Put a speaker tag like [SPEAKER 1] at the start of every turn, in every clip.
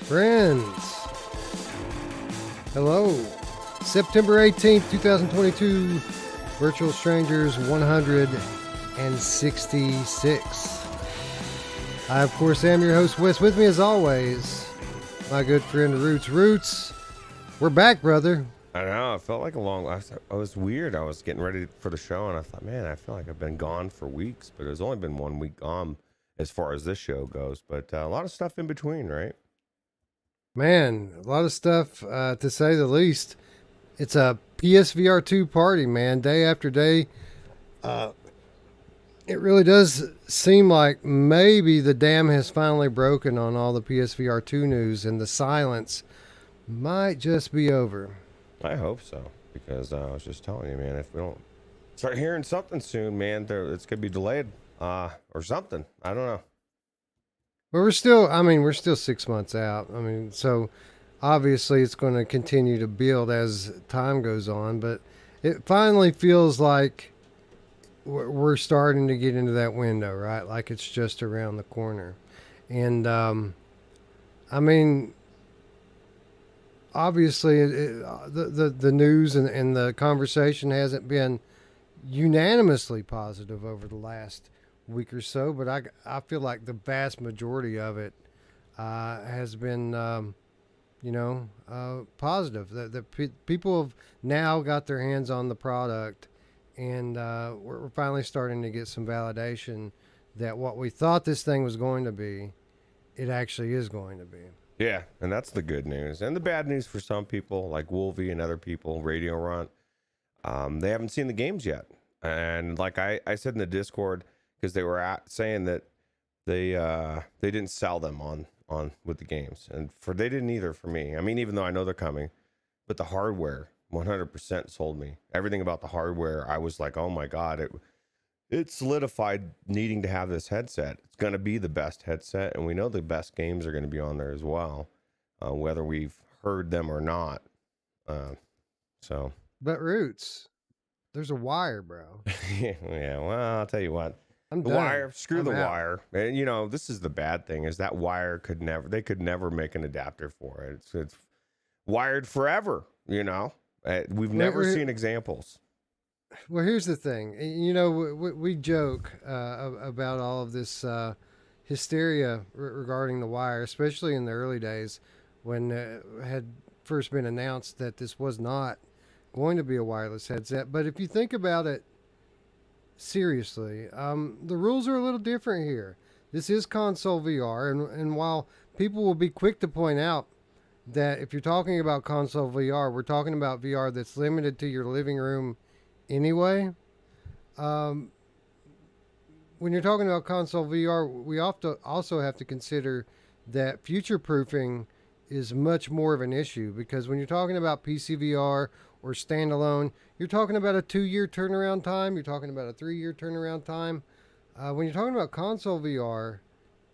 [SPEAKER 1] Friends, hello. September 18th, 2022, Virtual Strangers 166. I, of course, am your host, Wes. With me, as always, my good friend, Ruuts. Ruuts, we're back, brother.
[SPEAKER 2] I know. It felt like a long. I was weird. I was getting ready for the show, and I thought, man, I feel like I've been gone for weeks, but it's only been 1 week gone as far as this show goes. But a lot of stuff in between, right?
[SPEAKER 1] Man, a lot of stuff, to say the least. It's a PSVR 2 party, man, day after day. It really does seem like maybe the dam has finally broken on all the PSVR 2 news, and the silence might just be over.
[SPEAKER 2] I hope so, because I was just telling you, man, if we don't start hearing something soon, man, it's going to be delayed or something. I don't know.
[SPEAKER 1] But we're still 6 months out. So obviously it's going to continue to build as time goes on, but it finally feels like we're starting to get into that window, right? Like it's just around the corner. And, obviously the news and the conversation hasn't been unanimously positive over the last week or so, but I feel like the vast majority of it has been, positive. The people have now got their hands on the product, and we're finally starting to get some validation that what we thought this thing was going to be, it actually is going to be.
[SPEAKER 2] Yeah, and that's the good news. And the bad news for some people, like Wolvie and other people, Radio Runt, they haven't seen the games yet. And like I said in the Discord, because they were saying that they didn't sell them on with the games, and they didn't either for me. I mean, even though I know they're coming, but the hardware 100% sold me. Everything about the hardware, I was like, oh my god, it solidified needing to have this headset. It's going to be the best headset, and we know the best games are going to be on there as well, whether we've heard them or not.
[SPEAKER 1] But Ruuts, there's a wire, bro.
[SPEAKER 2] Yeah, well, I'll tell you what.
[SPEAKER 1] I'm
[SPEAKER 2] the
[SPEAKER 1] done.
[SPEAKER 2] wire, screw
[SPEAKER 1] I'm
[SPEAKER 2] the
[SPEAKER 1] out.
[SPEAKER 2] wire. And this is the bad thing, is that wire could never make an adapter for it. It's wired forever, We've never seen examples.
[SPEAKER 1] Well, here's the thing. We joke about all of this hysteria regarding the wire, especially in the early days when it had first been announced that this was not going to be a wireless headset. But if you think about it seriously, the rules are a little different here. This is console VR, and while people will be quick to point out that if you're talking about console VR, we're talking about VR that's limited to your living room anyway. When you're talking about console VR, we also have to consider that future proofing is much more of an issue, because when you're talking about PC VR or standalone, you're talking about a 2-year turnaround time. You're talking about a 3-year turnaround time. When you're talking about console VR,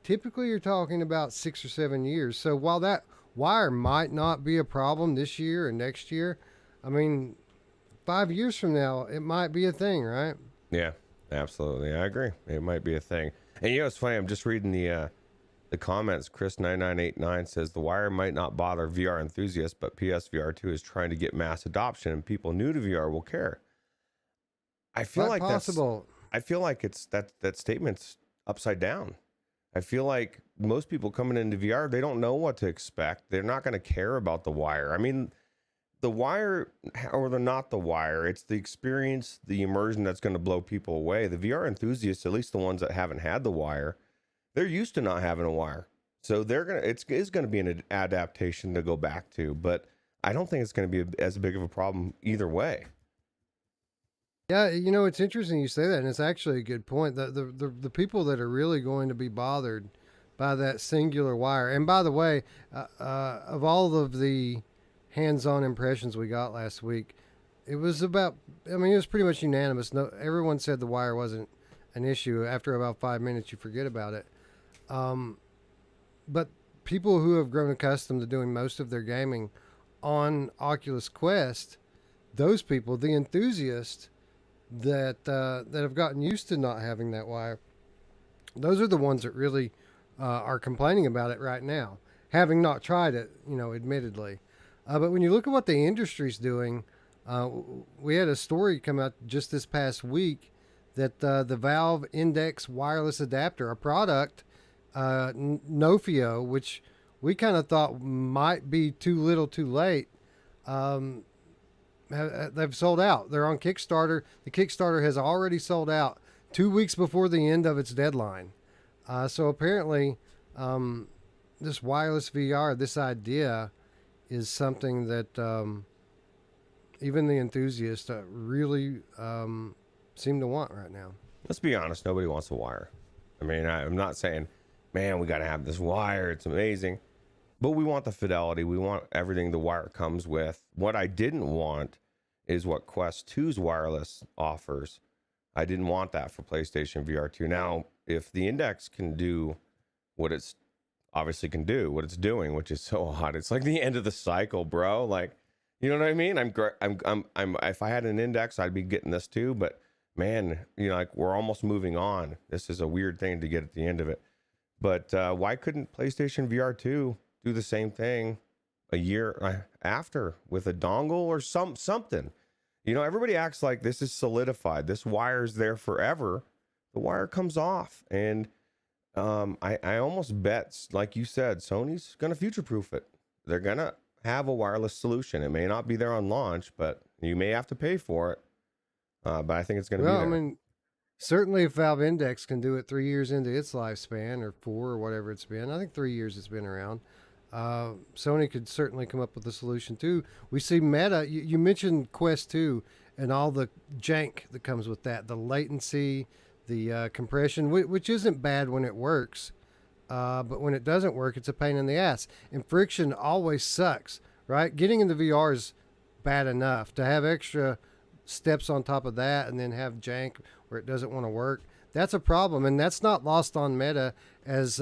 [SPEAKER 1] typically you're talking about 6 or 7 years. So while that wire might not be a problem this year or next year, 5 years from now, it might be a thing, right?
[SPEAKER 2] Yeah, absolutely. I agree. It might be a thing. And it's funny. I'm just reading the comments. Chris9989 says the wire might not bother VR enthusiasts, but PSVR 2 is trying to get mass adoption, and people new to VR will care. I feel like
[SPEAKER 1] possible.
[SPEAKER 2] I feel like it's that statement's upside down. I feel like most people coming into VR, they don't know what to expect. They're not going to care about the wire. The wire, or not the wire, it's the experience, the immersion that's going to blow people away. The VR enthusiasts, at least the ones that haven't had the wire, they're used to not having a wire. So it is going to be an adaptation to go back to, but I don't think it's going to be as big of a problem either way.
[SPEAKER 1] Yeah, it's interesting you say that, and it's actually a good point. The people that are really going to be bothered by that singular wire, and by the way, of all of the hands-on impressions we got last week, it was pretty much unanimous. No, everyone said the wire wasn't an issue. After about 5 minutes, you forget about it. But people who have grown accustomed to doing most of their gaming on Oculus Quest, those people, the enthusiasts that have gotten used to not having that wire, those are the ones that really are complaining about it right now. having not tried it, admittedly. But when you look at what the industry's doing, we had a story come out just this past week that the Valve Index wireless adapter, a product, Nofio, which we kind of thought might be too little too late, they've sold out. They're on Kickstarter. The Kickstarter has already sold out 2 weeks before the end of its deadline. So apparently, this wireless VR, this idea, is something that even the enthusiasts really seem to want right now.
[SPEAKER 2] Let's be honest, nobody wants a wire. I mean, I'm not saying, man, we got to have this wire. It's amazing. But we want the fidelity. We want everything the wire comes with. What I didn't want is what Quest 2's wireless offers. I didn't want that for PlayStation VR 2. Now, if the Index can do what it's obviously can do, what it's doing, which is so hot, it's like the end of the cycle, bro. Like, you know what I mean? I'm if I had an Index, I'd be getting this too. But man, like we're almost moving on. This is a weird thing to get at the end of it. But why couldn't PlayStation VR 2 do the same thing a year after with a dongle or something? Everybody acts like this is solidified. This wire's there forever. The wire comes off. And I almost bet, like you said, Sony's going to future-proof it. They're going to have a wireless solution. It may not be there on launch, but you may have to pay for it. But I think it's going to be there.
[SPEAKER 1] I mean, certainly if Valve Index can do it 3 years into its lifespan, or 4 or whatever it's been, I think 3 years it's been around, Sony could certainly come up with a solution too. We see Meta, you mentioned Quest 2 and all the jank that comes with that, the latency, the compression, which isn't bad when it works, but when it doesn't work, it's a pain in the ass. And friction always sucks, right? Getting into VR is bad enough. To have extra steps on top of that and then have jank where it doesn't want to work, that's a problem. And that's not lost on Meta, as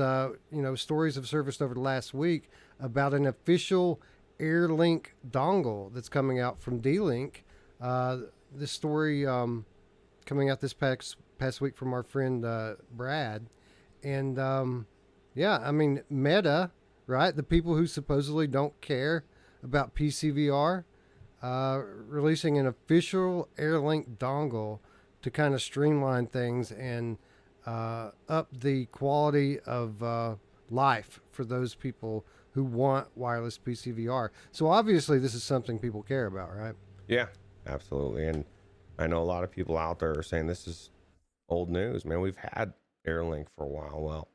[SPEAKER 1] stories have surfaced over the last week about an official AirLink dongle that's coming out from D-Link. This story coming out this past week from our friend Brad. And I mean, Meta, right? The people who supposedly don't care about PCVR, releasing an official AirLink dongle to kind of streamline things and up the quality of life for those people who want wireless PCVR. So obviously this is something people care about, right?
[SPEAKER 2] Yeah, absolutely. And I know a lot of people out there are saying this is old news, man. We've had AirLink for a while. Well,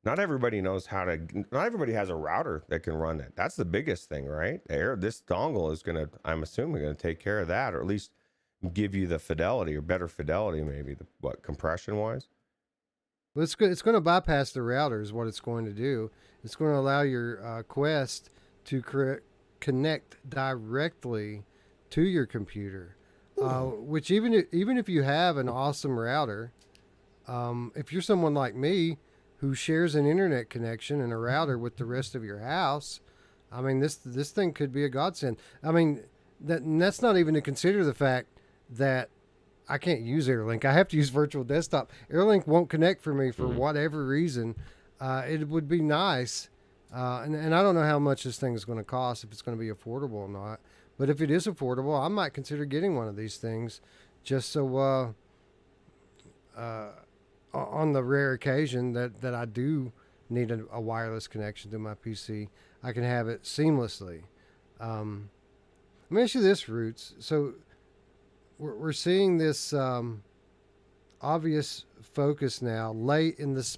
[SPEAKER 2] not everybody knows not everybody has a router that can run it. That's the biggest thing, right? This dongle is I'm assuming going to take care of that, or at least give you the fidelity, or better fidelity, maybe compression wise.
[SPEAKER 1] Well, it's going to bypass the router is what it's going to do. It's going to allow your Quest to connect directly to your computer, which even if you have an awesome router, if you're someone like me who shares an internet connection and a router with the rest of your house, I mean, this thing could be a godsend. I mean, that's not even to consider the fact that I can't use AirLink. I have to use virtual desktop. AirLink won't connect for me for whatever reason. It would be nice, and I don't know how much this thing is going to cost, if it's going to be affordable or not. But if it is affordable, I might consider getting one of these things, just so on the rare occasion that I do need a wireless connection to my PC, I can have it seamlessly. Let me ask you this, Ruuts. So we're seeing this obvious focus now, late in this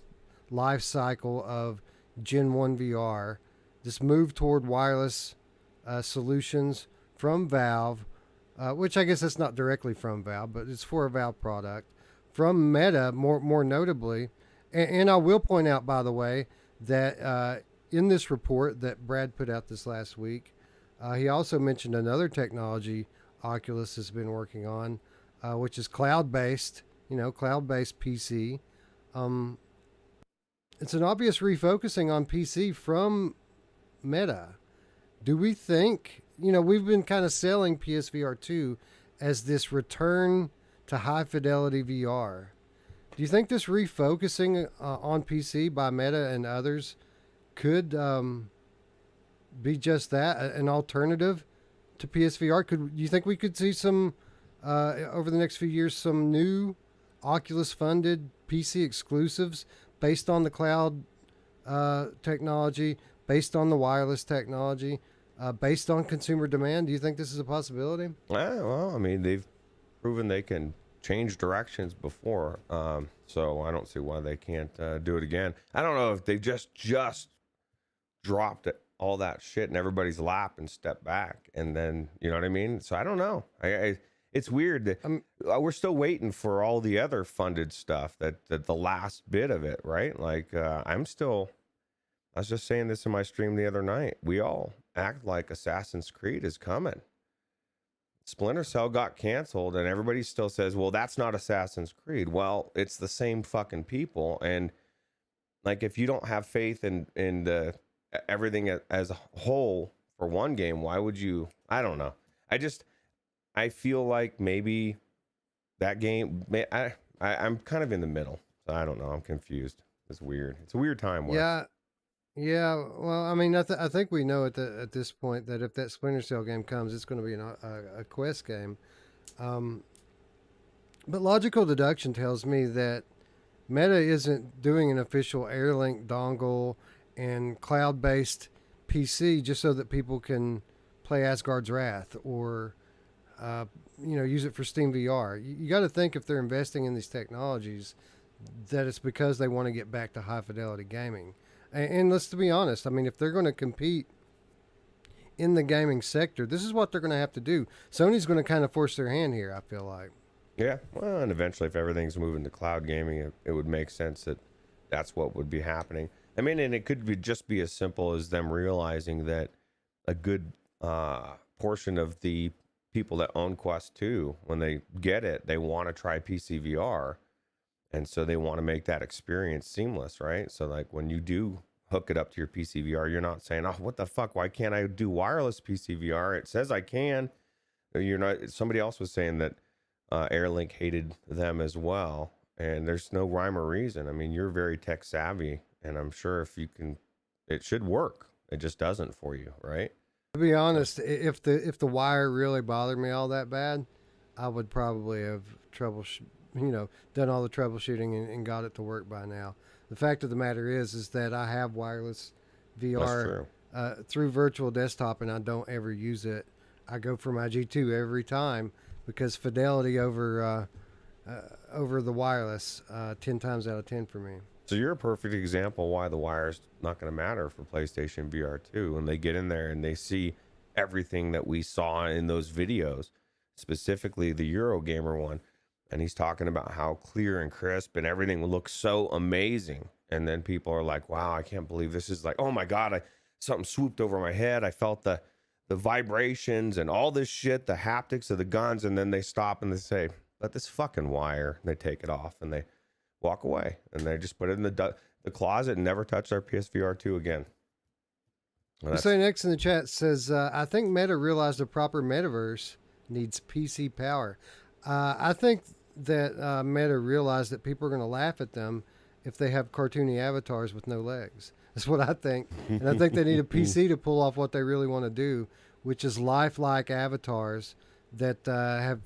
[SPEAKER 1] life cycle of Gen 1 VR, this move toward wireless solutions from Valve, which I guess that's not directly from Valve, but it's for a Valve product. From Meta, more notably, and I will point out, by the way, that in this report that Brad put out this last week, he also mentioned another technology Oculus has been working on, which is cloud-based PC. It's an obvious refocusing on PC from Meta. Do we think, we've been kind of selling PSVR 2 as this return to high fidelity VR. Do you think this refocusing on PC by Meta and others could be just that, an alternative to PSVR? Do you think we could see some over the next few years some new Oculus funded PC exclusives based on the cloud technology, based on the wireless technology, based on consumer demand? Do you think this is a possibility?
[SPEAKER 2] Well, I mean, they've proven they can change directions before, so I don't see why they can't do it again. I don't know if they just dropped it, all that shit in everybody's lap and stepped back, and then, you know what I mean? So I don't know. It's weird that we're still waiting for all the other funded stuff, that the last bit of it, right? Like, I was just saying this in my stream the other night. We all act like Assassin's Creed is coming. Splinter Cell got canceled, and everybody still says, well, that's not Assassin's Creed. Well, it's the same fucking people. And like, if you don't have faith in everything as a whole for one game, why would you? I don't know. I feel like maybe that game, I'm kind of in the middle. So I don't know. I'm confused. It's weird. It's a weird time.
[SPEAKER 1] Yeah. Yeah, well, I mean, I think we know at this point that if that Splinter Cell game comes, it's going to be a Quest game. But logical deduction tells me that Meta isn't doing an official Airlink dongle and cloud-based PC just so that people can play Asgard's Wrath or use it for Steam VR. You got to think, if they're investing in these technologies, that it's because they want to get back to high fidelity gaming. And let's be honest, I mean, if they're going to compete in the gaming sector, this is what they're going to have to do. Sony's going to kind of force their hand here, I feel like.
[SPEAKER 2] Yeah, well, and eventually, if everything's moving to cloud gaming, it would make sense that that's what would be happening. I mean, and it could just be as simple as them realizing that a good portion of the people that own Quest 2, when they get it, they want to try PC VR. And so they want to make that experience seamless, right? So like, when you do hook it up to your PC VR, you're not saying, oh, what the fuck? Why can't I do wireless PC VR? It says I can. You're not. Somebody else was saying that Airlink hated them as well. And there's no rhyme or reason. I mean, you're very tech savvy, and I'm sure if you can, it should work. It just doesn't for you, right?
[SPEAKER 1] To be honest, if the wire really bothered me all that bad, I would probably have done all the troubleshooting and got it to work by now. The fact of the matter is that I have wireless VR through virtual desktop, and I don't ever use it. I go for my G2 every time because fidelity over the wireless 10 times out of 10 for me.
[SPEAKER 2] So you're a perfect example why the wire's not going to matter for PlayStation VR 2. When they get in there and they see everything that we saw in those videos, specifically the Eurogamer one, and he's talking about how clear and crisp and everything looks so amazing. And then people are like, wow, I can't believe this is like, oh my God, something swooped over my head. I felt the vibrations and all this shit, the haptics of the guns. And then they stop and they say, but this fucking wire, and they take it off and they walk away. And they just put it in the closet and never touch their PSVR 2 again. Well,
[SPEAKER 1] so next in the chat says, I think Meta realized a proper metaverse needs PC power. I think that Meta realized that people are going to laugh at them if they have cartoony avatars with no legs. That's what I think. And I think they need a PC to pull off what they really want to do, which is lifelike avatars that have,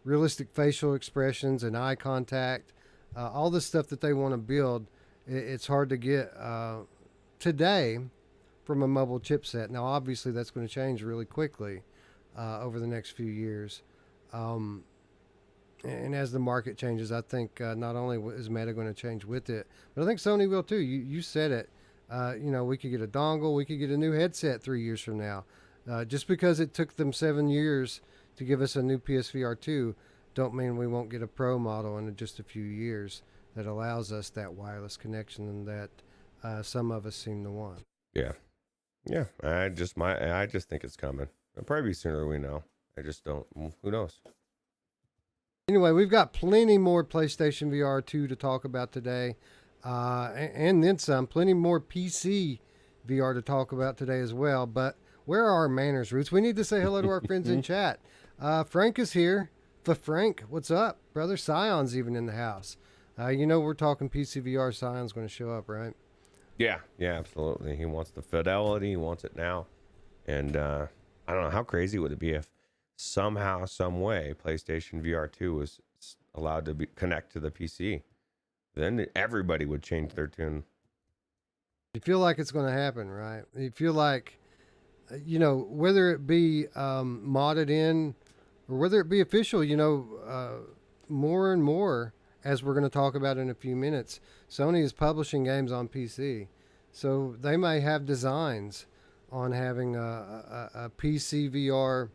[SPEAKER 1] realistic facial expressions and eye contact. All the stuff that they want to build, it's hard to get today from a mobile chipset. Now, obviously, that's going to change really quickly over the next few years. And as the market changes, I think not only is Meta going to change with it, but I think Sony will too. You said it. We could get a dongle. We could get a new headset 3 years from now. Just because it took them 7 years to give us a new PSVR 2, don't mean we won't get a Pro model in just a few years that allows us that wireless connection that some of us seem to want.
[SPEAKER 2] Yeah. I just think it's coming. It'll probably be sooner than we know. I just don't. Who knows?
[SPEAKER 1] Anyway, we've got plenty more PlayStation VR 2 to talk about today, and then some. Plenty more PC VR to talk about today as well. But where are our manners, Roots? We need to say hello to our friends in chat. Frank is here. Frank, what's up, brother? Scion's even in the house. We're talking PC VR. Scion's going to show up, right?
[SPEAKER 2] Yeah, yeah, absolutely. He wants the fidelity. He wants it now. And I don't know, how crazy would it be if somehow, some way, PlayStation VR 2 was allowed to connect to the PC? Then everybody would change their tune.
[SPEAKER 1] You feel like it's going to happen, right? You feel like, whether it be modded in or whether it be official, more and more, as we're going to talk about in a few minutes, Sony is publishing games on PC. So they may have designs on having a PC VR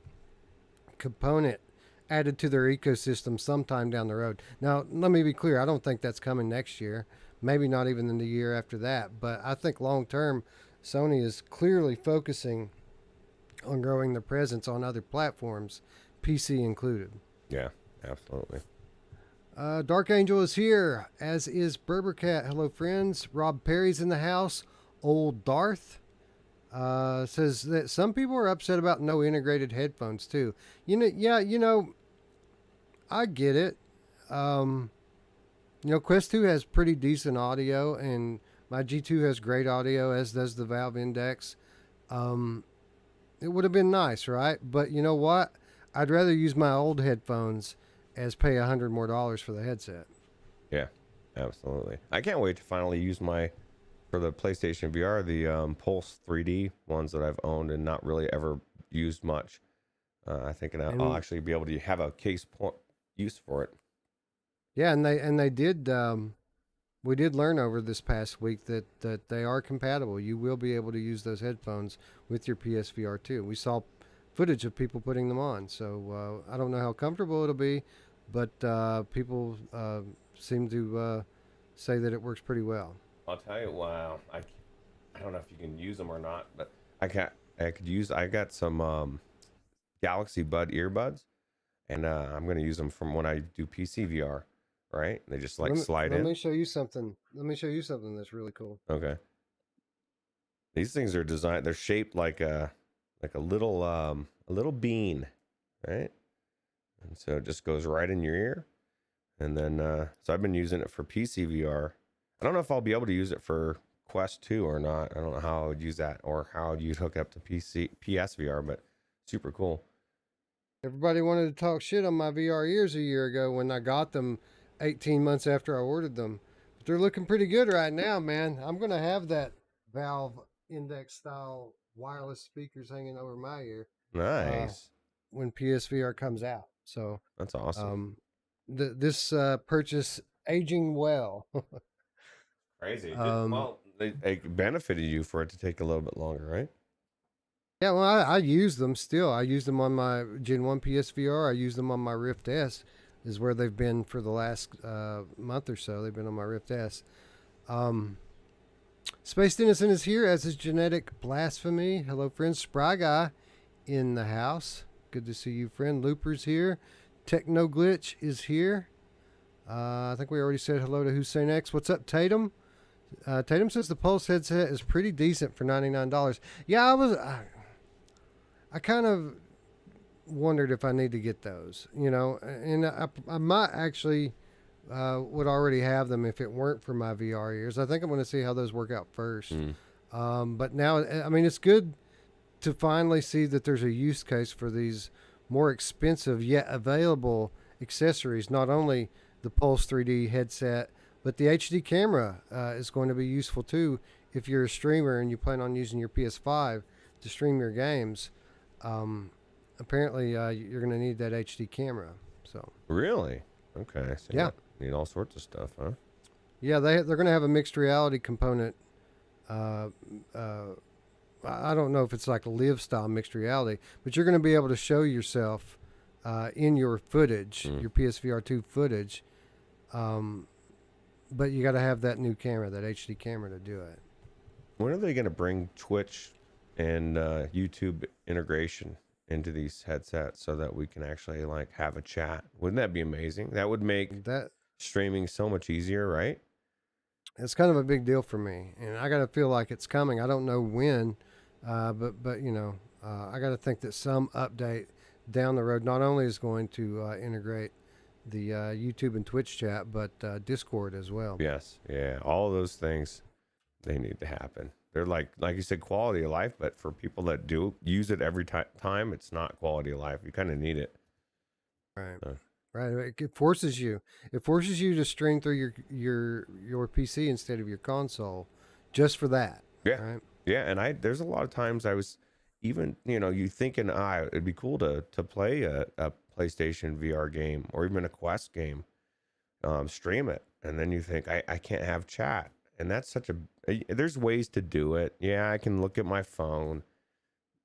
[SPEAKER 1] component added to their ecosystem sometime down the road. Now, let me be clear. I don't think that's coming next year. Maybe not even in the year after that. But I think long term, Sony is clearly focusing on growing their presence on other platforms, PC included.
[SPEAKER 2] Yeah, absolutely.
[SPEAKER 1] Dark Angel is here, as is Berbercat. Hello, friends. Rob Perry's in the house. Old Darth says that some people are upset about no integrated headphones too. I get it. Quest 2 has pretty decent audio, and my G2 has great audio, as does the Valve Index. It would have been nice, right? But you know what? I'd rather use my old headphones as pay $100 more for the headset.
[SPEAKER 2] Yeah, absolutely. I can't wait to finally use for the PlayStation VR, the Pulse 3D ones that I've owned and not really ever used much. I think I'll actually be able to have a case point use for it.
[SPEAKER 1] Yeah, and they did. We did learn over this past week that they are compatible. You will be able to use those headphones with your PSVR 2. We saw footage of people putting them on, so I don't know how comfortable it'll be, but people seem to say that it works pretty well.
[SPEAKER 2] I'll tell you, wow, I don't know if you can use them or not, but I got some Galaxy Bud earbuds, and I'm going to use them from when I do PC VR, right? They just slide in.
[SPEAKER 1] Let me show you something. That's really cool.
[SPEAKER 2] Okay. These things are designed, they're shaped like a little bean, right? And so it just goes right in your ear. And then so I've been using it for PC VR. I don't know if I'll be able to use it for Quest 2 or not. I don't know how I would use that or how you'd hook up to PSVR, but super cool.
[SPEAKER 1] Everybody wanted to talk shit on my VR ears a year ago when I got them 18 months after I ordered them. But they're looking pretty good right now, man. I'm going to have that Valve Index style wireless speakers hanging over my ear.
[SPEAKER 2] Nice.
[SPEAKER 1] When PSVR comes out. So
[SPEAKER 2] that's awesome.
[SPEAKER 1] This purchase aging well.
[SPEAKER 2] Crazy. Well, it benefited you for it to take a little bit longer, right?
[SPEAKER 1] Yeah, well, I use them still. I use them on my Gen 1 PSVR. I use them on my Rift S, is where they've been for the last month or so. They've been on my Rift S. Space Innocent is here, as is Genetic Blasphemy. Hello, friends. Spry Guy in the house. Good to see you, friend. Looper's here. Techno Glitch is here. I think we already said hello to Hussein X. What's up, Tatum? Tatum says the Pulse headset is pretty decent for $99. Yeah, I kind of wondered if I need to get those, and I might actually would already have them if it weren't for my VR ears. I think I'm going to see how those work out first. But now, I mean, it's good to finally see that there's a use case for these more expensive yet available accessories. Not only the Pulse 3D headset, but the HD camera is going to be useful too if you're a streamer and you plan on using your PS5 to stream your games. Apparently, you're going to need that HD camera. So
[SPEAKER 2] really, okay, so
[SPEAKER 1] yeah,
[SPEAKER 2] need all sorts of stuff, huh?
[SPEAKER 1] Yeah, they're going to have a mixed reality component. I don't know if it's like a live style mixed reality, but you're going to be able to show yourself in your footage, your PSVR 2 footage. But you got to have that new camera, that HD camera, to do it.
[SPEAKER 2] When are they going to bring Twitch and YouTube integration into these headsets so that we can actually have a chat? Wouldn't that be amazing? That would make that streaming so much easier, right?
[SPEAKER 1] It's kind of a big deal for me, and I got to feel like it's coming. I don't know when, but I got to think that some update down the road not only is going to integrate the YouTube and Twitch chat, but Discord as well.
[SPEAKER 2] Yes, yeah, all of those things They need to happen. They're like you said, quality of life, but for people that do use it every time, it's not quality of life. You kind of need it.
[SPEAKER 1] Right.
[SPEAKER 2] So,
[SPEAKER 1] Right. It forces you. It forces you to stream through your PC instead of your console, just for that.
[SPEAKER 2] yeah,
[SPEAKER 1] Right.
[SPEAKER 2] yeah. And there's a lot of times I was even you thinking it'd be cool to play a PlayStation VR game or even a Quest game, stream it, and then you think I can't have chat, and that's such there's ways to do it. Yeah, I can look at my phone.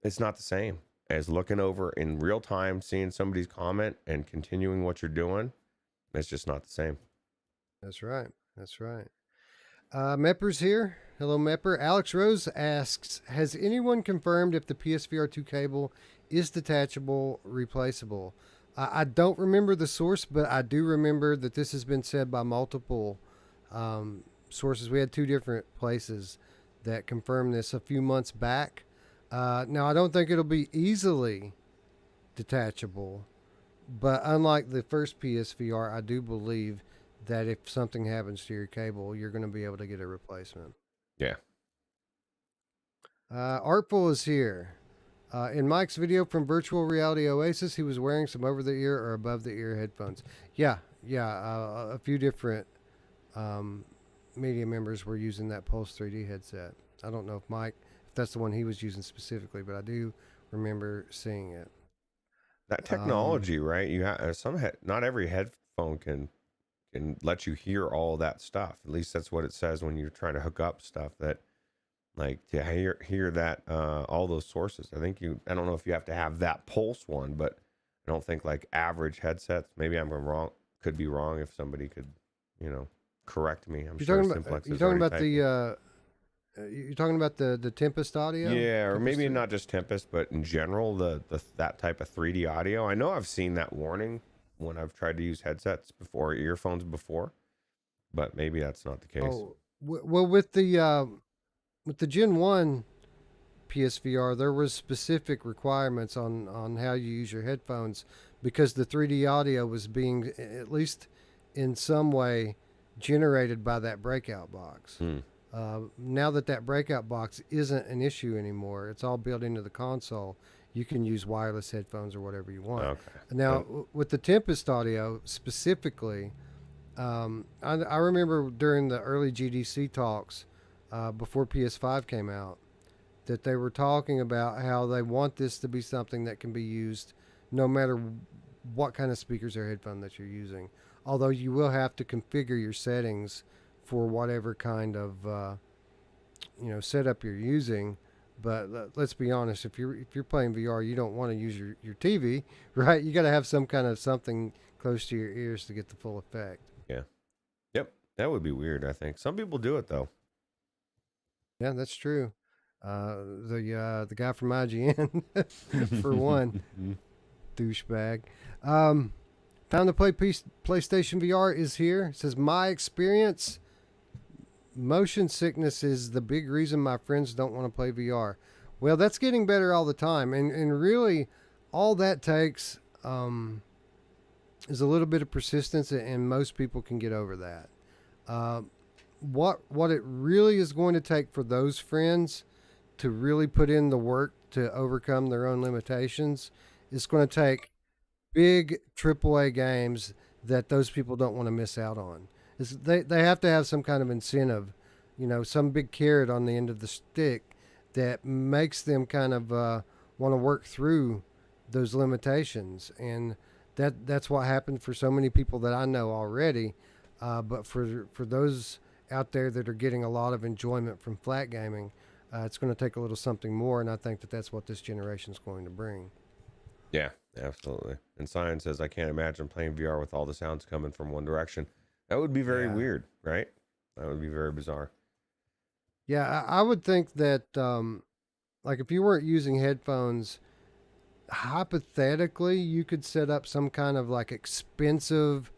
[SPEAKER 2] It's not the same as looking over in real time, seeing somebody's comment and continuing what you're doing. It's just not the same.
[SPEAKER 1] That's right. That's right. Mepper's here. Hello, Mepper. Alex Rose asks, has anyone confirmed if the PSVR 2 cable is detachable, replaceable? I don't remember the source, but I do remember that this has been said by multiple sources. We had two different places that confirmed this a few months back. Now, I don't think it'll be easily detachable, but unlike the first PSVR, I do believe that if something happens to your cable, you're going to be able to get a replacement.
[SPEAKER 2] Yeah.
[SPEAKER 1] Artful is here. In Mike's video from Virtual Reality Oasis, he was wearing some over-the-ear or above-the-ear headphones. Yeah. A few different media members were using that Pulse 3D headset. I don't know if Mike, if that's the one he was using specifically, but I do remember seeing it.
[SPEAKER 2] That technology, right? You have not every headphone can let you hear all that stuff. At least that's what it says when you're trying to hook up stuff, that like to hear that all those sources. I don't know if you have to have that Pulse one, but I don't think like average headsets. Maybe I'm wrong. Could be wrong. If somebody could, correct me. I'm sure Simplex is already typing.
[SPEAKER 1] You're talking about the Tempest audio?
[SPEAKER 2] Yeah, or
[SPEAKER 1] Tempest
[SPEAKER 2] maybe
[SPEAKER 1] 3?
[SPEAKER 2] not just Tempest, but in general, the that type of 3D audio. I know I've seen that warning when I've tried to use headsets before, earphones before, but maybe that's not the case.
[SPEAKER 1] Oh, well, with the Gen 1 PSVR, there was specific requirements on how you use your headphones because the 3D audio was being, at least in some way, generated by that breakout box. Now that breakout box isn't an issue anymore, it's all built into the console. You can use wireless headphones or whatever you want.
[SPEAKER 2] Okay.
[SPEAKER 1] Now, with the Tempest audio specifically, I remember during the early GDC talks before PS5 came out that they were talking about how they want this to be something that can be used no matter what kind of speakers or headphone that you're using. Although you will have to configure your settings for whatever kind of setup you're using. But let's be honest, if you're playing VR, you don't want to use your TV, right? You got to have some kind of something close to your ears to get the full effect.
[SPEAKER 2] Yeah. Yep. That would be weird, I think. Some people do it though.
[SPEAKER 1] Yeah, that's true. The guy from IGN, for one, douchebag. Time to play PlayStation VR is here. It says, my experience, motion sickness is the big reason my friends don't want to play VR. Well, that's getting better all the time. And really, all that takes is a little bit of persistence, and most people can get over that. What it really is going to take for those friends to really put in the work to overcome their own limitations is going to take big AAA games that those people don't want to miss out on. They have to have some kind of incentive, some big carrot on the end of the stick that makes them kind of want to work through those limitations. And that's what happened for so many people that I know already. But for those out there that are getting a lot of enjoyment from flat gaming, it's going to take a little something more. And I think that's what this generation is going to bring.
[SPEAKER 2] Yeah, absolutely. And Science says, I can't imagine playing VR with all the sounds coming from one direction. That would be very weird, right? That would be very bizarre.
[SPEAKER 1] Yeah, I would think that, like if you weren't using headphones, hypothetically, you could set up some kind of like expensive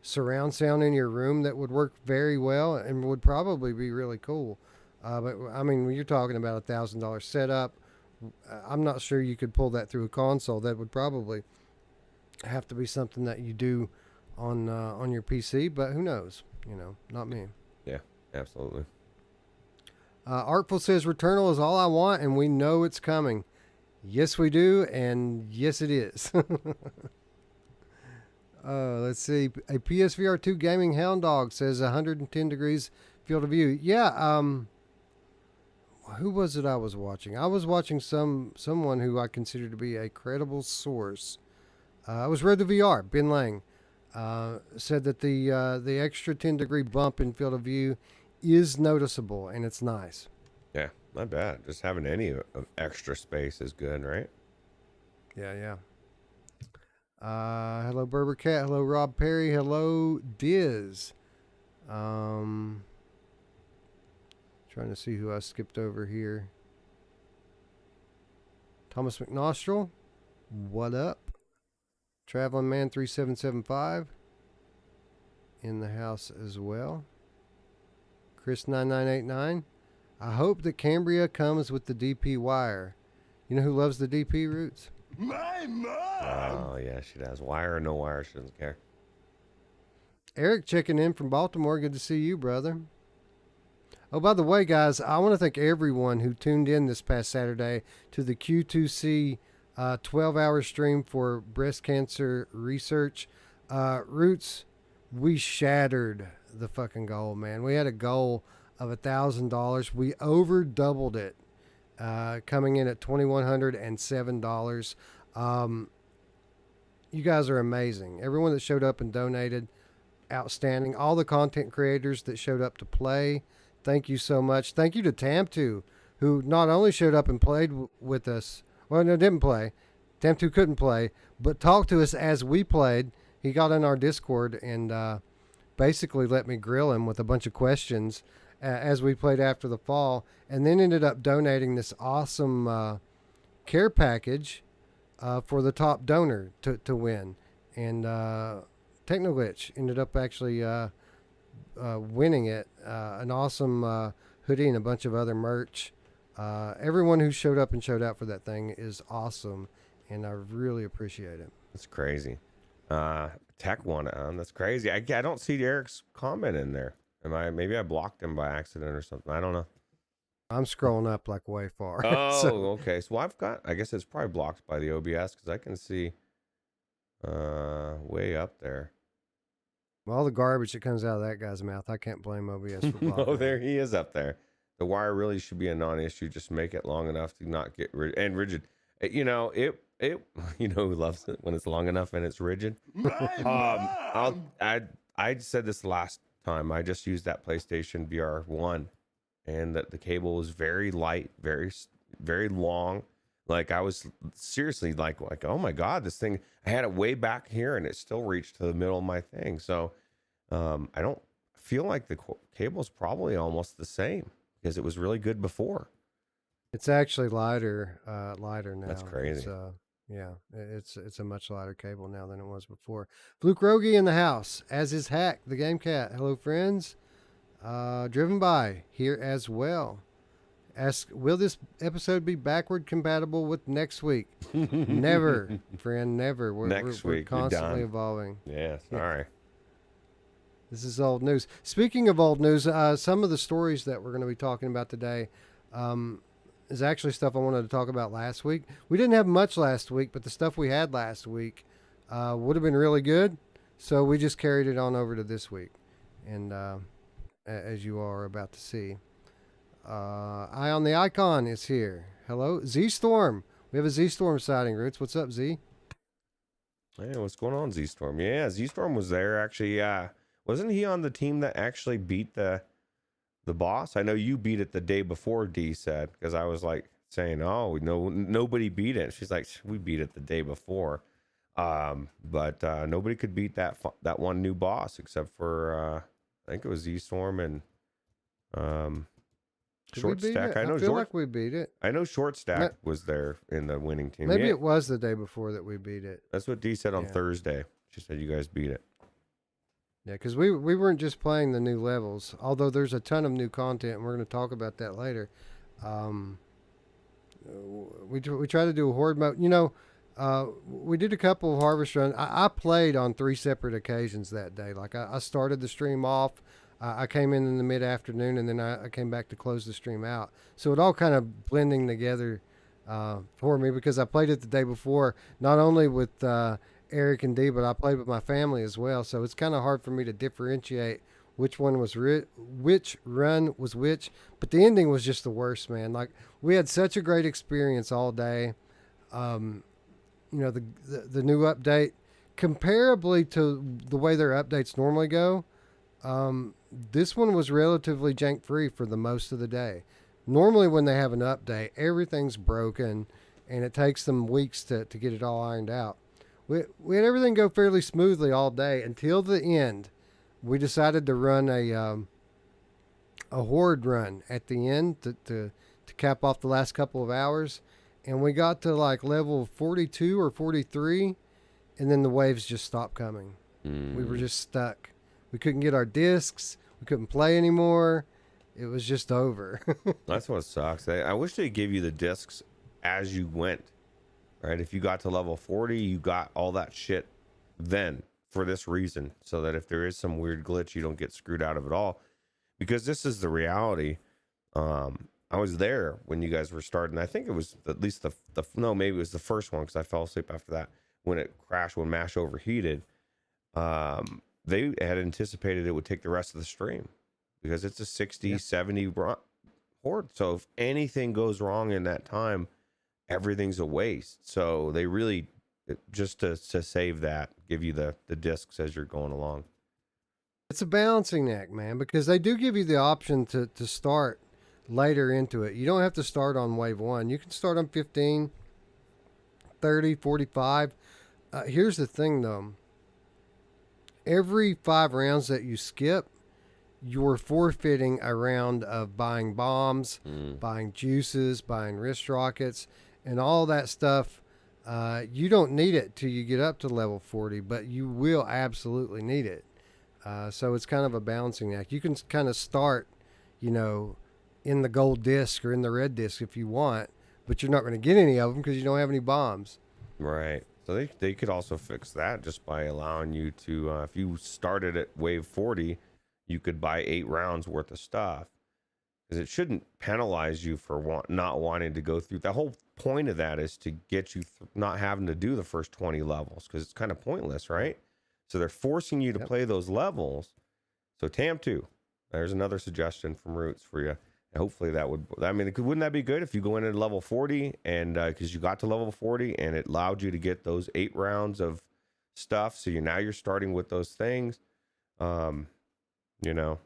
[SPEAKER 1] surround sound in your room that would work very well and would probably be really cool. But I mean, when you're talking about $1,000 setup, I'm not sure you could pull that through a console. That would probably have to be something that you do on your PC, but who knows? Not me.
[SPEAKER 2] Yeah, absolutely.
[SPEAKER 1] Artful says Returnal is all I want, and we know it's coming. Yes, we do, and yes, it is. Let's see. A PSVR 2 gaming hound dog says 110 degrees field of view. Yeah. Who was it I was watching? I was watching someone who I consider to be a credible source. It was Red the VR. Ben Lang said that the extra 10-degree bump in field of view is noticeable, and it's nice.
[SPEAKER 2] Yeah, not bad. Just having any of extra space is good, right?
[SPEAKER 1] Yeah. Hello, Berber Cat. Hello, Rob Perry. Hello, Diz. Trying to see who I skipped over here. Thomas McNostril. What up? Traveling Man 3775 in the house as well. Chris 9989. I hope that Cambria comes with the DP wire. You know who loves the DP, Roots?
[SPEAKER 3] My mom!
[SPEAKER 2] Oh, yeah, she does. Wire or no wire, she doesn't care.
[SPEAKER 1] Eric checking in from Baltimore. Good to see you, brother. Oh, by the way, guys, I want to thank everyone who tuned in this past Saturday to the Q2C 12-hour stream for breast cancer research. Roots, we shattered the fucking goal, man. We had a goal of $1,000. We over doubled it, coming in at $2,107. You guys are amazing. Everyone that showed up and donated, outstanding. All the content creators that showed up to play, thank you so much. Thank you to Tam2, who not only showed up and played with us. Well, no, didn't play. Tam2 couldn't play, but talked to us as we played. He got in our Discord and basically let me grill him with a bunch of questions as we played after the fall, and then ended up donating this awesome care package for the top donor to win. And Technoglitch ended up actually winning it. An awesome hoodie and a bunch of other merch. Everyone who showed up and showed out for that thing is awesome, and I really appreciate it.
[SPEAKER 2] That's crazy. Tech won it. That's crazy. I don't see Eric's comment in there. Maybe I blocked him by accident or something. I don't know.
[SPEAKER 1] I'm scrolling up like way far.
[SPEAKER 2] Oh,
[SPEAKER 1] So,
[SPEAKER 2] okay. So I guess it's probably blocked by the OBS because I can see way up there.
[SPEAKER 1] all the garbage that comes out of that guy's mouth, I can't blame OBS for blocking.
[SPEAKER 2] Oh, there he is up there. The wire really should be a non-issue. Just make it long enough to not get rigid. You know, it. You know who loves it when it's long enough and it's rigid. I said this last time. I just used that PlayStation VR 1, and that the cable was very light, very long. Like I was seriously like, oh my God, this thing. I had it way back here, and it still reached to the middle of my thing. So, I don't feel like the cable's probably almost the same because it was really good before.
[SPEAKER 1] It's actually lighter now.
[SPEAKER 2] That's crazy.
[SPEAKER 1] Yeah, it's a much lighter cable now than it was before. Fluke Rogie in the house, as is Hack, the Game Cat. Hello, friends. Driven by here as well. Ask, will this episode be backward compatible with next week? Never, friend, never. We're
[SPEAKER 2] We're
[SPEAKER 1] constantly evolving.
[SPEAKER 2] Yeah,
[SPEAKER 1] Yeah.
[SPEAKER 2] sorry.
[SPEAKER 1] This is old news. Speaking of old news, some of the stories that we're going to be talking about today is actually stuff I wanted to talk about last week. We didn't have much last week, but the stuff we had last week would have been really good. So we just carried it on over to this week. And as you are about to see, Eye on the Icon is here. Hello, Z-Storm. We have a Z-Storm sighting, Roots. What's up, Z?
[SPEAKER 2] Hey, what's going on, Z-Storm? Yeah, Z-Storm was there actually. Wasn't he on the team that actually beat the boss? I know you beat it the day before, D said, because I was like saying, oh, no, nobody beat it. She's like, we beat it the day before. But nobody could beat that one new boss except for I think it was Z-Storm and Short Stack.
[SPEAKER 1] I feel like we beat it.
[SPEAKER 2] I know Short Stack was there in the winning team.
[SPEAKER 1] Maybe
[SPEAKER 2] Yeah.
[SPEAKER 1] it was the day before that we beat it.
[SPEAKER 2] That's what D said on
[SPEAKER 1] Yeah.
[SPEAKER 2] Thursday. She said you guys beat it.
[SPEAKER 1] Yeah, because we weren't just playing the new levels, although there's a ton of new content, and we're going to talk about that later. We try to do a horde mode. You know, we did a couple of harvest runs. I played on 3 separate occasions that day. Like I started the stream off I came in the mid-afternoon, and then I came back to close the stream out. So it all kind of blending together for me because I played it the day before, not only with Eric and Dee, but I played with my family as well. So it's kind of hard for me to differentiate which one was which run was which. But the ending was just the worst, man. Like, we had such a great experience all day. The new update, comparably to the way their updates normally go, this one was relatively jank free for the most of the day. Normally, when they have an update, everything's broken, and it takes them weeks to get it all ironed out. We had everything go fairly smoothly all day until the end. We decided to run a horde run at the end to cap off the last couple of hours, and we got to like level 42 or 43, and then the waves just stopped coming. We were just stuck. We couldn't get our discs. We couldn't play anymore. It was just over.
[SPEAKER 2] That's what sucks. I wish they give you the discs as you went, right? If you got to level 40, you got all that shit then for this reason, so that if there is some weird glitch, you don't get screwed out of it all. Because this is the reality. I was there when you guys were starting. I think it was at least maybe it was the first one because I fell asleep after that when it crashed, when MASH overheated. They had anticipated it would take the rest of the stream because it's a 60, 70 horde. So if anything goes wrong in that time, everything's a waste. So they really, just to save that, give you the discs as you're going along.
[SPEAKER 1] It's a balancing act, man, because they do give you the option to start later into it. You don't have to start on wave 1. You can start on 15, 30, 45. Here's the thing, though. Every 5 rounds that you skip, you're forfeiting a round of buying bombs, buying juices, buying wrist rockets, and all that stuff. You don't need it till you get up to level 40, but you will absolutely need it. So it's kind of a balancing act. You can kind of start, in the gold disc or in the red disc if you want, but you're not going to get any of them because you don't have any bombs.
[SPEAKER 2] Right. So they could also fix that just by allowing you to, if you started at wave 40, you could buy 8 rounds worth of stuff. Because it shouldn't penalize you for not wanting to go through. The whole point of that is to get you not having to do the first 20 levels, because it's kind of pointless, right? So they're forcing you to play those levels. So TAM 2, there's another suggestion from Ruuts for you. Hopefully wouldn't that be good if you go in at level 40 and because you got to level 40 and it allowed you to get those 8 rounds of stuff. So you're starting with those things, I don't know,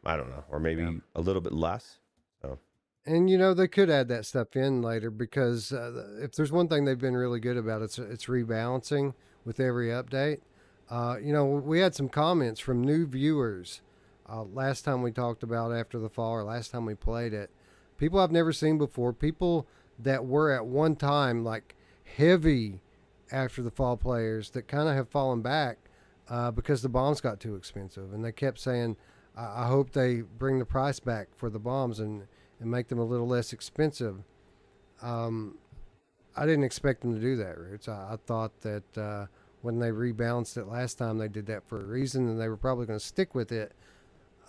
[SPEAKER 2] or maybe a little bit less. So.
[SPEAKER 1] And, they could add that stuff in later because if there's one thing they've been really good about, it's rebalancing with every update. We had some comments from new viewers last time we talked about After the Fall, or last time we played it. People I've never seen before, people that were at one time like heavy After the Fall players that kind of have fallen back because the bombs got too expensive. And they kept saying, I hope they bring the price back for the bombs and make them a little less expensive. I didn't expect them to do that, Roots. I thought that when they rebalanced it last time, they did that for a reason, and they were probably going to stick with it.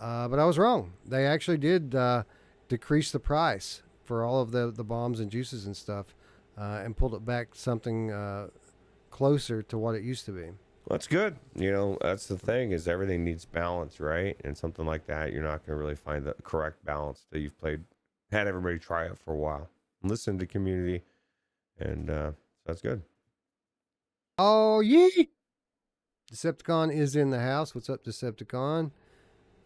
[SPEAKER 1] But I was wrong. They actually did decrease the price for all of the bombs and juices and stuff and pulled it back something closer to what it used to be.
[SPEAKER 2] Well, that's good. That's the thing, is everything needs balance, right? And something like that, you're not going to really find the correct balance that you've had everybody try it for a while. Listen to community, and that's good.
[SPEAKER 1] Oh, yeah. Decepticon is in the house. What's up, Decepticon?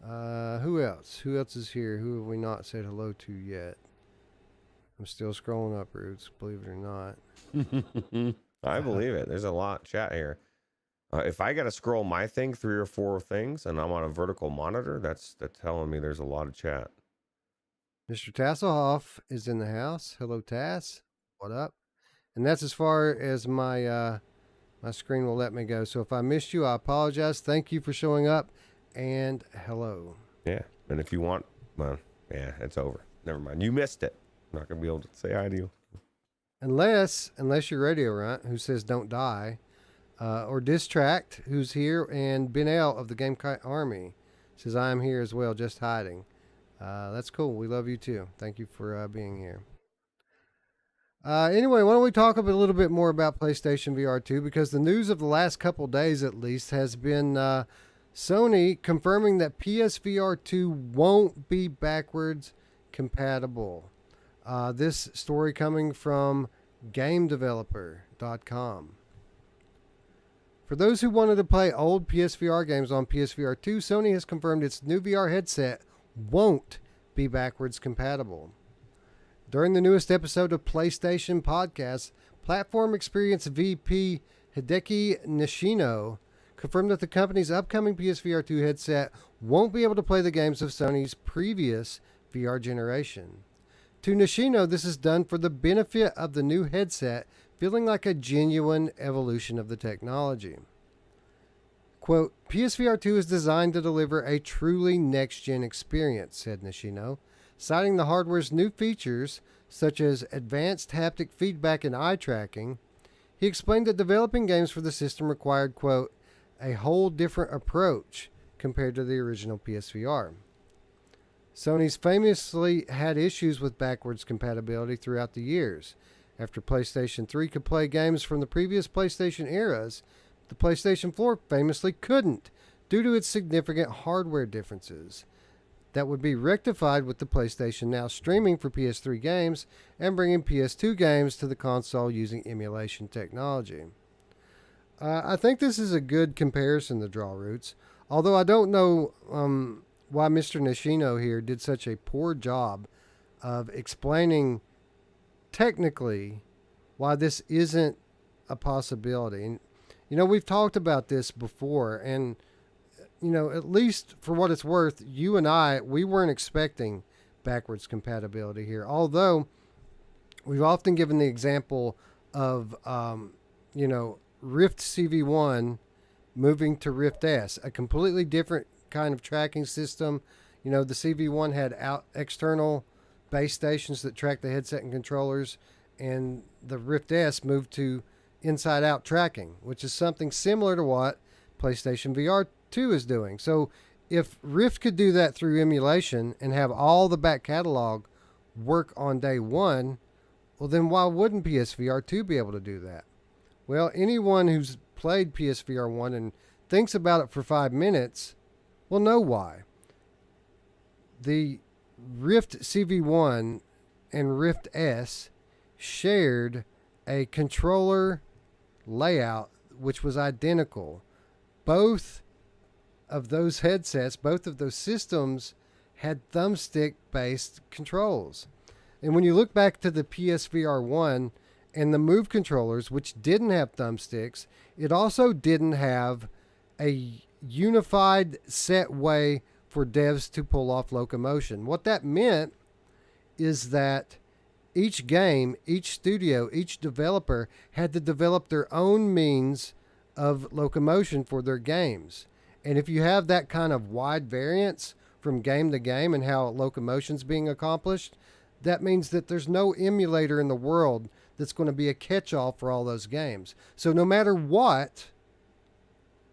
[SPEAKER 1] Who else? Who else is here? Who have we not said hello to yet? I'm still scrolling up, Roots, believe it or not.
[SPEAKER 2] I believe it. There's a lot chat here. If I got to scroll my thing 3 or 4 things and I'm on a vertical monitor, that's telling me there's a lot of chat.
[SPEAKER 1] Mr. Tasselhoff is in the house. Hello, Tass. What up? And that's as far as my my screen will let me go. So if I missed you, I apologize. Thank you for showing up, and hello.
[SPEAKER 2] Yeah, and if you want, well, yeah, it's over. Never mind. You missed it. I'm not going to be able to say hi to you.
[SPEAKER 1] Unless you're Radio Runt, who says don't die, or Distract, who's here, and Ben L of the Gamecast Army Says, I am here as well, just hiding. That's cool. We love you too. Thank you for being here. Anyway, why don't we talk a little bit more about PlayStation VR 2? Because the news of the last couple days, at least, has been Sony confirming that PSVR 2 won't be backwards compatible. This story coming from GameDeveloper.com. For those who wanted to play old PSVR games on PSVR 2, Sony has confirmed its new VR headset won't be backwards compatible. During the newest episode of PlayStation Podcast, Platform Experience VP Hideki Nishino confirmed that the company's upcoming PSVR 2 headset won't be able to play the games of Sony's previous VR generation. To Nishino, this is done for the benefit of the new headset feeling like a genuine evolution of the technology. Quote, PSVR 2 is designed to deliver a truly next-gen experience, said Nishino, citing the hardware's new features such as advanced haptic feedback and eye tracking. He explained that developing games for the system required, quote, a whole different approach compared to the original PSVR. Sony's famously had issues with backwards compatibility throughout the years. After PlayStation 3 could play games from the previous PlayStation eras, the PlayStation 4 famously couldn't due to its significant hardware differences. That would be rectified with the PlayStation Now streaming for PS3 games and bringing PS2 games to the console using emulation technology. I think this is a good comparison to draw, Roots, although I don't know why Mr. Nishino here did such a poor job of explaining technically why this isn't a possibility. And, you know, we've talked about this before, and, you know, at least for what it's worth, you and I, we weren't expecting backwards compatibility here. Although we've often given the example of, you know, Rift CV1 moving to Rift S, a completely different kind of tracking system. You know, the CV1 had external base stations that track the headset and controllers, and the Rift S moved to inside-out tracking, which is something similar to what PlayStation VR 2 is doing. So if Rift could do that through emulation and have all the back catalog work on day one, well, then why wouldn't PSVR 2 be able to do that? Well, anyone who's played PSVR 1 and thinks about it for 5 minutes will know why. The Rift CV1 and Rift S shared a controller layout which was identical. Both of those headsets, both of those systems had thumbstick based controls. And when you look back to the PSVR 1 and the Move controllers, which didn't have thumbsticks, it also didn't have a unified set way for devs to pull off locomotion. What that meant is that each game, each studio, each developer had to develop their own means of locomotion for their games. And if you have that kind of wide variance from game to game and how locomotion's being accomplished, that means that there's no emulator in the world that's going to be a catch-all for all those games. So no matter what,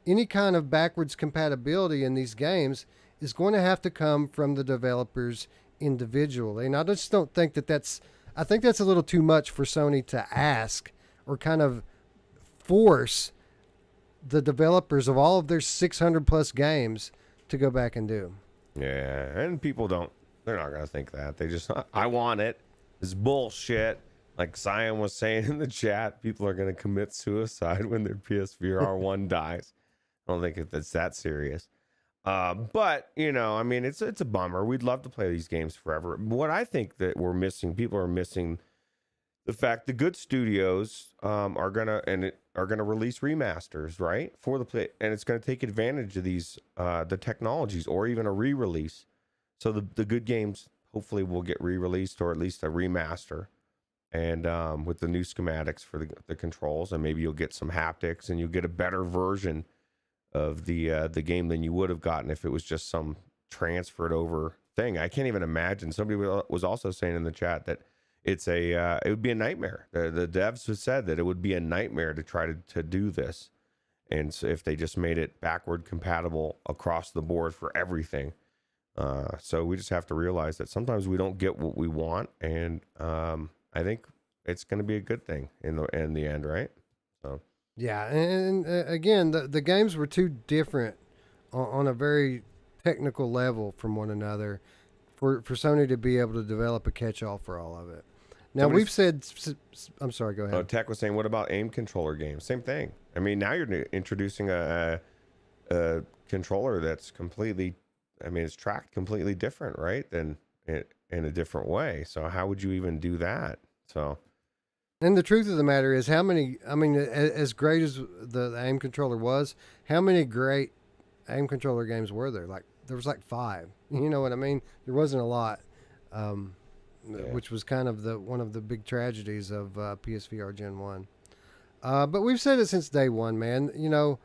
[SPEAKER 1] any kind of backwards compatibility in these games is going to have to come from the developers individually. And I just don't think that I think that's a little too much for Sony to ask or kind of force the developers of all of their 600 plus games to go back and do.
[SPEAKER 2] Yeah, and people they're not going to think that. They just, I want it. It's bullshit. Like Cyan was saying in the chat, people are going to commit suicide when their PSVR 1 dies. I don't think it's that serious. But, you know, I mean, it's a bummer. We'd love to play these games forever. What I think that we're missing, people are missing the fact the good studios are gonna release remasters, right, for the play, and it's gonna take advantage of these the technologies, or even a re-release. So the good games hopefully will get re-released, or at least a remaster, and with the new schematics for the controls, and maybe you'll get some haptics, and you'll get a better version of the game than you would have gotten if it was just some transferred over thing. I can't even imagine. Somebody was also saying in the chat that it would be a nightmare. The devs have said that it would be a nightmare to try to do this. And so if they just made it backward compatible across the board for everything. So we just have to realize that sometimes we don't get what we want, and I think it's going to be a good thing in the end, right? So
[SPEAKER 1] Yeah, and again, the games were too different on a very technical level from one another for Sony to be able to develop a catch-all for all of it. Now
[SPEAKER 2] Somebody's-
[SPEAKER 1] we've said, I'm sorry, go ahead.
[SPEAKER 2] Tech was saying, what about aim controller games? Same thing. I mean, now you're introducing a controller that's completely, I mean, it's tracked completely different, right? Than in a different way. So how would you even do that? So.
[SPEAKER 1] And the truth of the matter is, how many? I mean, as great as the aim controller was, how many great aim controller games were there? Like there was like 5. You know what I mean? There wasn't a lot, which was kind of one of the big tragedies of PSVR Gen 1. But we've said it since day one, man. You know,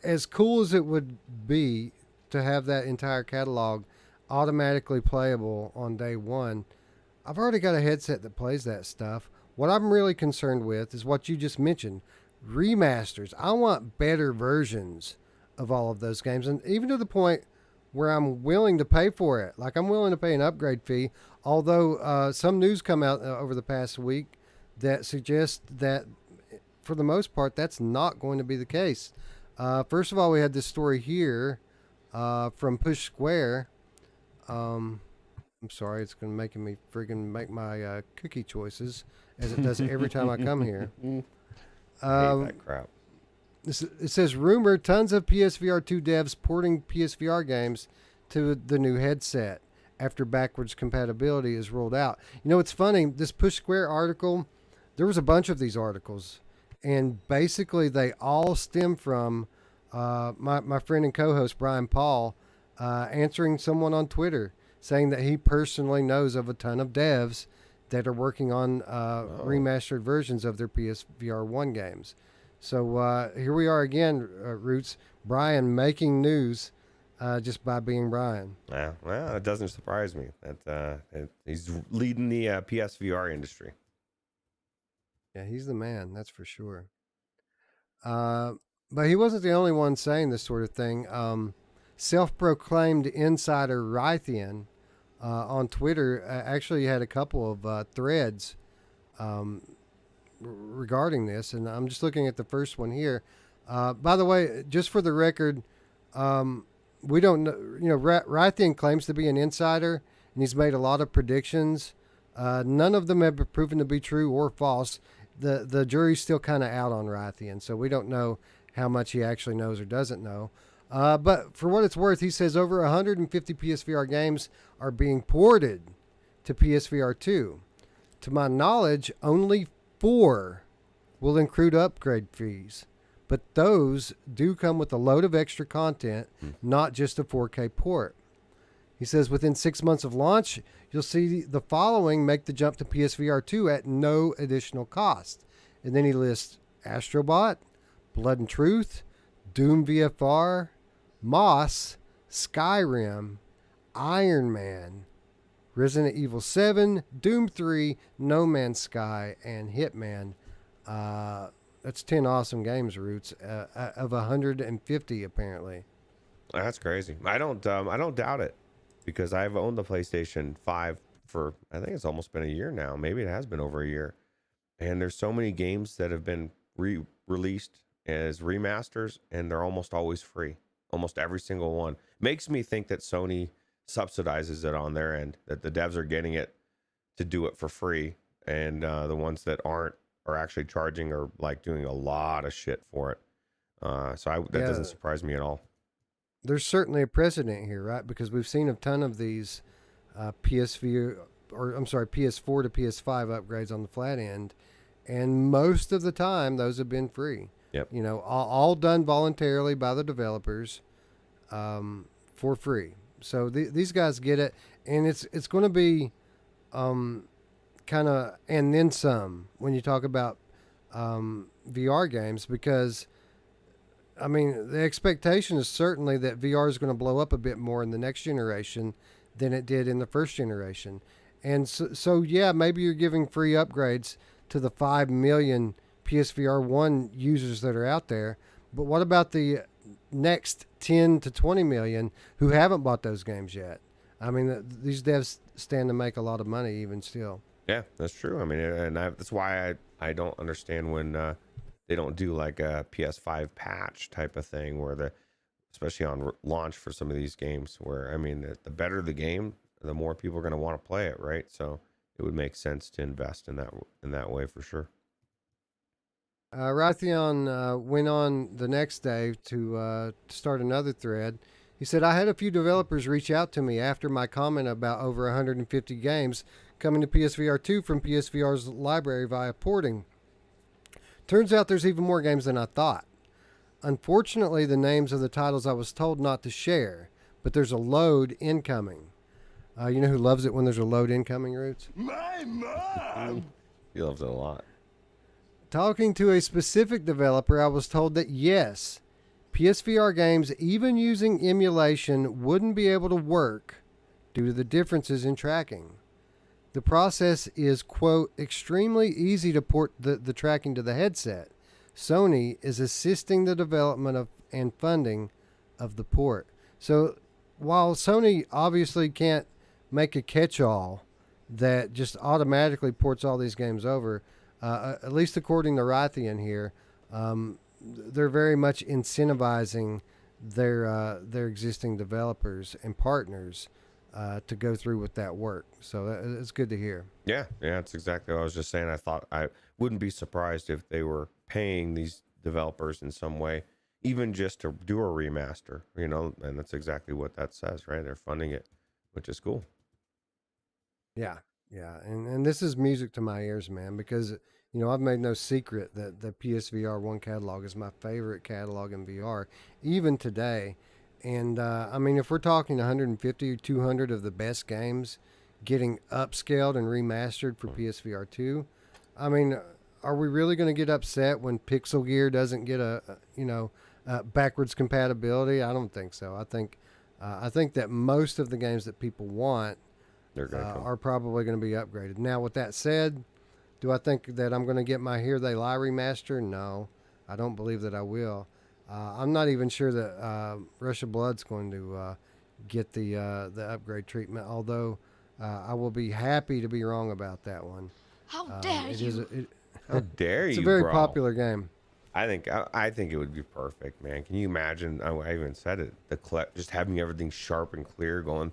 [SPEAKER 1] as cool as it would be to have that entire catalog automatically playable on day one, I've already got a headset that plays that stuff. What I'm really concerned with is what you just mentioned, remasters. I want better versions of all of those games, and even to the point where I'm willing to pay for it. Like I'm willing to pay an upgrade fee, although some news come out over the past week that suggests that for the most part that's not going to be the case. First of all, we had this story here from Push Square. I'm sorry, it's going to make me friggin' make my cookie choices as it does every time I come here.
[SPEAKER 2] I hate that crap.
[SPEAKER 1] It says, rumor, tons of PSVR 2 devs porting PSVR games to the new headset after backwards compatibility is rolled out. You know, it's funny, this Push Square article, there was a bunch of these articles, and basically they all stem from my friend and co-host Brian Paul answering someone on Twitter saying that he personally knows of a ton of devs that are working on remastered versions of their PSVR 1 games. So here we are again, Roots. Brian making news just by being Brian.
[SPEAKER 2] Yeah, well, it doesn't surprise me that he's leading the PSVR industry.
[SPEAKER 1] Yeah, he's the man, that's for sure. But he wasn't the only one saying this sort of thing. Self-proclaimed insider Rythian on Twitter actually had a couple of threads regarding this, and I'm just looking at the first one here. By the way, just for the record, we don't know. You know, Rythian claims to be an insider, and he's made a lot of predictions. None of them have been proven to be true or false. The jury's still kind of out on Rythian, so we don't know how much he actually knows or doesn't know. But for what it's worth, he says over 150 PSVR games are being ported to PSVR 2. To my knowledge, only 4 will include upgrade fees, but those do come with a load of extra content, not just a 4K port. He says within 6 months of launch, you'll see the following make the jump to PSVR 2 at no additional cost. And then he lists Astrobot, Blood and Truth, Doom VFR, Moss, Skyrim, Iron Man, Resident Evil 7, Doom 3, No Man's Sky, and Hitman. That's 10 awesome games, Roots, of 150 apparently.
[SPEAKER 2] That's crazy. I don't doubt it, because I've owned the PlayStation 5 for, I think it's almost been a year now. Maybe it has been over a year. And there's so many games that have been released as remasters, and they're almost always free. Almost every single one. Makes me think that Sony subsidizes it on their end, that the devs are getting it to do it for free, and the ones that aren't are actually charging or like doing a lot of shit for it. That doesn't surprise me at all.
[SPEAKER 1] There's certainly a precedent here, right? Because we've seen a ton of these PS4 to PS5 upgrades on the flat end, and most of the time those have been free.
[SPEAKER 2] Yep.
[SPEAKER 1] You know, all done voluntarily by the developers for free. So these guys get it, and it's going to be kind of and then some when you talk about VR games, because I mean the expectation is certainly that VR is going to blow up a bit more in the next generation than it did in the first generation. And so yeah, maybe you're giving free upgrades to the 5 million PSVR 1 users that are out there, But what about the next 10 to 20 million who haven't bought those games yet? I mean, these devs stand to make a lot of money even still.
[SPEAKER 2] Yeah, that's true. I mean, that's why I don't understand when they don't do like a PS5 patch type of thing where especially on launch for some of these games where, I mean, the better the game, the more people are going to want to play it, right? So it would make sense to invest in that way for sure.
[SPEAKER 1] Raytheon went on the next day to start another thread. He said, I had a few developers reach out to me after my comment about over 150 games coming to PSVR 2 from PSVR's library via porting. Turns out there's even more games than I thought. Unfortunately, the names of the titles I was told not to share, but there's a load incoming. You know who loves it when there's a load incoming, Roots?
[SPEAKER 3] My mom!
[SPEAKER 2] He loves it a lot.
[SPEAKER 1] Talking to a specific developer, I was told that yes, PSVR games, even using emulation, wouldn't be able to work due to the differences in tracking. The process is, quote, extremely easy to port the tracking to the headset. Sony is assisting the development of and funding of the port. So while Sony obviously can't make a catch-all that just automatically ports all these games over, at least according to Raytheon here, they're very much incentivizing their existing developers and partners to go through with that work. So it's good to hear.
[SPEAKER 2] Yeah, that's exactly what I was just saying. I thought I wouldn't be surprised if they were paying these developers in some way, even just to do a remaster, and that's exactly what that says, right? They're funding it, which is cool.
[SPEAKER 1] Yeah, and this is music to my ears, man, because I've made no secret that the PSVR 1 catalog is my favorite catalog in VR, even today. And I mean, if we're talking 150 or 200 of the best games getting upscaled and remastered for PSVR 2, I mean, are we really going to get upset when Pixel Gear doesn't get a backwards compatibility? I don't think so. I think that most of the games that people want are probably going to be upgraded. Now, with that said, do I think that I'm going to get my Here They Lie remaster? No, I don't believe that I will. I'm not even sure that Rush of Blood's going to get the upgrade treatment, although I will be happy to be wrong about that one.
[SPEAKER 4] How dare you?
[SPEAKER 2] How dare you,
[SPEAKER 1] It's a very
[SPEAKER 2] bro.
[SPEAKER 1] popular game.
[SPEAKER 2] I think it would be perfect, man. Can you imagine? I even said it. Just having everything sharp and clear going,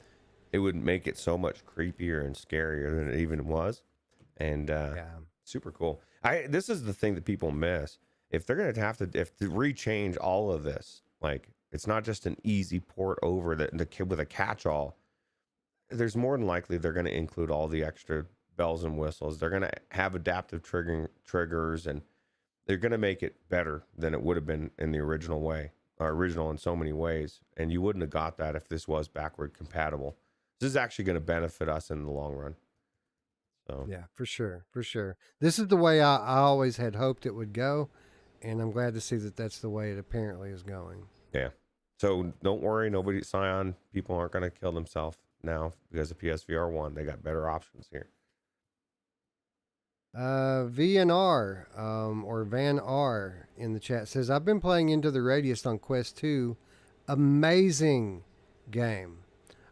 [SPEAKER 2] it would make it so much creepier and scarier than it even was, and super cool. This is the thing that people miss. If they're gonna have to rechange all of this, like it's not just an easy port over the kid with a catch-all. There's more than likely they're gonna include all the extra bells and whistles. They're gonna have adaptive triggers, and they're gonna make it better than it would have been in the original way, or original in so many ways. And you wouldn't have got that if this was backward compatible. This is actually going to benefit us in the long run. So
[SPEAKER 1] yeah, for sure. This is the way I always had hoped it would go, and I'm glad to see that that's the way it apparently is going.
[SPEAKER 2] Yeah. So don't worry, Scion people aren't going to kill themselves now because of PSVR 1. They got better options here.
[SPEAKER 1] VNR or Van R in the chat says, I've been playing Into the Radius on Quest 2. Amazing game.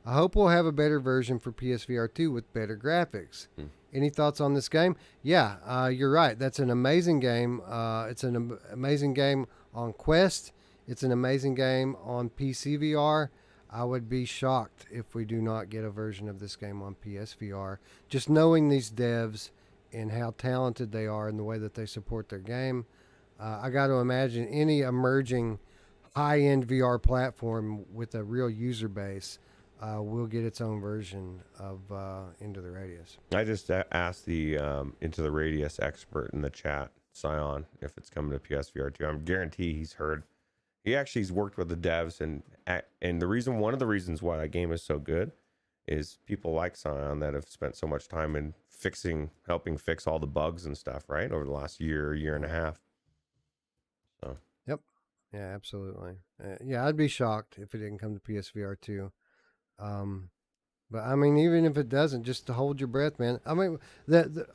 [SPEAKER 1] I hope we'll have a better version for PSVR 2 with better graphics. Any thoughts on this game? Yeah, you're right. That's an amazing game. It's an amazing game on Quest. It's an amazing game on PCVR. I would be shocked if we do not get a version of this game on PSVR. Just knowing these devs and how talented they are in the way that they support their game, I got to imagine any emerging high-end VR platform with a real user base will get its own version of Into the Radius.
[SPEAKER 2] I just asked the Into the Radius expert in the chat, Scion, if it's coming to PSVR 2. I'm guarantee he's heard. He's worked with the devs, and one of the reasons why that game is so good is people like Scion that have spent so much time in helping fix all the bugs and stuff, right, over the last year and a half. So.
[SPEAKER 1] Yep. Yeah, absolutely. Yeah, I'd be shocked if it didn't come to PSVR 2. But I mean, even if it doesn't, just to hold your breath, man. I mean,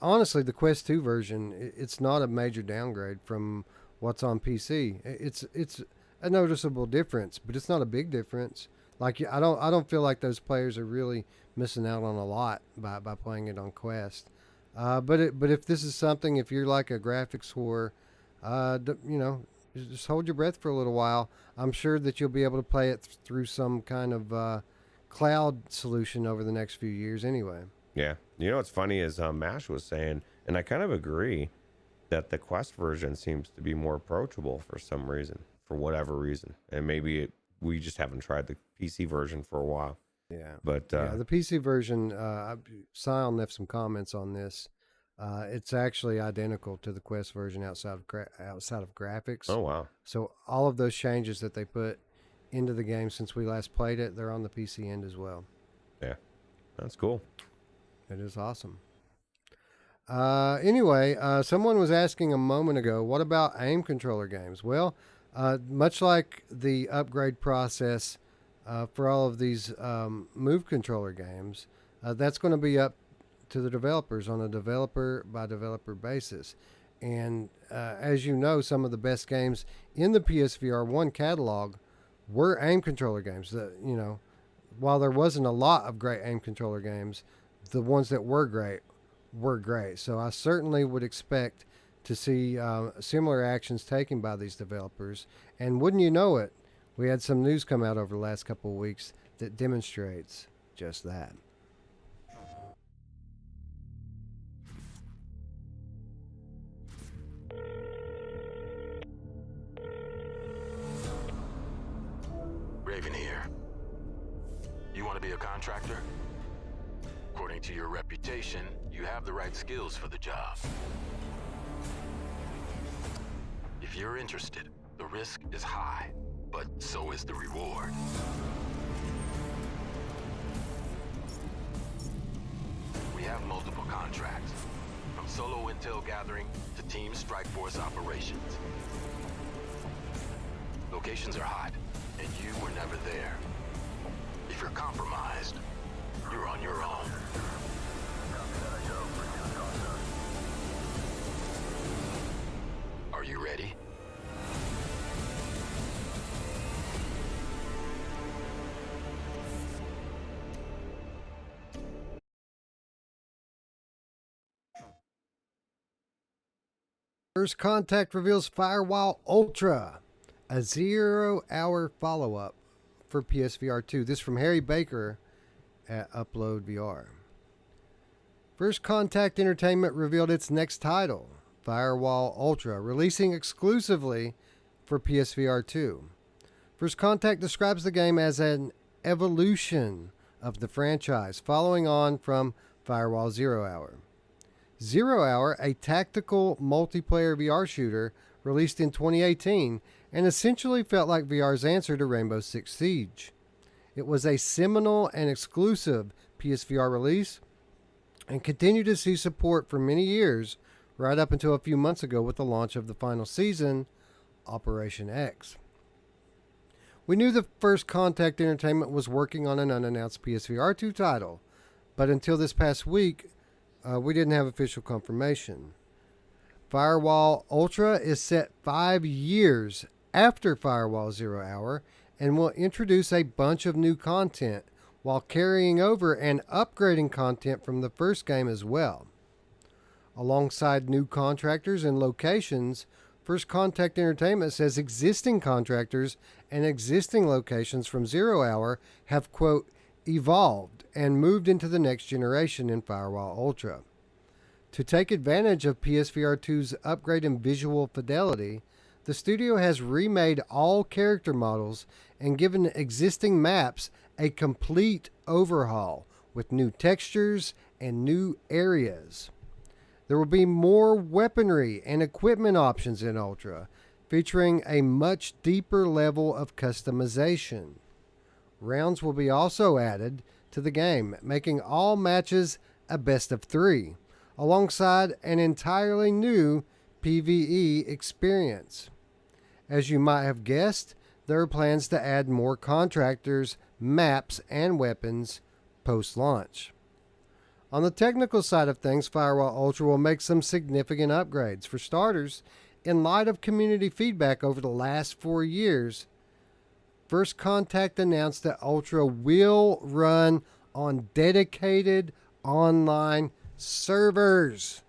[SPEAKER 1] honestly, the Quest 2 version, it's not a major downgrade from what's on PC. It's a noticeable difference, but it's not a big difference. Like I don't feel like those players are really missing out on a lot by playing it on Quest. But if this is something, if you're like a graphics whore, just hold your breath for a little while. I'm sure that you'll be able to play it through some kind of cloud solution over the next few years anyway.
[SPEAKER 2] Yeah. You know what's funny is Mash was saying, and I kind of agree, that the Quest version seems to be more approachable for some reason, for whatever reason. And maybe we just haven't tried the PC version for a while.
[SPEAKER 1] Yeah.
[SPEAKER 2] But
[SPEAKER 1] the PC version, Sion left some comments on this. It's actually identical to the Quest version outside of graphics.
[SPEAKER 2] oh, wow.
[SPEAKER 1] So all of those changes that they put into the game since we last played it, they're on the PC end as well.
[SPEAKER 2] Yeah. That's cool.
[SPEAKER 1] It is awesome. Anyway, someone was asking a moment ago, what about aim controller games? Well, much like the upgrade process for all of these move controller games, that's going to be up to the developers on a developer by developer basis. And as you know, some of the best games in the PSVR 1 catalog were aim controller games. While there wasn't a lot of great aim controller games, the ones that were great were great. So I certainly would expect to see similar actions taken by these developers. And wouldn't you know it, we had some news come out over the last couple of weeks that demonstrates just that.
[SPEAKER 3] Raven here. You want to be a contractor? According to your reputation, you have the right skills for the job. If you're interested, the risk is high, but so is the reward. We have multiple contracts, from solo intel gathering to team strike force operations. Locations are hot, and you were never there. If you're compromised, you're on your own. Are you ready?
[SPEAKER 1] First Contact reveals Firewall Ultra, a 0-hour follow-up for PSVR 2. This from Harry Baker at Upload VR. First Contact Entertainment revealed its next title, Firewall Ultra, releasing exclusively for PSVR 2. First Contact describes the game as an evolution of the franchise, following on from Firewall 0 Hour. 0 Hour, a tactical multiplayer VR shooter released in 2018 and essentially felt like VR's answer to Rainbow Six Siege. It was a seminal and exclusive PSVR release and continued to see support for many years, right up until a few months ago with the launch of the final season, Operation X. We knew the First Contact Entertainment was working on an unannounced PSVR 2 title, but until this past week, we didn't have official confirmation. Firewall Ultra is set 5 years after Firewall 0 Hour and will introduce a bunch of new content while carrying over and upgrading content from the first game as well. Alongside new contractors and locations, First Contact Entertainment says existing contractors and existing locations from 0 Hour have, quote, evolved and moved into the next generation in Firewall Ultra. To take advantage of PSVR 2's upgrade in visual fidelity, the studio has remade all character models and given existing maps a complete overhaul with new textures and new areas. There will be more weaponry and equipment options in Ultra, featuring a much deeper level of customization. Rounds will be also added to the game, making all matches a best of 3, alongside an entirely new PvE experience. As you might have guessed, there are plans to add more contractors, maps, and weapons post-launch. On the technical side of things, Firewall Ultra will make some significant upgrades. For starters, In light of community feedback over the last 4 years, First Contact announced that Ultra will run on dedicated online servers.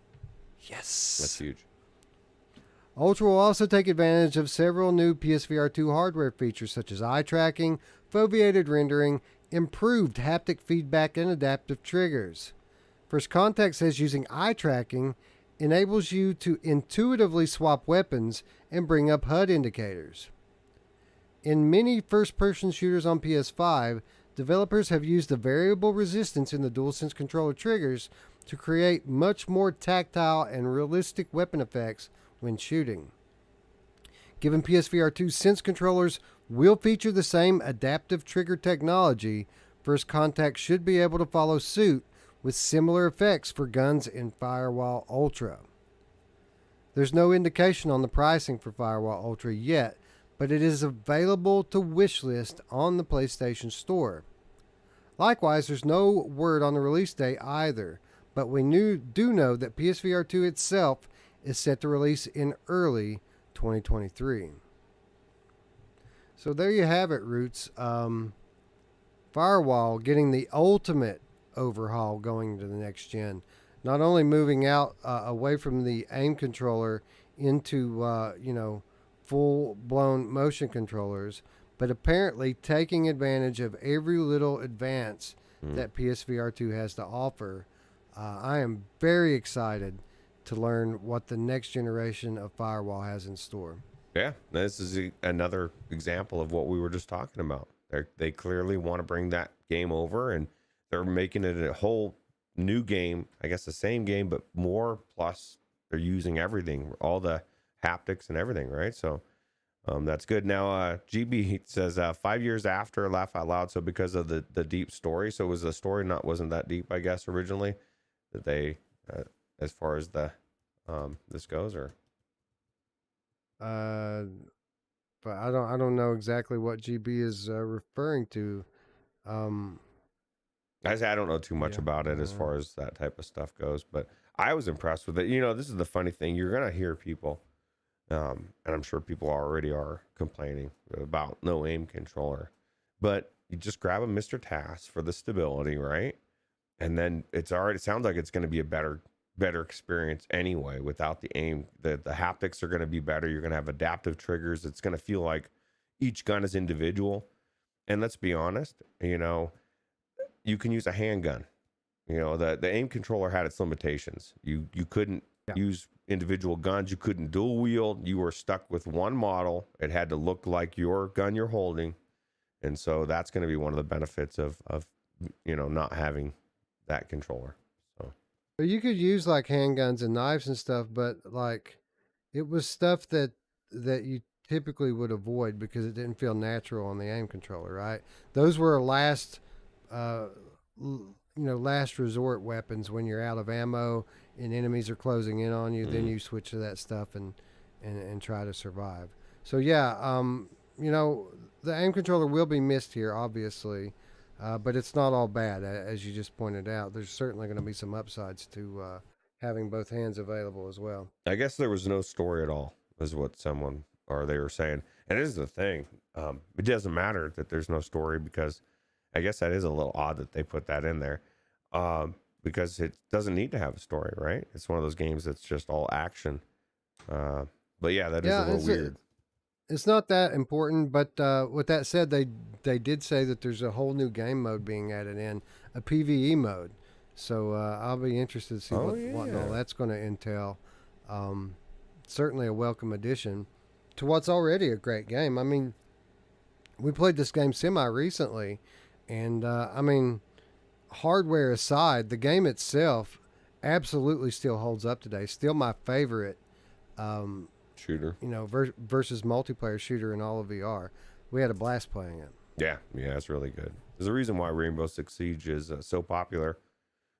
[SPEAKER 1] Yes.
[SPEAKER 2] That's huge.
[SPEAKER 1] Ultra will also take advantage of several new PSVR 2 hardware features such as eye tracking, foveated rendering, improved haptic feedback, and adaptive triggers. First Contact says using eye tracking enables you to intuitively swap weapons and bring up HUD indicators. In many first-person shooters on PS5, developers have used the variable resistance in the DualSense controller triggers to create much more tactile and realistic weapon effects when shooting. Given PSVR 2 Sense controllers will feature the same adaptive trigger technology, First Contact should be able to follow suit with similar effects for guns in Firewall Ultra. There's no indication on the pricing for Firewall Ultra yet, but it is available to wishlist on the PlayStation Store. Likewise, there's no word on the release date either, but we do know that PSVR 2 itself is set to release in early 2023. So there you have it, Roots. Firewall getting the ultimate overhaul going to the next gen. Not only moving out away from the aim controller into full-blown motion controllers, but apparently taking advantage of every little advance that PSVR 2 has to offer. I am very excited to learn what the next generation of Firewall has in store.
[SPEAKER 2] Yeah, this is another example of what we were just talking about. They clearly want to bring that game over, and they're making it a whole new game. I guess the same game, but more. Plus, they're using everything, all the haptics and everything, right? So that's good. Now, GB says 5 years after Laugh Out Loud. So because of the deep story, so was the story wasn't that deep, I guess, originally, that they as far as the this goes, or
[SPEAKER 1] but I don't know exactly what GB is referring to.
[SPEAKER 2] I don't know too much about it as far as that type of stuff goes, but I was impressed with it. This is the funny thing. You're going to hear people, and I'm sure people already are complaining about no aim controller, but you just grab a Mr. Task for the stability, right? And then it sounds like it's going to be a better experience anyway without the aim. The haptics are going to be better. You're going to have adaptive triggers. It's going to feel like each gun is individual. And let's be honest, you can use a handgun. The aim controller had its limitations. You couldn't use individual guns. You couldn't dual wield. You were stuck with one model. It had to look like your gun you're holding. And so that's going to be one of the benefits of not having that controller. So
[SPEAKER 1] you could use like handguns and knives and stuff, but like it was stuff that you typically would avoid because it didn't feel natural on the aim controller, right? Those were last resort weapons when you're out of ammo and enemies are closing in on you. Then you switch to that stuff and try to survive. So yeah, the aim controller will be missed here, obviously, but it's not all bad, as you just pointed out. There's certainly going to be some upsides to having both hands available as well.
[SPEAKER 2] I guess there was no story at all, is what they were saying. And it is the thing. It doesn't matter that there's no story, because I guess that is a little odd that they put that in there, because it doesn't need to have a story, right? It's one of those games that's just all action. But yeah, that is a little weird.
[SPEAKER 1] It's not that important, but with that said, they did say that there's a whole new game mode being added in, a PvE mode. So I'll be interested to see what all that's going to entail. Certainly a welcome addition to what's already a great game. I mean, we played this game semi-recently, and hardware aside, the game itself absolutely still holds up today. Still my favorite
[SPEAKER 2] shooter,
[SPEAKER 1] versus multiplayer shooter in all of VR. We had a blast playing it.
[SPEAKER 2] Yeah, it's really good. There's a reason why Rainbow Six Siege is so popular.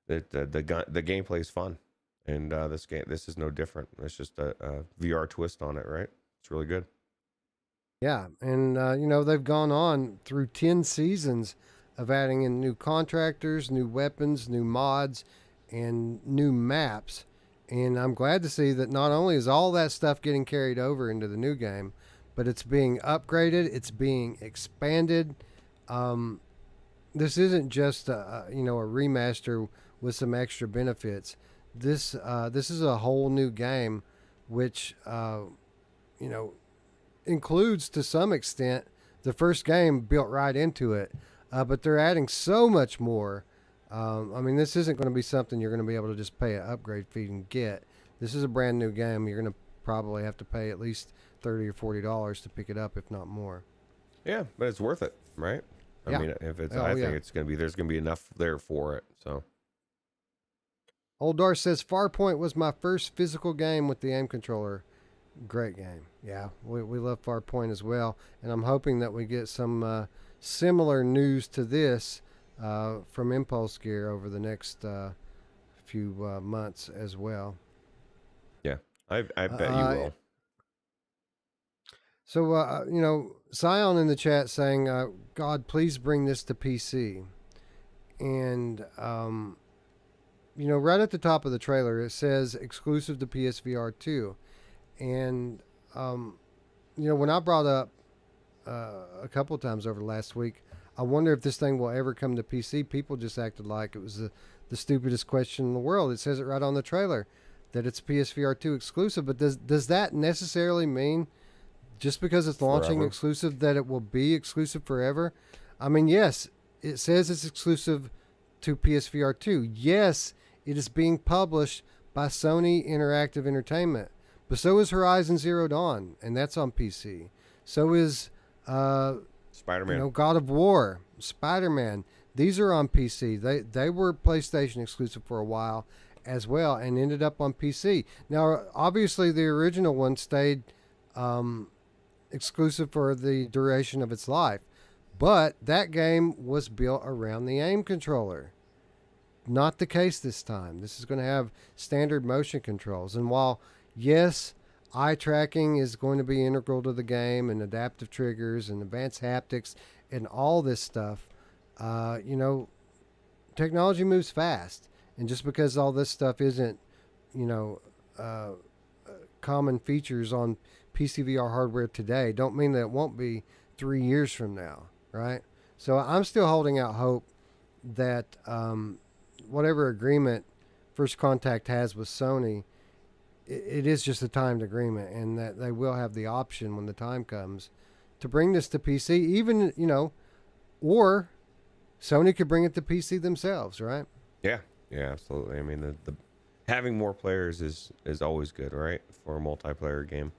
[SPEAKER 2] That the gameplay is fun, and this is no different. It's just a VR twist on it, right? It's really good.
[SPEAKER 1] Yeah, and they've gone on through 10 seasons of adding in new contractors, new weapons, new mods, and new maps. And I'm glad to see that not only is all that stuff getting carried over into the new game, but it's being upgraded, it's being expanded. This isn't just a remaster with some extra benefits. This is a whole new game, which includes to some extent the first game built right into it. But they're adding so much more. This isn't going to be something you're going to be able to just pay an upgrade fee and get. This is a brand new game. You're going to probably have to pay at least $30 or $40 to pick it up, if not more.
[SPEAKER 2] Yeah, but it's worth it, right? I mean, if it's, I think it's going to be, there's going to be enough there for it. So,
[SPEAKER 1] Old Dar says Farpoint was my first physical game with the aim controller. Great game. Yeah, we love Farpoint as well, and I'm hoping that we get some similar news to this from Impulse Gear over the next few months as well.
[SPEAKER 2] Yeah, I bet you will.
[SPEAKER 1] So, Scion in the chat saying, God, please bring this to PC. And, right at the top of the trailer, it says exclusive to PSVR 2. And, when I brought up a couple of times over the last week, I wonder if this thing will ever come to PC. People just acted like it was the stupidest question in the world. It says it right on the trailer that it's PSVR 2 exclusive. But does that necessarily mean just because it's launching exclusive that it will be exclusive forever? I mean, yes, it says it's exclusive to PSVR 2. Yes, it is being published by Sony Interactive Entertainment. But so is Horizon Zero Dawn, and that's on PC. So is
[SPEAKER 2] Spider-Man.
[SPEAKER 1] God of War, Spider-Man. These are on PC. They were PlayStation exclusive for a while as well and ended up on PC. Now, obviously, the original one stayed exclusive for the duration of its life. But that game was built around the aim controller. Not the case this time. This is going to have standard motion controls. And while, yes, eye tracking is going to be integral to the game and adaptive triggers and advanced haptics and all this stuff, technology moves fast. And just because all this stuff isn't, common features on PCVR hardware today, don't mean that it won't be 3 years from now, right? So I'm still holding out hope that whatever agreement First Contact has with Sony, it is just a timed agreement, and that they will have the option when the time comes to bring this to PC, even, or Sony could bring it to PC themselves, right?
[SPEAKER 2] Yeah, absolutely. I mean, the having more players is always good, right, for a multiplayer game.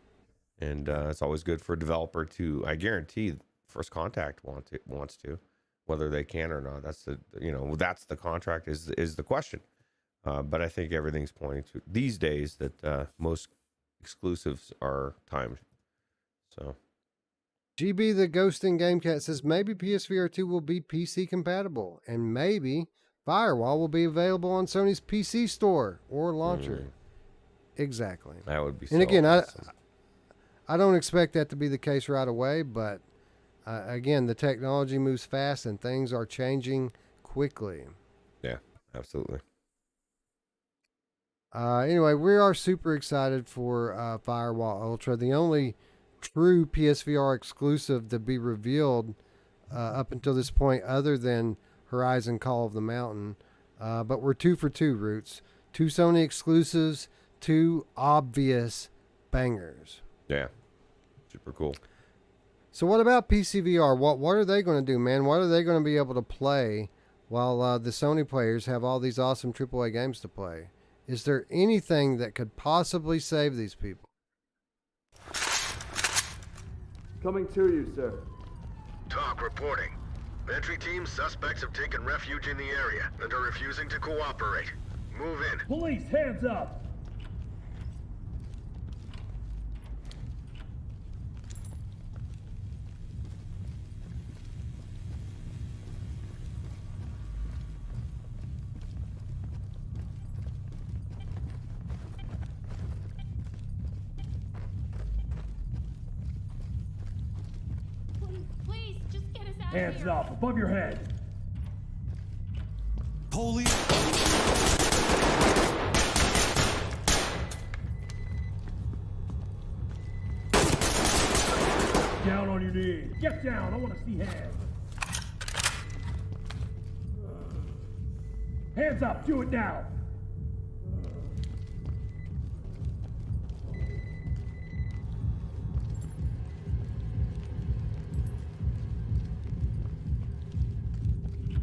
[SPEAKER 2] And it's always good for a developer to, I guarantee, First Contact wants to, whether they can or not. That's that's the contract is the question. But I think everything's pointing to these days that most exclusives are timed. So,
[SPEAKER 1] GB the Ghosting Gamecat says maybe PSVR 2 will be PC compatible, and maybe Firewall will be available on Sony's PC store or launcher. Exactly.
[SPEAKER 2] That would be.
[SPEAKER 1] And again,
[SPEAKER 2] awesome.
[SPEAKER 1] I don't expect that to be the case right away, but again, the technology moves fast and things are changing quickly.
[SPEAKER 2] Yeah, absolutely.
[SPEAKER 1] Anyway, we are super excited for Firewall Ultra, the only true PSVR exclusive to be revealed up until this point, other than Horizon Call of the Mountain. But we're 2 for 2, Roots. 2 Sony exclusives, 2 obvious bangers.
[SPEAKER 2] Yeah, super cool.
[SPEAKER 1] So what about PCVR? What are they going to do, man? What are they going to be able to play while the Sony players have all these awesome AAA games to play? Is there anything that could possibly save these people?
[SPEAKER 5] Coming to you, sir.
[SPEAKER 6] Talk reporting. Entry team suspects have taken refuge in the area and are refusing to cooperate. Move in.
[SPEAKER 5] Police, hands up!
[SPEAKER 4] Please, just get us out of
[SPEAKER 5] Hands
[SPEAKER 4] here.
[SPEAKER 5] up, above your head.
[SPEAKER 7] Police.
[SPEAKER 5] on your knees. Get down. I want to see hands. Hands up. Do it now.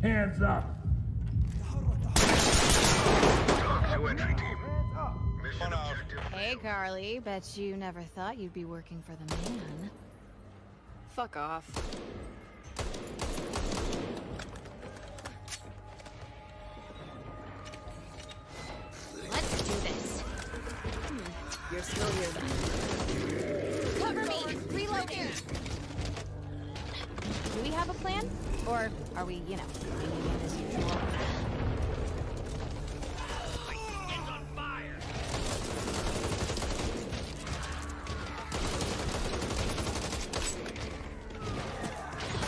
[SPEAKER 5] Hands up.
[SPEAKER 6] Talk to entry team. Mission objective.
[SPEAKER 4] Hey, Carly. Bet you never thought you'd be working for the man.
[SPEAKER 7] Fuck off.
[SPEAKER 4] Let's do this.
[SPEAKER 7] You're still here then.
[SPEAKER 4] Cover me! Reloading! Do we have a plan? Or are we, you know, winging it as usual?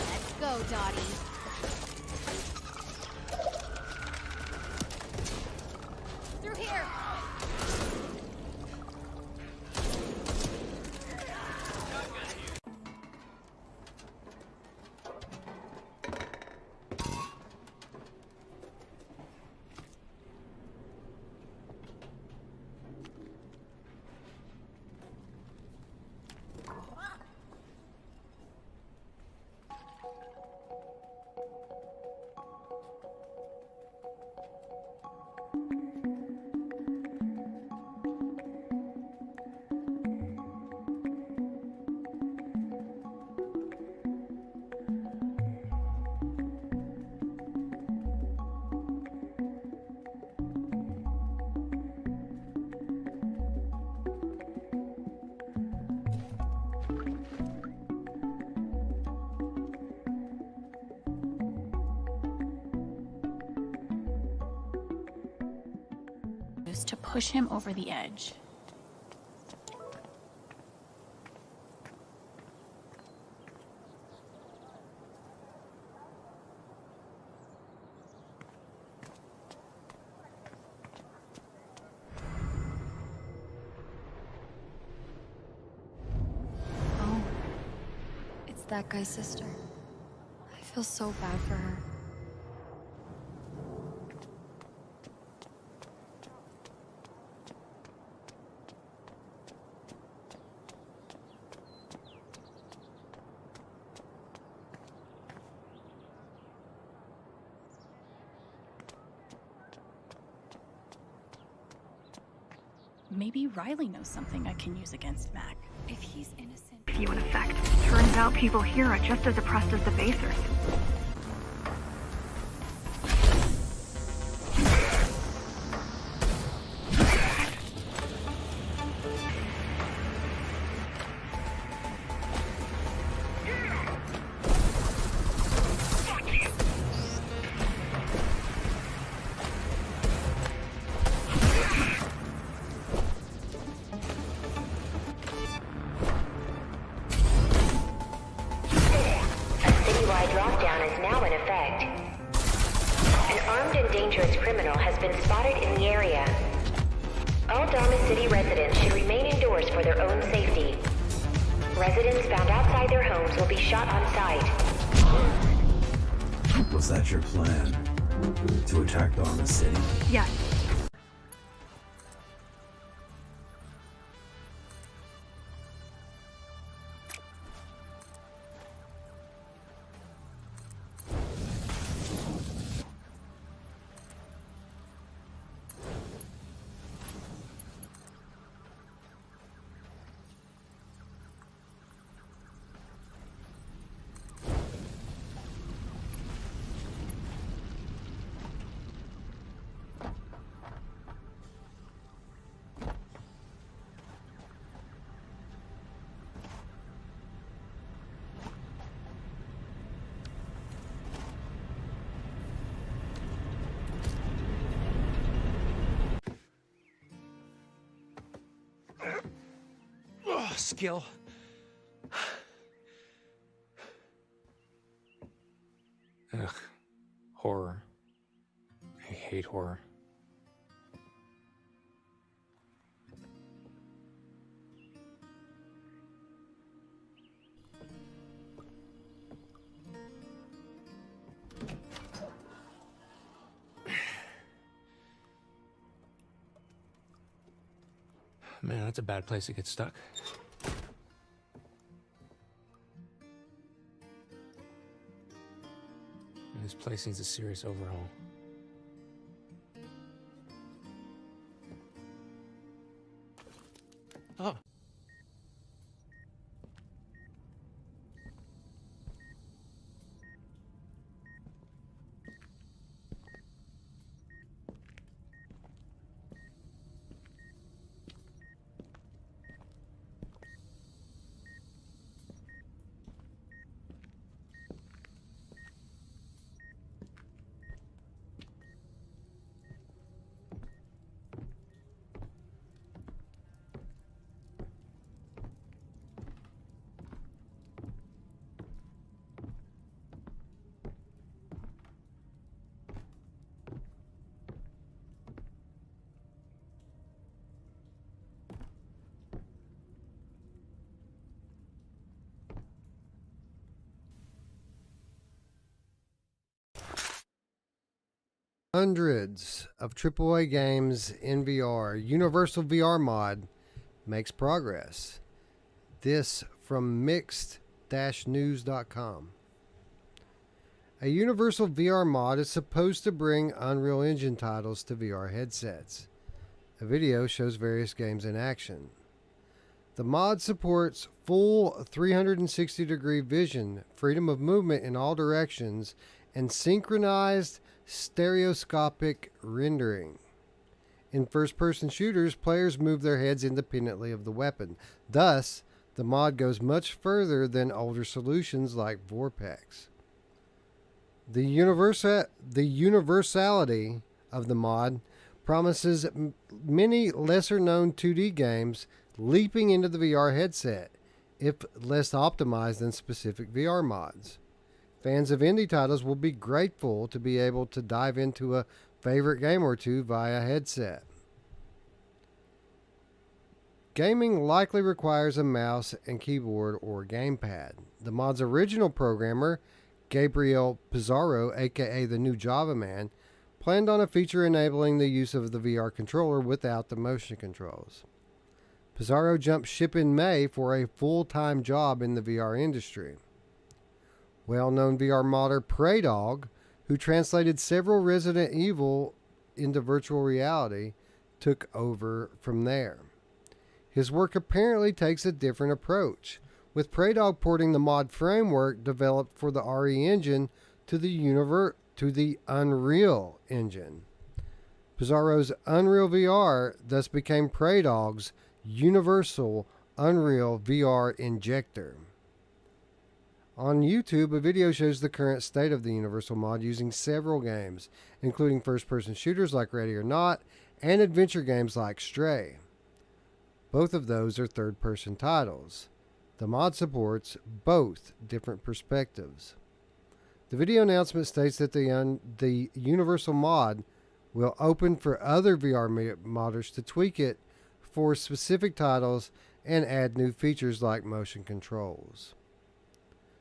[SPEAKER 4] Let's go, Dottie. Through here!
[SPEAKER 8] To push him over the edge.
[SPEAKER 7] Oh, it's that guy's sister. I feel so bad for her.
[SPEAKER 8] Maybe Riley knows something I can use against Mac.
[SPEAKER 7] If he's innocent...
[SPEAKER 9] You in effect. Turns out people here are just as oppressed as the basers.
[SPEAKER 10] Lockdown is now in effect. An armed and dangerous criminal has been spotted in the area. All Dharma City residents should remain indoors for their own safety. Residents found outside their homes will be shot on sight.
[SPEAKER 11] Was that your plan? To attack Dharma City?
[SPEAKER 9] Yes.
[SPEAKER 12] Skill. Ugh. Horror. I hate horror. Man, that's a bad place to get stuck. This place needs a serious overhaul. Oh.
[SPEAKER 1] Hundreds of AAA games in VR. Universal VR mod makes progress. This from mixed-news.com. A Universal VR mod is supposed to bring Unreal Engine titles to VR headsets. A video shows various games in action. The mod supports full 360-degree vision, freedom of movement in all directions, and synchronized stereoscopic rendering. In first-person shooters, players move their heads independently of the weapon. Thus, the mod goes much further than older solutions like Vorpex. The universality of the mod promises many lesser-known 2D games leaping into the VR headset, if less optimized than specific VR mods. Fans of indie titles will be grateful to be able to dive into a favorite game or two via headset. Gaming likely requires a mouse and keyboard or gamepad. The mod's original programmer, Gabriel Pizarro, aka the new Java Man, planned on a feature enabling the use of the VR controller without the motion controls. Pizarro jumped ship in May for a full-time job in the VR industry. Well-known VR modder Praydog, who translated several Resident Evil into virtual reality, took over from there. His work apparently takes a different approach, with Praydog porting the mod framework developed for the RE engine to the Unreal Engine. Pizarro's Unreal VR thus became Praydog's Universal Unreal VR Injector. On YouTube, a video shows the current state of the Universal mod using several games, including first-person shooters like Ready or Not, and adventure games like Stray. Both of those are third-person titles. The mod supports both different perspectives. The video announcement states that the Universal mod will open for other VR modders to tweak it for specific titles and add new features like motion controls.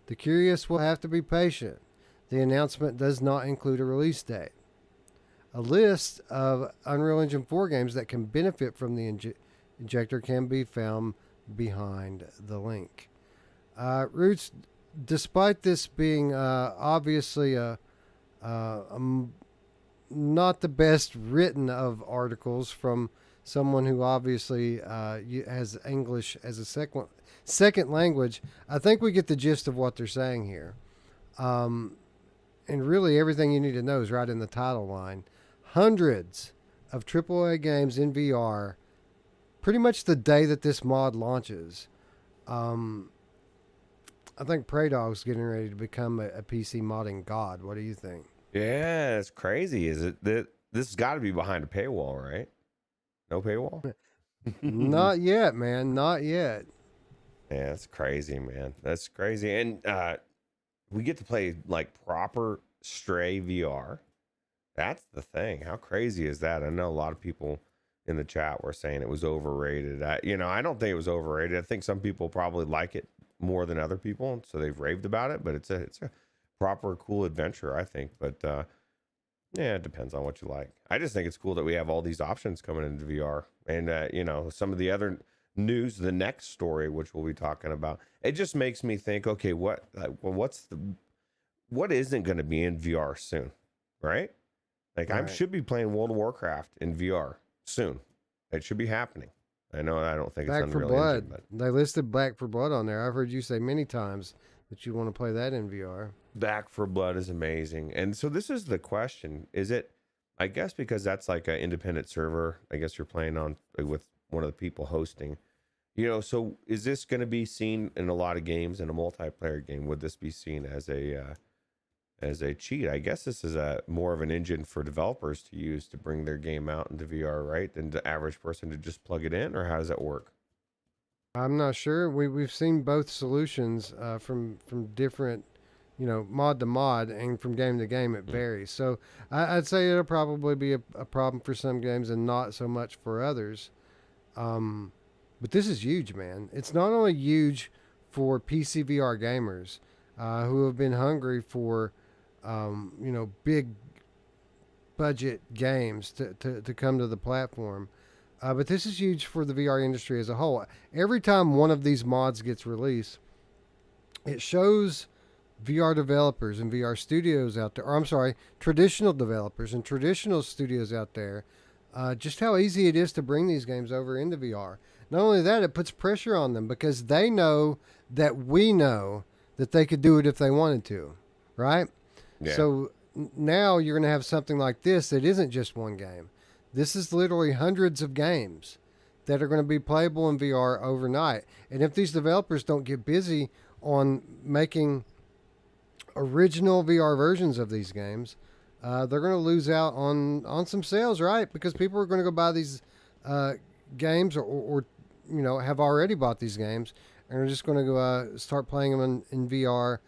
[SPEAKER 1] The curious will have to be patient. The announcement does not include a release date. A list of Unreal Engine 4 games that can benefit from the injector can be found behind the link. Ruuts, despite this being obviously not the best written of articles from someone who obviously has English as a second language, I think we get the gist of what they're saying here. And really everything you need to know is right in the title line. Hundreds of AAA games in VR, pretty much the day that this mod launches. I think Praydog's getting ready to become a PC modding god. What do you think?
[SPEAKER 2] Yeah, it's crazy. Is it that this has got to be behind a paywall, right? No paywall?
[SPEAKER 1] Not yet, man. Not yet.
[SPEAKER 2] Yeah, that's crazy, man. That's crazy. And we get to play like proper Stray VR. That's the thing. How crazy is that? I know a lot of people in the chat were saying it was overrated. I don't think it was overrated. I think some people probably like it more than other people, so they've raved about it. But it's a proper cool adventure, I think. But yeah, it depends on what you like. I just think it's cool that we have all these options coming into VR. And, you know, some of the other news, the next story, which we'll be talking about, it just makes me think, okay, what isn't going to be in VR soon, right? Like, I should be playing World of Warcraft in VR soon. It should be happening. I know I don't think
[SPEAKER 1] Back
[SPEAKER 2] it's
[SPEAKER 1] for
[SPEAKER 2] Unreal
[SPEAKER 1] Blood.
[SPEAKER 2] Engine, but
[SPEAKER 1] They listed Back for Blood on there. I've heard you say many times that you want to play that in VR.
[SPEAKER 2] Back for Blood is amazing. And so this is the question. Is it, I guess because that's like an independent server, I guess you're playing on with one of the people hosting, you know, so is this going to be seen in a lot of games in a multiplayer game? Would this be seen as a cheat? I guess this is more of an engine for developers to use to bring their game out into VR, right? Than the average person to just plug it in, or how does that work?
[SPEAKER 1] I'm not sure. We've seen both solutions from different, you know, mod to mod, and from game to game it varies. So I'd say it'll probably be a problem for some games and not so much for others. But this is huge, man. It's not only huge for PC VR gamers who have been hungry for, you know, big budget games to come to the platform. But this is huge for the VR industry as a whole. Every time one of these mods gets released, it shows VR developers and VR studios out there, or I'm sorry, traditional developers and traditional studios out there, just how easy it is to bring these games over into VR. Not only that, it puts pressure on them because they know that we know that they could do it if they wanted to, right?
[SPEAKER 2] Yeah.
[SPEAKER 1] So now you're going to have something like this that isn't just one game. This is literally hundreds of games that are going to be playable in VR overnight. And if these developers don't get busy on making original VR versions of these games, they're going to lose out on some sales, right? Because people are going to go buy these games or you know, have already bought these games and are just going to go start playing them in VR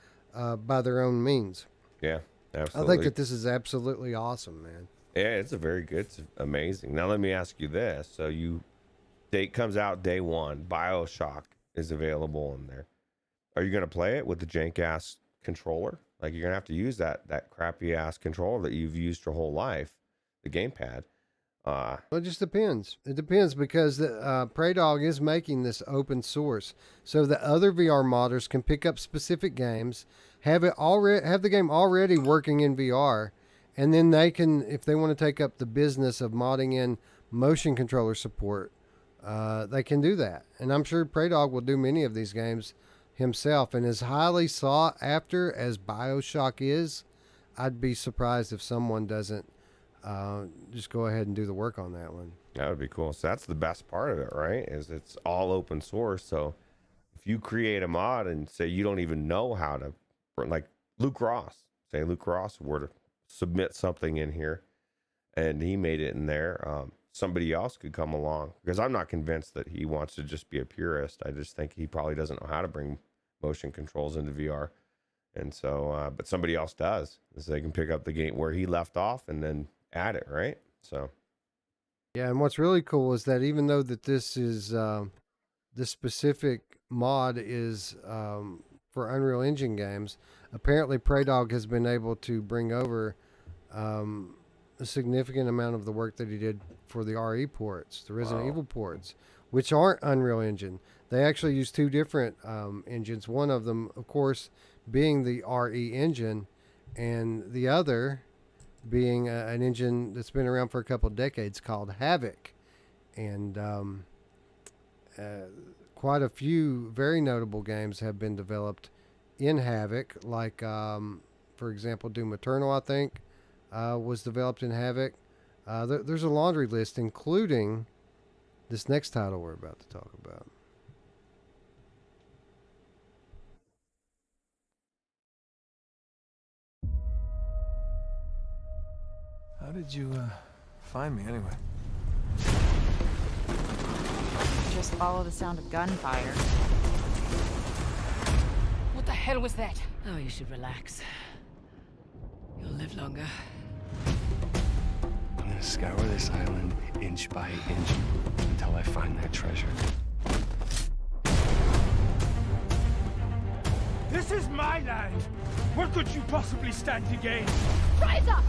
[SPEAKER 1] by their own means.
[SPEAKER 2] Yeah, absolutely.
[SPEAKER 1] I think that this is absolutely awesome, man.
[SPEAKER 2] Yeah, it's it's amazing. Now let me ask you this: so Tate comes out day one. BioShock is available in there. Are you going to play it with the jank ass controller? Like, you're gonna have to use that crappy ass controller that you've used your whole life, the gamepad.
[SPEAKER 1] Well, it just depends. It depends because Praydog is making this open source, so that other VR modders can pick up specific games, have the game already working in VR, and then they can, if they want to take up the business of modding in motion controller support, they can do that. And I'm sure Praydog will do many of these games himself. And as highly sought after as BioShock is, I'd be surprised if someone doesn't just go ahead and do the work on that one.
[SPEAKER 2] That would be cool. So that's the best part of it, right? Is it's all open source. So if you create a mod and say you don't even know how to, like Luke Ross, say Luke Ross were to submit something in here and he made it in there, somebody else could come along, because I'm not convinced that he wants to just be a purist. I just think he probably doesn't know how to bring motion controls into VR. And so, but somebody else does, so they can pick up the game where he left off and then add it, right? So
[SPEAKER 1] yeah, and what's really cool is that even though that this is this specific mod is for Unreal Engine games, apparently Praydog has been able to bring over a significant amount of the work that he did for the RE ports, the Resident Evil ports, which aren't Unreal Engine. They actually use two different engines, one of them of course being the RE engine, and the other being an engine that's been around for a couple of decades called Havoc. And quite a few very notable games have been developed in Havoc, like for example Doom Eternal, I think, was developed in Havoc. There's a laundry list, including this next title we're about to talk about.
[SPEAKER 13] How did you find me anyway?
[SPEAKER 4] Just follow the sound of gunfire.
[SPEAKER 14] What the hell was that? Oh, you should relax. You'll live longer.
[SPEAKER 11] I'm gonna scour this island inch by inch until I find that treasure.
[SPEAKER 5] This is my land! What could you possibly stand to gain?
[SPEAKER 14] Rise up!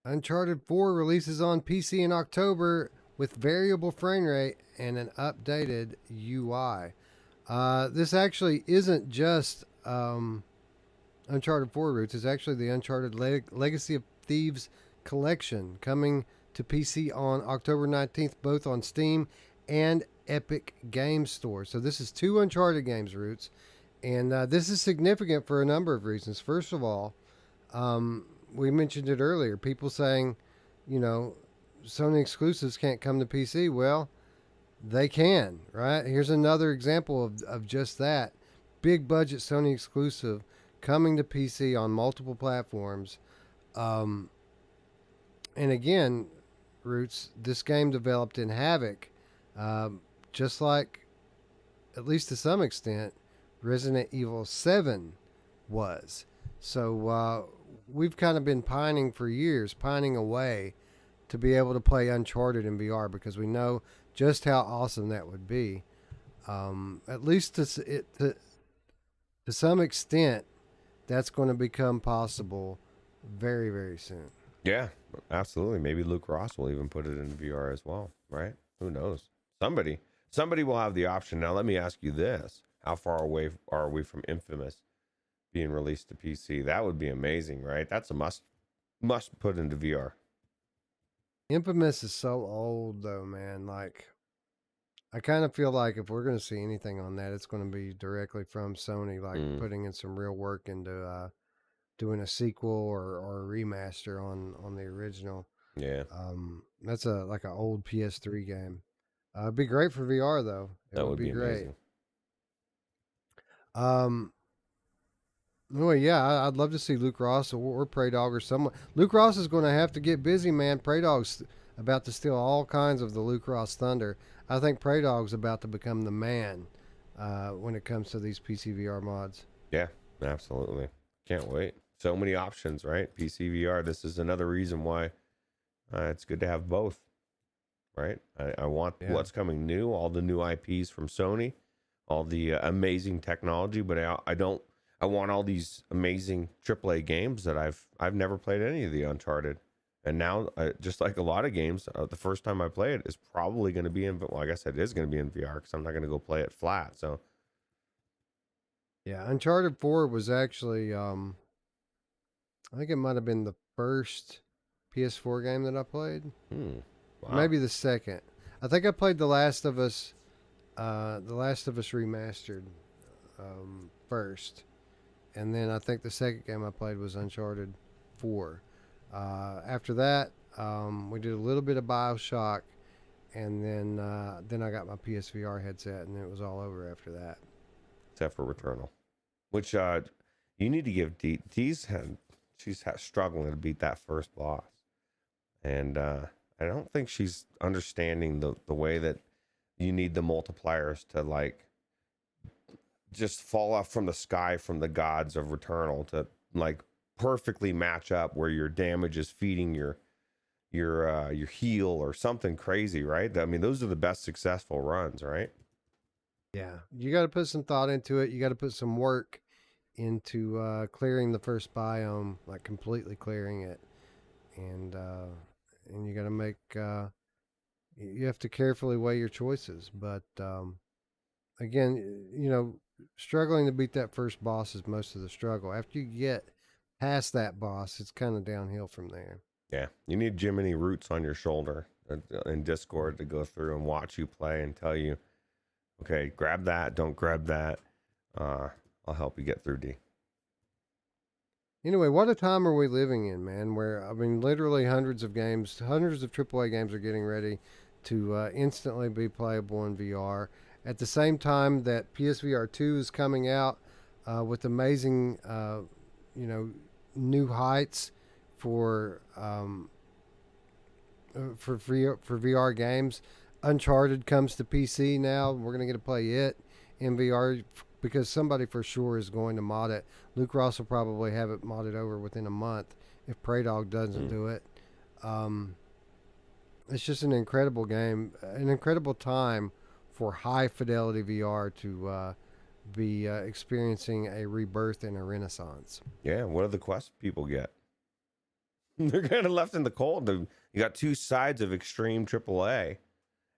[SPEAKER 1] Uncharted 4 releases on PC in October with variable frame rate and an updated UI. This actually isn't just Uncharted 4 Roots. It's actually the Uncharted Legacy of Thieves collection coming to PC on October 19th, both on Steam and Epic Games Store. So this is 2 Uncharted games, Roots. And this is significant for a number of reasons. First of all, we mentioned it earlier. People saying, Sony exclusives can't come to PC. Well, they can, right? Here's another example of just that. Big budget Sony exclusive coming to PC on multiple platforms. And again, Roots, this game developed in Havoc, just like, at least to some extent, Resident Evil 7 was. So we've kind of been pining away to be able to play Uncharted in VR because we know just how awesome that would be. At least to some extent, that's going to become possible very, very soon.
[SPEAKER 2] Yeah, absolutely. Maybe Luke Ross will even put it in VR as well, right? Who knows? Somebody will have the option. Now, let me ask you this. How far away are we from Infamous being released to PC? That would be amazing, right? That's a must put into VR.
[SPEAKER 1] Infamous is so old, though, man. Like, I kind of feel like if we're going to see anything on that, it's going to be directly from Sony, like putting in some real work into doing a sequel or a remaster on the original.
[SPEAKER 2] Yeah.
[SPEAKER 1] That's like an old PS3 game. It'd be great for VR, though. It would be great.
[SPEAKER 2] Amazing.
[SPEAKER 1] Anyway, yeah, I'd love to see Luke Ross or Prey Dog or someone. Luke Ross is going to have to get busy, man. Prey Dog's about to steal all kinds of the Luke Ross thunder. I think Prey Dog's about to become the man when it comes to these PC VR mods.
[SPEAKER 2] Yeah, absolutely. Can't wait. So many options, right? PC VR. This is another reason why it's good to have both, right? I want what's coming new, all the new IPs from Sony, all the amazing technology, but I want all these amazing AAA games that I've never played any of the Uncharted. And now, just like a lot of games, the first time I play it is probably going to be in, well, I guess it is going to be in VR because I'm not going to go play it flat. So,
[SPEAKER 1] yeah, Uncharted 4 was actually, I think it might have been the first PS4 game that I played.
[SPEAKER 2] Wow.
[SPEAKER 1] Maybe the second. I think I played The Last of Us Remastered first. And then I think the second game I played was Uncharted 4. After that, we did a little bit of BioShock, and then I got my PSVR headset, and it was all over after that.
[SPEAKER 2] Except for Returnal, which you need to give Dee. She's struggling to beat that first boss, and I don't think she's understanding the way that you need the multipliers to like just fall off from the sky from the gods of Returnal to like perfectly match up where your damage is feeding your heal or something crazy, right? I mean, those are the best successful runs, right?
[SPEAKER 1] Yeah, you got to put some thought into it. You got to put some work into clearing the first biome, like completely clearing it, and you got to make you have to carefully weigh your choices. But again, struggling to beat that first boss is most of the struggle. After you get past that boss, it's kind of downhill from there.
[SPEAKER 2] Yeah, you need Jiminy Roots on your shoulder in Discord to go through and watch you play and tell you, okay, grab that, don't grab that. I'll help you get through, D.
[SPEAKER 1] Anyway, what a time are we living in, man, where, I mean, literally hundreds of AAA games are getting ready to instantly be playable in VR. At the same time that PSVR 2 is coming out with amazing, new heights for VR games. Uncharted comes to PC now. We're going to get to play it in VR because somebody for sure is going to mod it. Luke Ross will probably have it modded over within a month if Prey Dog doesn't do it. It's just an incredible game, an incredible time for high fidelity VR to be experiencing a rebirth and a renaissance.
[SPEAKER 2] Yeah, what do the Quest people get? They're kind of left in the cold. You got two sides of extreme AAA,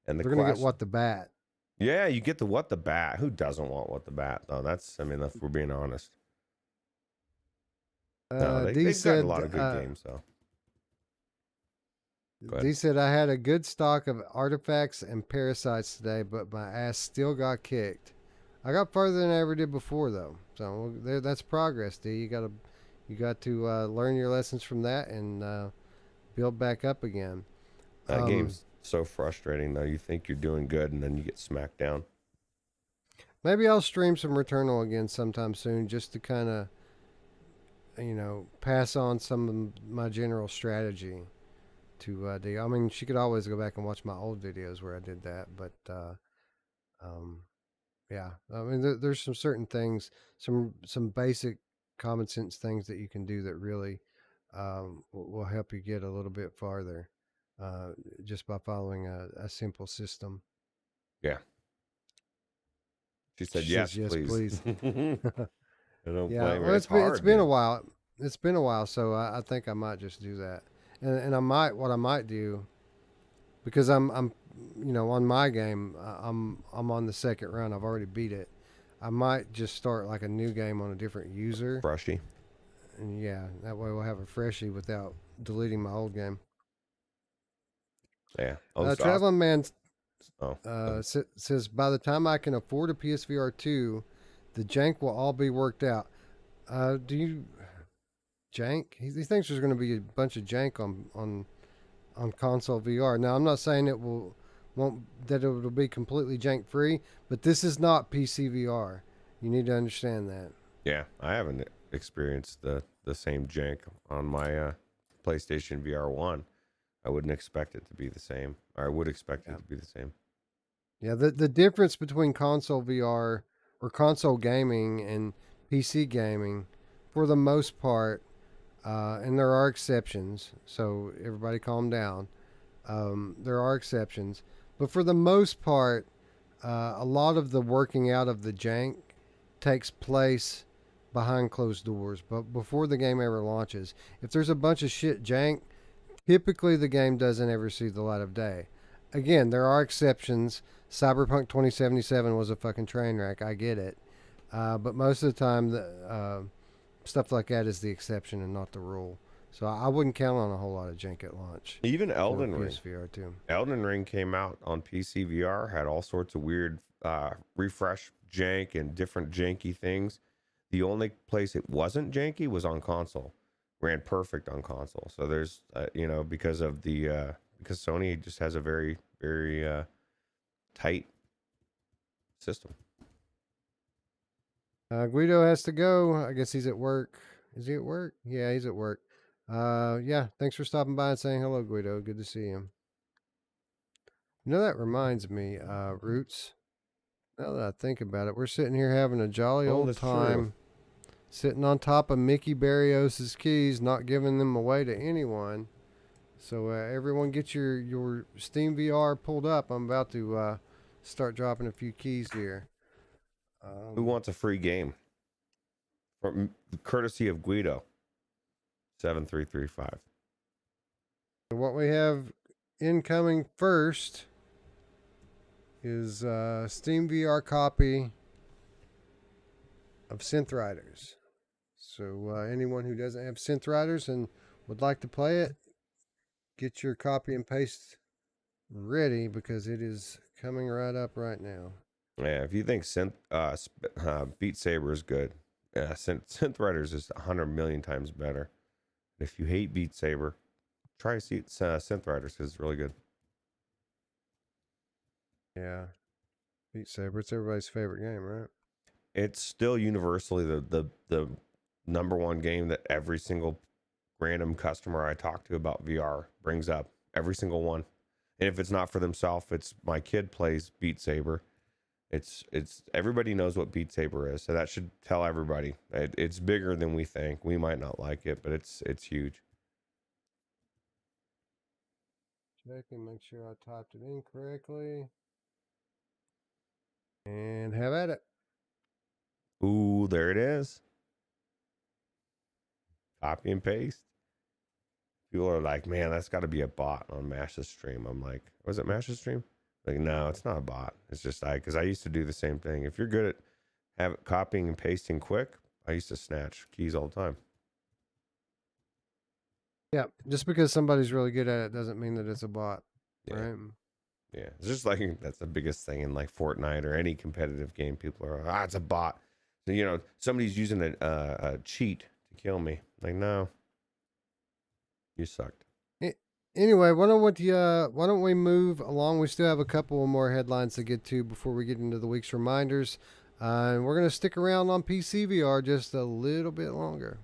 [SPEAKER 2] and
[SPEAKER 1] They're gonna get what the bat.
[SPEAKER 2] Yeah, you get the what the bat. Who doesn't want what the bat though? I mean, if we're being honest. No, they've got a lot of good games though.
[SPEAKER 1] D said, I had a good stock of artifacts and parasites today, but my ass still got kicked. I got further than I ever did before, though. So that's progress, D. You got to learn your lessons from that and build back up again.
[SPEAKER 2] That game's so frustrating, though. You think you're doing good, and then you get smacked down.
[SPEAKER 1] Maybe I'll stream some Returnal again sometime soon, just to kind of, pass on some of my general strategy to D. I mean, she could always go back and watch my old videos where I did that, but yeah. I mean, there's some certain things, some basic common sense things that you can do that really will help you get a little bit farther just by following a simple system.
[SPEAKER 2] Yeah. She said, yes, please. I don't blame her.
[SPEAKER 1] It's been a while. It's been a while, so I think I might just do that. And what I might do, because I'm on my game, I'm on the second run. I've already beat it. I might just start like a new game on a different user.
[SPEAKER 2] Freshie.
[SPEAKER 1] And yeah, that way we'll have a freshie without deleting my old game.
[SPEAKER 2] Yeah.
[SPEAKER 1] Traveling Man says, by the time I can afford a PSVR 2, the jank will all be worked out. Do you... Jank? He thinks there's going to be a bunch of jank on console VR. Now, I'm not saying it'll be completely jank free, but this is not PC VR. You need to understand that.
[SPEAKER 2] Yeah, I haven't experienced the same jank on my PlayStation VR 1. I wouldn't expect it to be the same. Or I would expect it to be the same.
[SPEAKER 1] Yeah, the difference between console VR or console gaming and PC gaming, for the most part, and there are exceptions, so everybody calm down. There are exceptions, but for the most part, a lot of the working out of the jank takes place behind closed doors, but before the game ever launches. If there's a bunch of shit jank, typically the game doesn't ever see the light of day. Again, there are exceptions. Cyberpunk 2077 was a fucking train wreck. I get it. But most of the time, stuff like that is the exception and not the rule. So I wouldn't count on a whole lot of jank at launch.
[SPEAKER 2] Even Elden Ring.
[SPEAKER 1] PSVR 2.
[SPEAKER 2] Elden Ring came out on PC VR, had all sorts of weird refresh jank and different janky things. The only place it wasn't janky was on console. Ran perfect on console. So there's, because Sony just has a very, very tight system.
[SPEAKER 1] Guido has to go. I guess he's at work. Is he at work? Yeah, he's at work. Yeah, thanks for stopping by and saying hello, Guido. Good to see him. That reminds me, Roots. Now that I think about it, we're sitting here having a jolly old time. Sitting on top of Mickey Barrios' keys, not giving them away to anyone. So everyone get your Steam VR pulled up. I'm about to start dropping a few keys here.
[SPEAKER 2] Who wants a free game? From courtesy of Guido. 7335.
[SPEAKER 1] What we have incoming first is Steam VR copy of Synth Riders. So anyone who doesn't have Synth Riders and would like to play it, get your copy and paste ready because it is coming right up right now.
[SPEAKER 2] Yeah, if you think Beat Saber is good, Synth Riders is 100 million times better. If you hate Beat Saber, try Synth Riders because it's really good.
[SPEAKER 1] Yeah, Beat Saber, it's everybody's favorite game, right?
[SPEAKER 2] It's still universally the number one game that every single random customer I talk to about VR brings up. Every single one. And if it's not for themselves, it's my kid plays Beat Saber. It's everybody knows what Beat Saber is, so that should tell everybody. It's bigger than we think. We might not like it, but it's huge.
[SPEAKER 1] Check and make sure I typed it in correctly. And have at it.
[SPEAKER 2] Ooh, there it is. Copy and paste. People are like, man, that's got to be a bot on Mash's stream. I'm like, was it Mash's stream? Like, no, it's not a bot. It's just because I used to do the same thing. If you're good at copying and pasting quick, I used to snatch keys all the time.
[SPEAKER 1] Yeah, just because somebody's really good at it doesn't mean that it's a bot, right?
[SPEAKER 2] Yeah, it's just like that's the biggest thing in like Fortnite or any competitive game. People are, it's a bot. So, you know, somebody's using a cheat to kill me. Like, no, you sucked.
[SPEAKER 1] Anyway, why don't we move along? We still have a couple more headlines to get to before we get into the week's reminders. And we're going to stick around on PCVR just a little bit longer.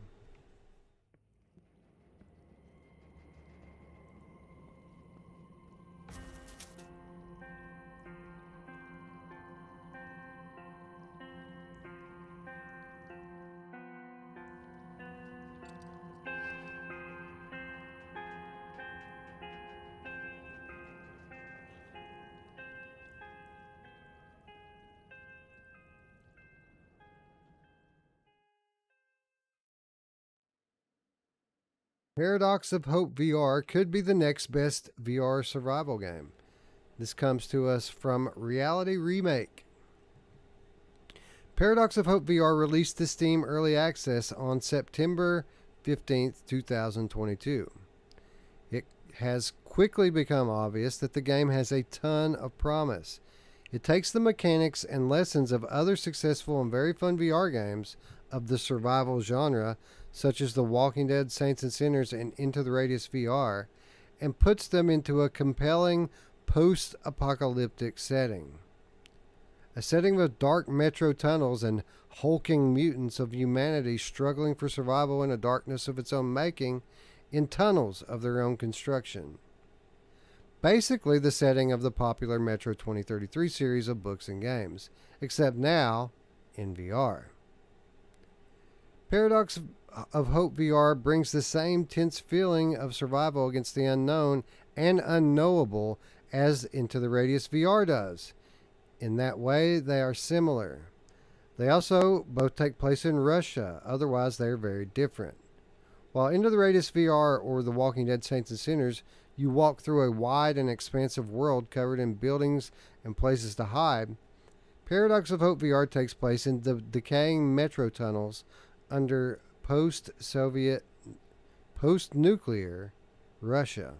[SPEAKER 1] Paradox of Hope VR could be the next best VR survival game. This comes to us from Reality Remake. Paradox of Hope VR released to Steam Early Access on September 15th, 2022. It has quickly become obvious that the game has a ton of promise. It takes the mechanics and lessons of other successful and very fun VR games of the survival genre, such as The Walking Dead, Saints and Sinners, and Into the Radius VR, and puts them into a compelling post-apocalyptic setting. A setting with dark metro tunnels and hulking mutants of humanity struggling for survival in a darkness of its own making, in tunnels of their own construction. Basically the setting of the popular Metro 2033 series of books and games, except now in VR. Paradox of Hope VR brings the same tense feeling of survival against the unknown and unknowable as Into the Radius VR does. In that way, they are similar. They also both take place in Russia, otherwise they are very different. While Into the Radius VR or The Walking Dead Saints and Sinners, you walk through a wide and expansive world covered in buildings and places to hide, Paradox of Hope VR takes place in the decaying metro tunnels under post-Soviet, post-nuclear Russia.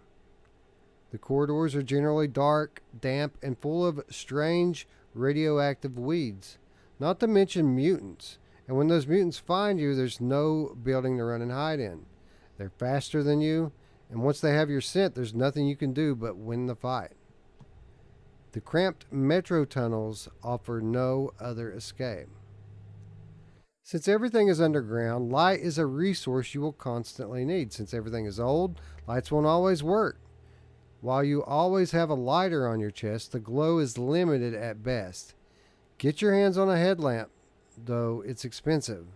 [SPEAKER 1] The corridors are generally dark, damp, and full of strange radioactive weeds, not to mention mutants. And when those mutants find you, there's no building to run and hide in. They're faster than you, and once they have your scent, there's nothing you can do but win the fight. The cramped metro tunnels offer no other escape. Since everything is underground, light is a resource you will constantly need. Since everything is old, lights won't always work. While you always have a lighter on your chest, the glow is limited at best. Get your hands on a headlamp, though it's expensive.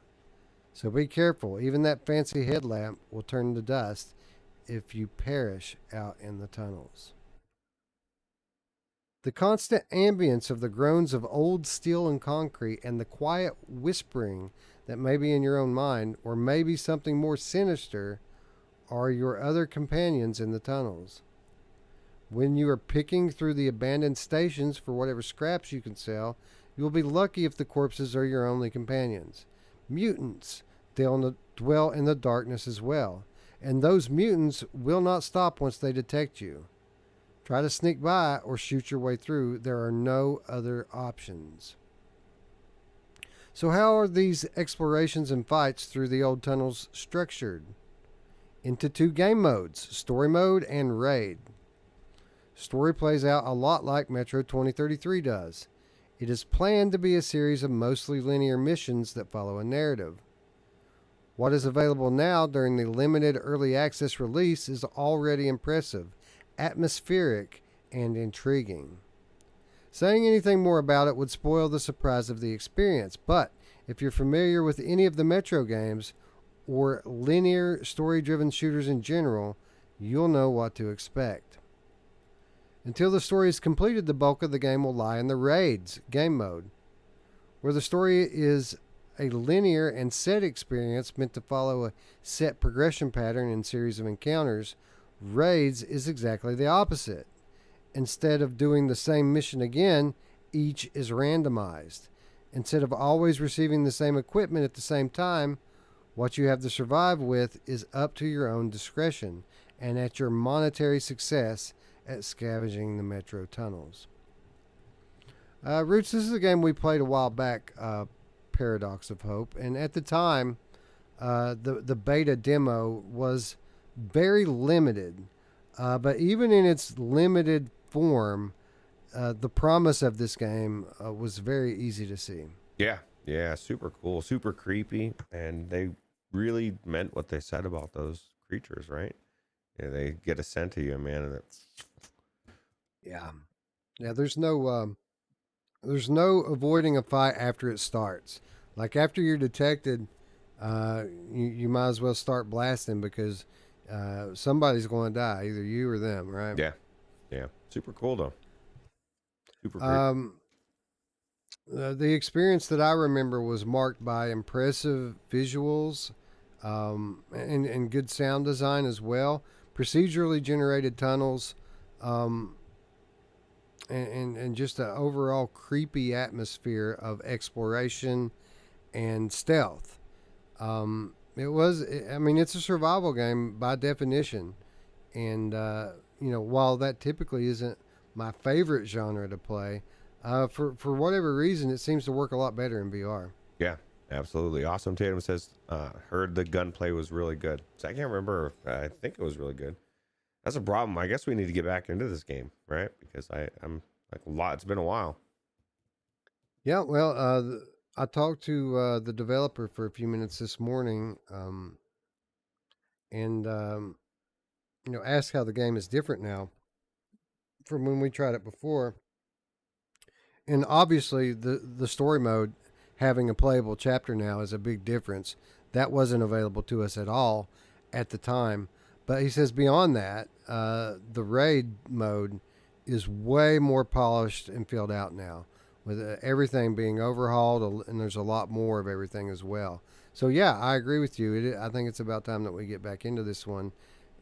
[SPEAKER 1] So be careful, even that fancy headlamp will turn to dust if you perish out in the tunnels. The constant ambience of the groans of old steel and concrete and the quiet whispering that may be in your own mind, or maybe something more sinister, are your other companions in the tunnels. When you are picking through the abandoned stations for whatever scraps you can sell, you will be lucky if the corpses are your only companions. Mutants dwell in the darkness as well, and those mutants will not stop once they detect you. Try to sneak by or shoot your way through. There are no other options. So how are these explorations and fights through the old tunnels structured? Into two game modes, Story Mode and Raid. Story plays out a lot like Metro 2033 does. It is planned to be a series of mostly linear missions that follow a narrative. What is available now during the limited early access release is already impressive, atmospheric, and intriguing. Saying anything more about it would spoil the surprise of the experience, but if you're familiar with any of the Metro games or linear story-driven shooters in general, you'll know what to expect. Until the story is completed, the bulk of the game will lie in the Raids game mode, where the story is a linear and set experience meant to follow a set progression pattern and series of encounters, Raids is exactly the opposite. Instead of doing the same mission again, each is randomized. Instead of always receiving the same equipment at the same time, what you have to survive with is up to your own discretion and at your monetary success at scavenging the metro tunnels. Ruuts, this is a game we played a while back, Paradox of Hope, and at the time, the beta demo was very limited, but even in its limited form, the promise of this game was very easy to see.
[SPEAKER 2] Yeah, super cool, super creepy, and they really meant what they said about those creatures, right? Yeah, they get a scent of you, man, and it's
[SPEAKER 1] yeah. There's no avoiding a fight after it starts. Like after you're detected, you might as well start blasting because somebody's going to die, either you or them, right?
[SPEAKER 2] Yeah, super cool though. Super creepy.
[SPEAKER 1] The experience that I remember was marked by impressive visuals and good sound design as well. Procedurally generated tunnels and just an overall creepy atmosphere of exploration and stealth. It's a survival game by definition. And, while that typically isn't my favorite genre to play, for whatever reason, it seems to work a lot better in VR.
[SPEAKER 2] Yeah, absolutely. Awesome Tatum says, heard the gunplay was really good. So I can't remember. I think it was really good. That's a problem. I guess we need to get back into this game, right? Because I'm like a lot. It's been a while.
[SPEAKER 1] Yeah, well, I talked to the developer for a few minutes this morning, and asked how the game is different now from when we tried it before. And obviously, the story mode having a playable chapter now is a big difference. That wasn't available to us at all at the time. But he says beyond that, the raid mode is way more polished and filled out now, with everything being overhauled, and there's a lot more of everything as well. So yeah, I agree with you. I think it's about time that we get back into this one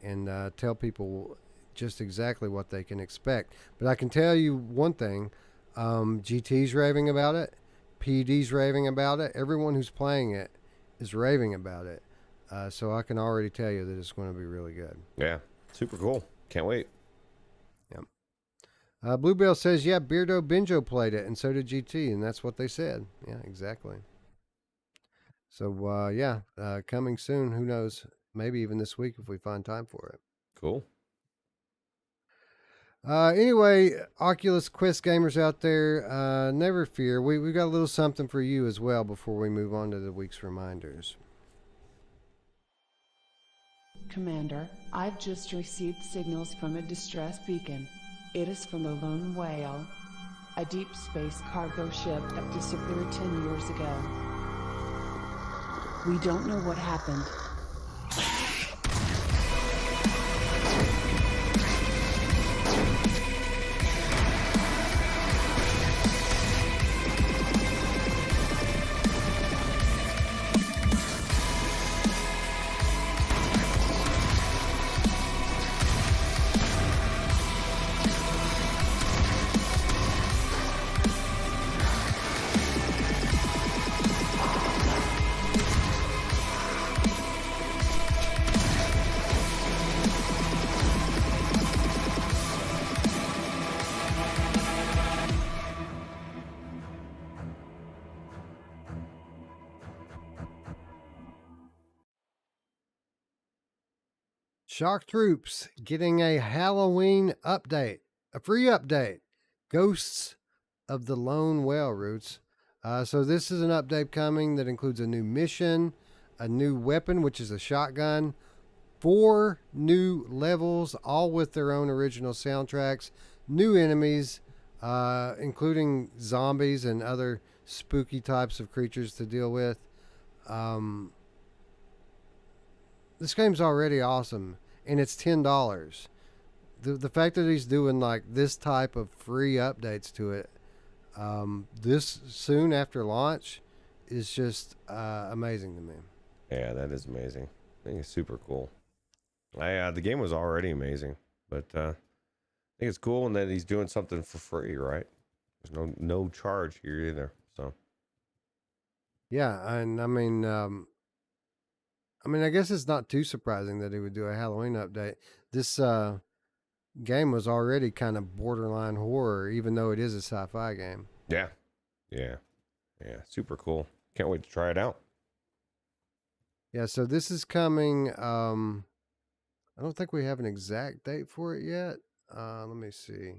[SPEAKER 1] and tell people just exactly what they can expect. But I can tell you one thing, GT's raving about it, PD's raving about it, everyone who's playing it is raving about it. So I can already tell you that it's going to be really good.
[SPEAKER 2] Yeah, super cool. Can't wait.
[SPEAKER 1] Yep. Bluebell says, yeah, Beardo Benjo played it, and so did GT, and that's what they said. Yeah, exactly. So, coming soon. Who knows? Maybe even this week if we find time for it.
[SPEAKER 2] Cool.
[SPEAKER 1] Anyway, Oculus Quest gamers out there, never fear. We've got a little something for you as well before we move on to the week's reminders.
[SPEAKER 15] Commander, I've just received signals from a distress beacon. It is from the Lone Whale, a deep space cargo ship that disappeared 10 years ago. We don't know what happened.
[SPEAKER 1] Shock Troops getting a Halloween update, a free update. Ghosts of the Lone Whale Ruuts. So this is an update coming that includes a new mission, a new weapon, which is a shotgun, 4 new levels, all with their own original soundtracks, new enemies, including zombies and other spooky types of creatures to deal with. This game's already awesome, and it's $10. The fact that he's doing like this type of free updates to it this soon after launch is just amazing to me.
[SPEAKER 2] Yeah, that is amazing. I think it's super cool. The game was already amazing, but I think it's cool, and that he's doing something for free, right? There's no charge here either. So
[SPEAKER 1] Yeah, and I mean, I guess it's not too surprising that he would do a Halloween update. This game was already kind of borderline horror, even though it is a sci-fi game.
[SPEAKER 2] yeah, super cool. Can't wait to try it out.
[SPEAKER 1] Yeah, so this is coming. I don't think we have an exact date for it yet. Let me see.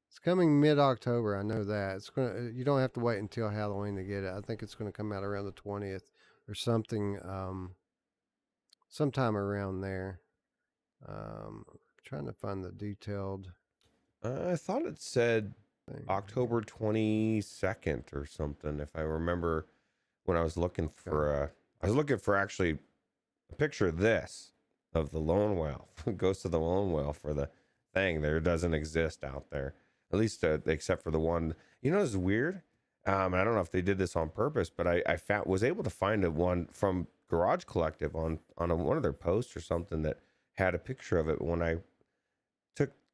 [SPEAKER 1] It's coming mid-October. I know that. It's gonna. You don't have to wait until Halloween to get it. I think it's going to come out around the 20th or something. Sometime around there. Trying to find the detailed.
[SPEAKER 2] I thought it said October 22nd or something. If I remember, when I was looking for, actually a picture of this, of the lone whale, Ghost of the Lone Whale for the thing. There doesn't exist out there, at least except for the one. You know, it's weird. I don't know if they did this on purpose, but I was able to find one from Garage Collective on one of their posts or something that had a picture of it. When I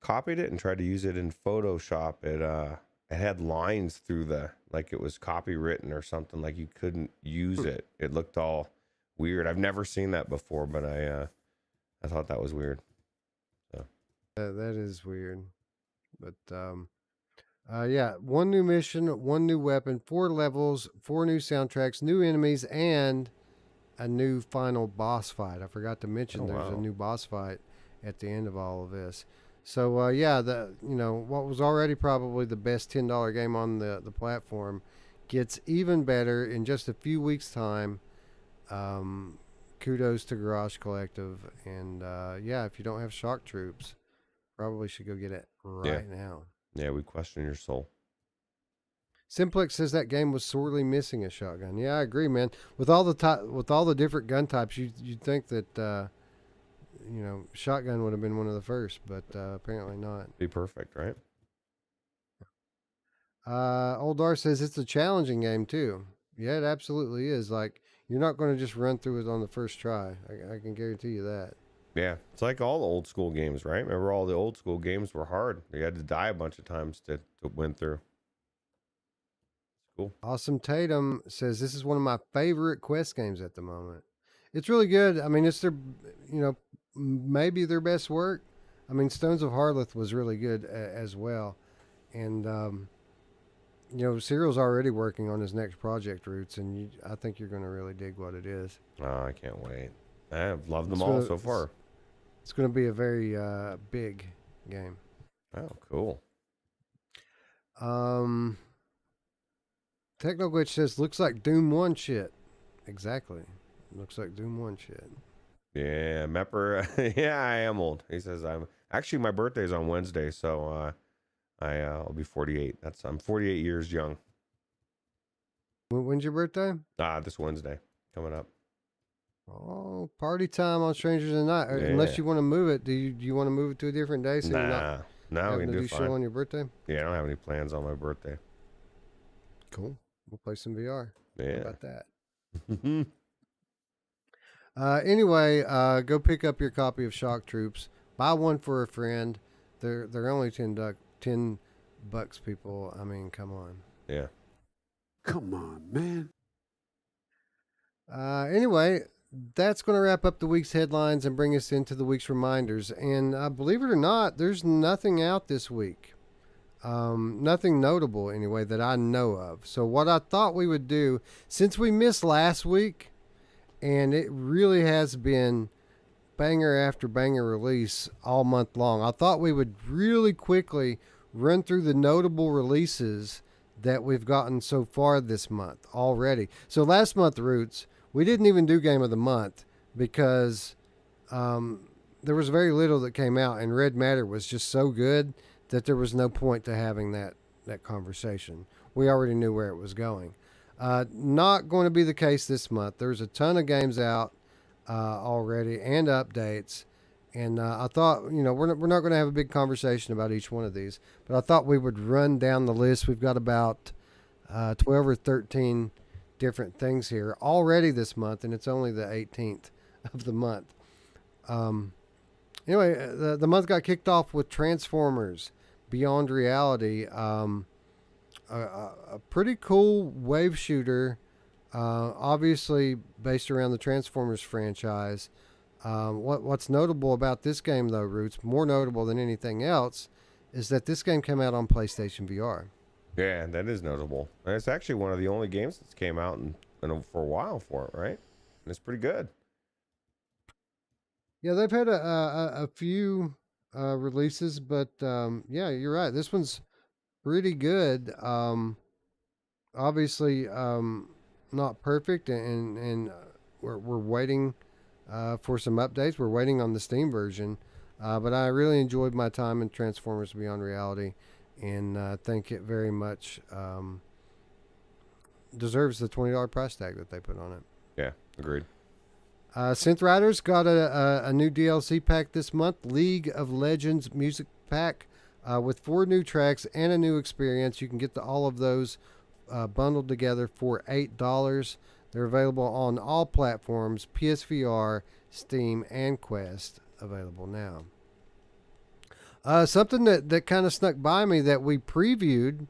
[SPEAKER 2] copied it and tried to use it in Photoshop, it had lines through like it was copywritten or something, like you couldn't use it. It looked all weird. I've never seen that before, but I thought that was weird. So
[SPEAKER 1] that is weird, but yeah, one new mission, one new weapon, 4 levels, 4 new soundtracks, new enemies, and a new final boss fight. I forgot to mention there's a new boss fight at the end of all of this. So yeah, what was already probably the best $10 game on the platform gets even better in just a few weeks' time. Kudos to Garage Collective, and yeah, if you don't have Shock Troops, probably should go get it right now.
[SPEAKER 2] Yeah, we question your soul.
[SPEAKER 1] Simplex says that game was sorely missing a shotgun. Yeah, I agree, man. With all the different gun types, you'd think that shotgun would have been one of the first, but apparently not.
[SPEAKER 2] Be perfect, right?
[SPEAKER 1] Old Dar says it's a challenging game too. Yeah, it absolutely is. Like, you're not going to just run through it on the first try. I can guarantee you that.
[SPEAKER 2] Yeah, it's like all the old school games, right? Remember, all the old school games were hard. You had to die a bunch of times to win through. Cool.
[SPEAKER 1] Awesome Tatum says this is one of my favorite Quest games at the moment. It's really good. I mean, it's their, maybe their best work. I mean, Stones of Harleth was really good as well. And, Cyril's already working on his next project, Roots, and I think you're going to really dig what it is.
[SPEAKER 2] Oh, I can't wait. I've loved them all so far.
[SPEAKER 1] It's going to be a very big game.
[SPEAKER 2] Oh, cool.
[SPEAKER 1] Technoglitch says, looks like Doom 1 shit. Exactly. Looks like Doom 1 shit.
[SPEAKER 2] Yeah, Mepper. Yeah, I am old. He says actually, my birthday's on Wednesday, so I'll be 48. I'm 48 years young.
[SPEAKER 1] When's your birthday?
[SPEAKER 2] This Wednesday coming up.
[SPEAKER 1] Oh, party time on Strangers in the Night. Yeah. Unless you want to move it. Do you want to move it to a different day? So you're not
[SPEAKER 2] we can do
[SPEAKER 1] show on your birthday?
[SPEAKER 2] Yeah, I don't have any plans on my birthday.
[SPEAKER 1] Cool. We'll play some VR.
[SPEAKER 2] Yeah.
[SPEAKER 1] How about that? Anyway, go pick up your copy of Shock Troops. Buy one for a friend. They're only $10 bucks, people. I mean, come on.
[SPEAKER 2] Yeah.
[SPEAKER 11] Come on, man.
[SPEAKER 1] Anyway, that's going to wrap up the week's headlines and bring us into the week's reminders. And believe it or not, there's nothing out this week. Nothing notable, anyway, that I know of. So what I thought we would do, since we missed last week, and it really has been banger after banger release all month long, I thought we would really quickly run through the notable releases that we've gotten so far this month already. So last month, Roots, we didn't even do Game of the Month because there was very little that came out, and Red Matter was just so good that there was no point to having that conversation. We already knew where it was going. Not going to be the case this month. There's a ton of games out already and updates. And I thought, we're not going to have a big conversation about each one of these, but I thought we would run down the list. We've got about 12 or 13 different things here already this month, and it's only the 18th of the month. Anyway, the month got kicked off with Transformers Beyond Reality, a pretty cool wave shooter, obviously based around the Transformers franchise. What's notable about this game, though, Roots, more notable than anything else, is that this game came out on PlayStation VR.
[SPEAKER 2] Yeah, that is notable. And it's actually one of the only games that's came out for a while for it, right? And it's pretty good.
[SPEAKER 1] Yeah, they've had a few releases, but yeah, you're right. This one's pretty good. Obviously, not perfect, and we're waiting for some updates. We're waiting on the Steam version, but I really enjoyed my time in Transformers Beyond Reality, and think it very much deserves the $20 price tag that they put on it.
[SPEAKER 2] Yeah, agreed.
[SPEAKER 1] Synth Riders got a new DLC pack this month, League of Legends Music Pack, with 4 new tracks and a new experience. You can get all of those bundled together for $8. They're available on all platforms, PSVR, Steam, and Quest, available now. Something that kind of snuck by me that we previewed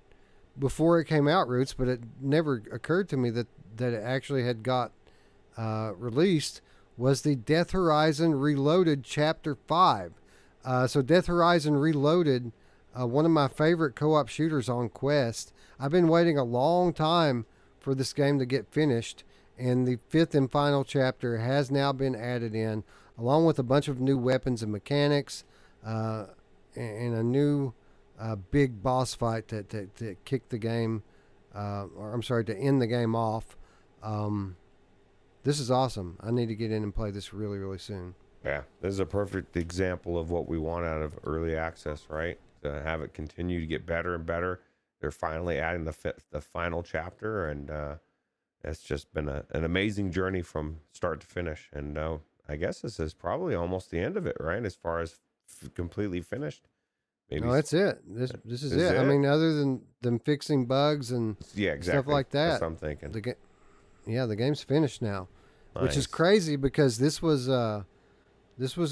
[SPEAKER 1] before it came out, Roots, but it never occurred to me that it actually had got released, was the Death Horizon Reloaded Chapter 5. So Death Horizon Reloaded, one of my favorite co-op shooters on Quest. I've been waiting a long time for this game to get finished, and the 5th and final chapter has now been added in, along with a bunch of new weapons and mechanics, and a new big boss fight to kick the game, to end the game off. This is awesome. I need to get in and play this really, really soon.
[SPEAKER 2] Yeah, this is a perfect example of what we want out of early access, right? To have it continue to get better and better. They're finally adding the final chapter, and it's just been an amazing journey from start to finish. And I guess this is probably almost the end of it, right? As far as completely finished.
[SPEAKER 1] Maybe. No, that's it. This is it. I mean, other than them fixing bugs and stuff like that.
[SPEAKER 2] That's what I'm thinking.
[SPEAKER 1] The game's finished now,
[SPEAKER 2] nice.
[SPEAKER 1] Which is crazy because this was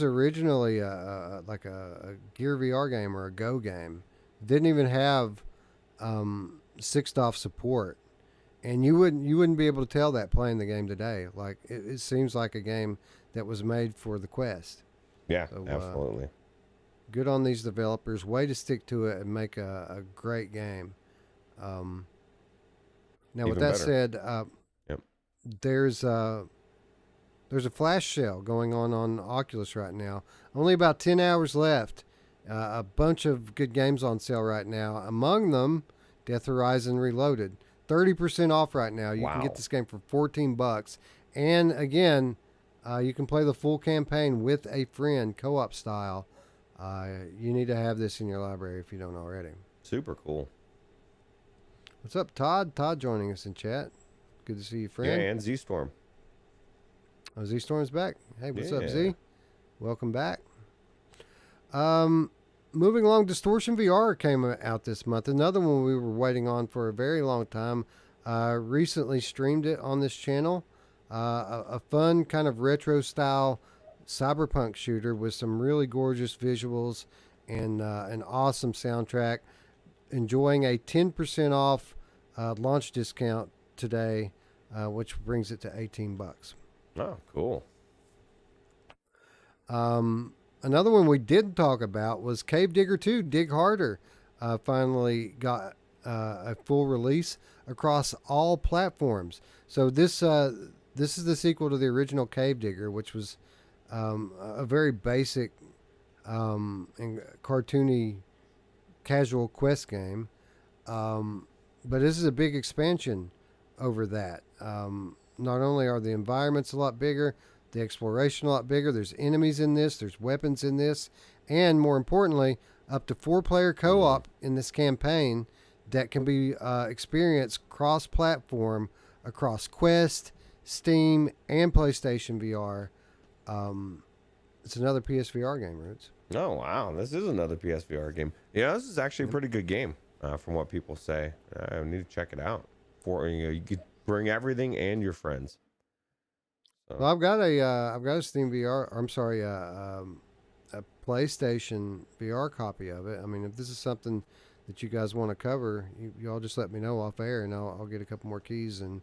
[SPEAKER 1] originally like a Gear VR game or a Go game. It didn't even have 6DoF support, and you wouldn't be able to tell that playing the game today. Like it seems like a game that was made for the Quest.
[SPEAKER 2] Yeah, so, absolutely.
[SPEAKER 1] Good on these developers. Way to stick to it and make a great game. Now,
[SPEAKER 2] Even
[SPEAKER 1] with that
[SPEAKER 2] better.
[SPEAKER 1] said, there's a flash sale going on Oculus right now. Only about 10 hours left. A bunch of good games on sale right now. Among them, Death Horizon Reloaded. 30% off right now. You can get this game for $14. And again, you can play the full campaign with a friend, co-op style. You need to have this in your library if you don't already.
[SPEAKER 2] Super cool.
[SPEAKER 1] What's up, Todd? Todd joining us in chat. Good to see you, friend.
[SPEAKER 2] Yeah, and Z-Storm.
[SPEAKER 1] Oh, Z-Storm's back. Hey, what's up, Z? Welcome back. Moving along, Distortion VR came out this month. Another one we were waiting on for a very long time. Recently streamed it on this channel. A fun kind of retro style cyberpunk shooter with some really gorgeous visuals and an awesome soundtrack. Enjoying a 10% off launch discount today, which brings it to $18.
[SPEAKER 2] Oh, cool.
[SPEAKER 1] Another one we didn't talk about was Cave Digger 2, Dig Harder. Finally got a full release across all platforms. So this is the sequel to the original Cave Digger, which was a very basic and cartoony casual quest game. But this is a big expansion over that. Not only are the environments a lot bigger, the exploration a lot bigger, there's enemies in this, there's weapons in this, and more importantly, up to 4-player co-op in this campaign that can be experienced cross-platform across Quest, Steam, and PlayStation VR. It's another PSVR game, Roots.
[SPEAKER 2] Oh, wow. This is another PSVR game. Yeah, this is actually a pretty good game from what people say. I need to check it out. You Bring everything and your friends. So.
[SPEAKER 1] Well, I've got a Steam VR. I'm sorry, a PlayStation VR copy of it. I mean, if this is something that you guys want to cover, you all just let me know off air, and I'll get a couple more keys, and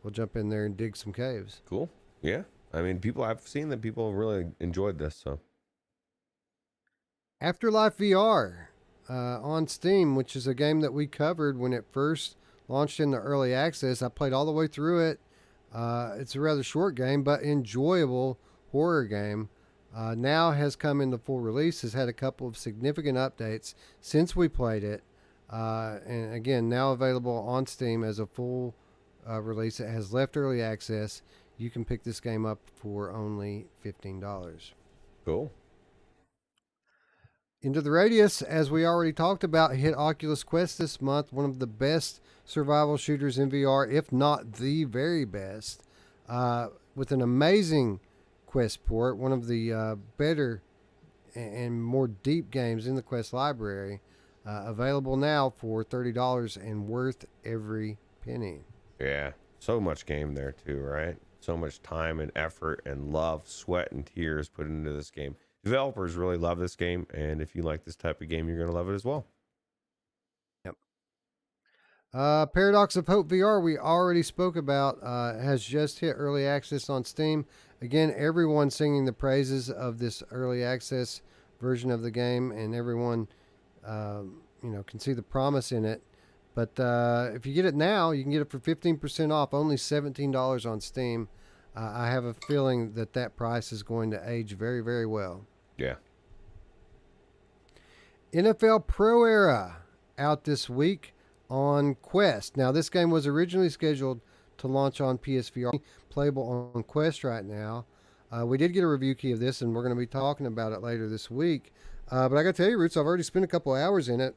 [SPEAKER 1] we'll jump in there and dig some caves.
[SPEAKER 2] Cool. Yeah. I mean, I've seen that people really enjoyed this. So,
[SPEAKER 1] Afterlife VR on Steam, which is a game that we covered when it first launched into early access. I played all the way through it. It's a rather short game, but enjoyable horror game. Now has come into full release, has had a couple of significant updates since we played it. And again, now available on Steam as a full release. It has left early access. You can pick this game up for only $15.
[SPEAKER 2] Cool.
[SPEAKER 1] Into the Radius, as we already talked about, hit Oculus Quest this month. One of the best survival shooters in VR, if not the very best, with an amazing Quest port, one of the better and more deep games in the Quest library, available now for $30 and worth every penny.
[SPEAKER 2] Yeah, so much game there too, right? So much time and effort and love, sweat and tears put into this game. Developers really love this game, and if you like this type of game, you're going to love it as well.
[SPEAKER 1] Yep. Paradox of Hope VR, we already spoke about, has just hit early access on Steam. Again, everyone singing the praises of this early access version of the game, and everyone, can see the promise in it. But if you get it now, you can get it for 15% off, only $17 on Steam. I have a feeling that price is going to age very, very well.
[SPEAKER 2] Yeah.
[SPEAKER 1] NFL Pro Era out this week on Quest. Now, this game was originally scheduled to launch on PSVR, playable on Quest right now. We did get a review key of this, and we're going to be talking about it later this week. But I got to tell you, Roots, I've already spent a couple hours in it.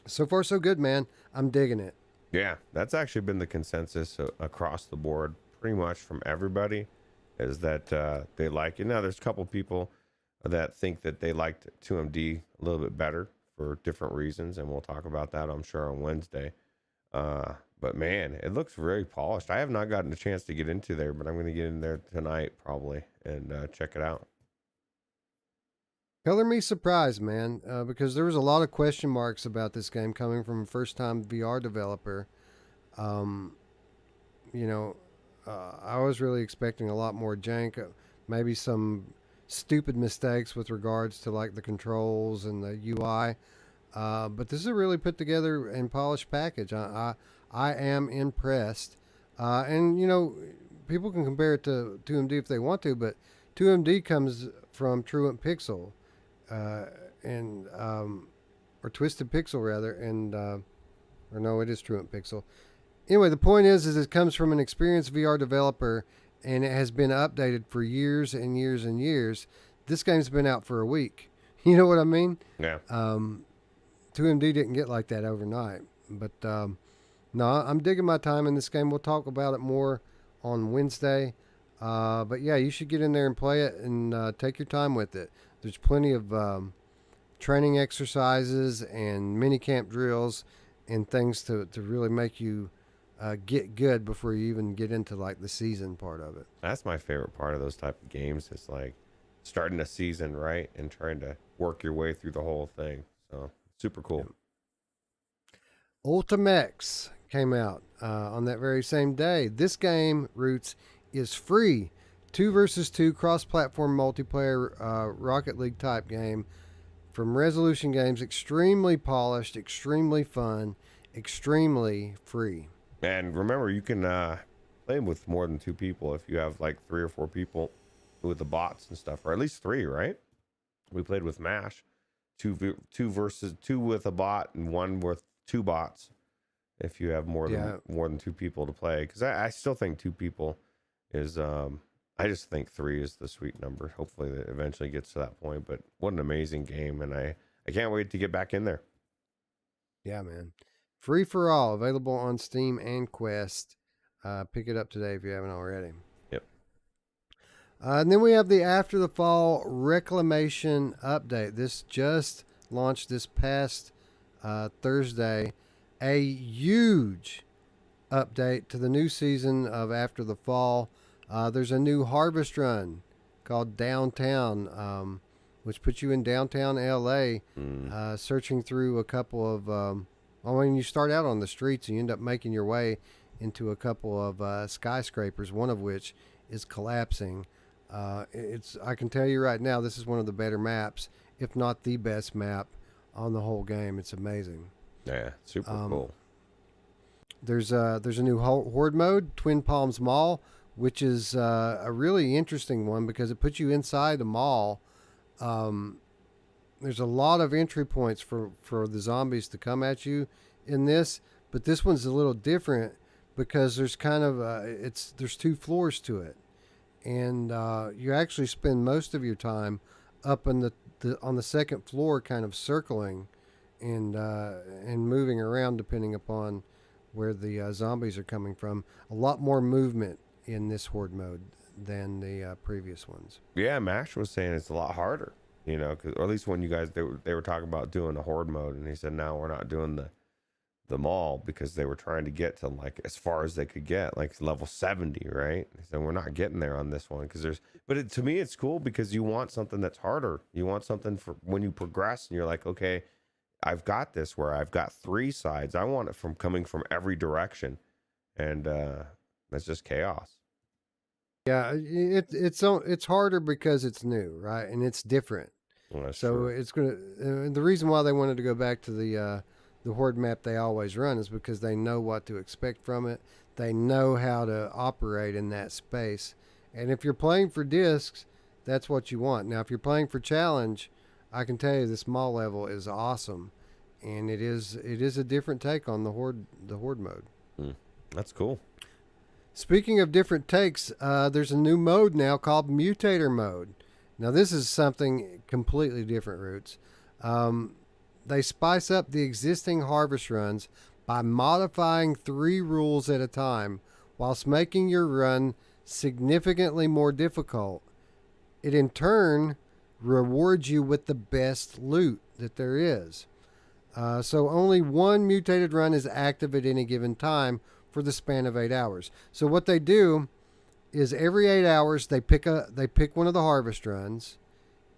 [SPEAKER 1] So far, so good, man. I'm digging it.
[SPEAKER 2] Yeah, that's actually been the consensus across the board, pretty much from everybody, is that they like it. Now, there's a couple people that think that they liked 2MD a little bit better for different reasons, and we'll talk about that, I'm sure, on Wednesday. But man, it looks very polished. I have not gotten a chance to get into there, but I'm going to get in there tonight probably and check it out.
[SPEAKER 1] Color me surprised, man, because there was a lot of question marks about this game coming from a first-time VR developer. I was really expecting a lot more jank, maybe some stupid mistakes with regards to like the controls and the UI. But this is a really put together and polished package. I am impressed. And people can compare it to 2MD if they want to, but 2MD comes from Truant Pixel, or Twisted Pixel rather, or no, it is Truant Pixel. Anyway, the point is it comes from an experienced VR developer, and it has been updated for years and years and years. This game's been out for a week. You know what I mean?
[SPEAKER 2] Yeah.
[SPEAKER 1] 2MD didn't get like that overnight. But no, I'm digging my time in this game. We'll talk about it more on Wednesday. But yeah, you should get in there and play it and take your time with it. There's plenty of training exercises and mini camp drills and things to really make you get good before you even get into like the season part of it.
[SPEAKER 2] That's my favorite part of those type of games. It's like starting a season, right, and trying to work your way through the whole thing. So super cool.
[SPEAKER 1] Ultimex came out on that very same day. This game, Roots, is free. 2 versus 2 cross-platform multiplayer Rocket League type game from Resolution Games. Extremely polished, extremely fun, extremely free.
[SPEAKER 2] And remember, you can play with more than 2 people if you have like 3 or 4 people with the bots and stuff, or at least 3, right? We played with MASH, 2 versus 2 with a bot and 1 with 2 bots. If you have more than 2 people to play, because I still think 2 people is I just think 3 is the sweet number. Hopefully it eventually gets to that point. But what an amazing game, and I can't wait to get back in there.
[SPEAKER 1] Yeah, man. Free for all, available on Steam and Quest. Pick it up today if you haven't already.
[SPEAKER 2] Yep.
[SPEAKER 1] And then we have the After the Fall Reclamation update. This just launched this past Thursday. A huge update to the new season of After the Fall. There's a new harvest run called Downtown, which puts you in downtown LA, searching through a couple of. When you start out on the streets, you end up making your way into a couple of skyscrapers, one of which is collapsing. I can tell you right now, this is one of the better maps, if not the best map on the whole game. It's amazing.
[SPEAKER 2] Yeah, super cool.
[SPEAKER 1] There's a new horde mode, Twin Palms Mall, which is a really interesting one because it puts you inside the mall. There's a lot of entry points for the zombies to come at you in this, but this one's a little different because there's kind of there's 2 floors to it, and you actually spend most of your time up on the second floor, kind of circling and moving around depending upon where the zombies are coming from. A lot more movement in this horde mode than the previous ones.
[SPEAKER 2] Yeah, Mash was saying it's a lot harder, you know, or at least when you guys they were talking about doing the horde mode, and he said no, we're not doing the mall because they were trying to get to like as far as they could get, like level 70, right? He said we're not getting there on this one because to me it's cool because you want something that's harder. You want something for when you progress and you're like, okay, I've got this where I've got 3 sides. I want it from coming from every direction, and that's just chaos.
[SPEAKER 1] Yeah, it's harder because it's new, right? And it's different.
[SPEAKER 2] Well,
[SPEAKER 1] so
[SPEAKER 2] true.
[SPEAKER 1] it's gonna. The reason why they wanted to go back to the horde map they always run is because they know what to expect from it. They know how to operate in that space. And if you're playing for discs, that's what you want. Now, if you're playing for challenge, I can tell you this mall level is awesome, and it is a different take on the horde mode.
[SPEAKER 2] That's cool.
[SPEAKER 1] Speaking of different takes, there's a new mode now called Mutator Mode. Now, this is something completely different, Roots. They spice up the existing harvest runs by modifying 3 rules at a time, whilst making your run significantly more difficult. It in turn rewards you with the best loot that there is. So only one mutated run is active at any given time for the span of 8 hours. So what they do is every 8 hours they pick one of the harvest runs,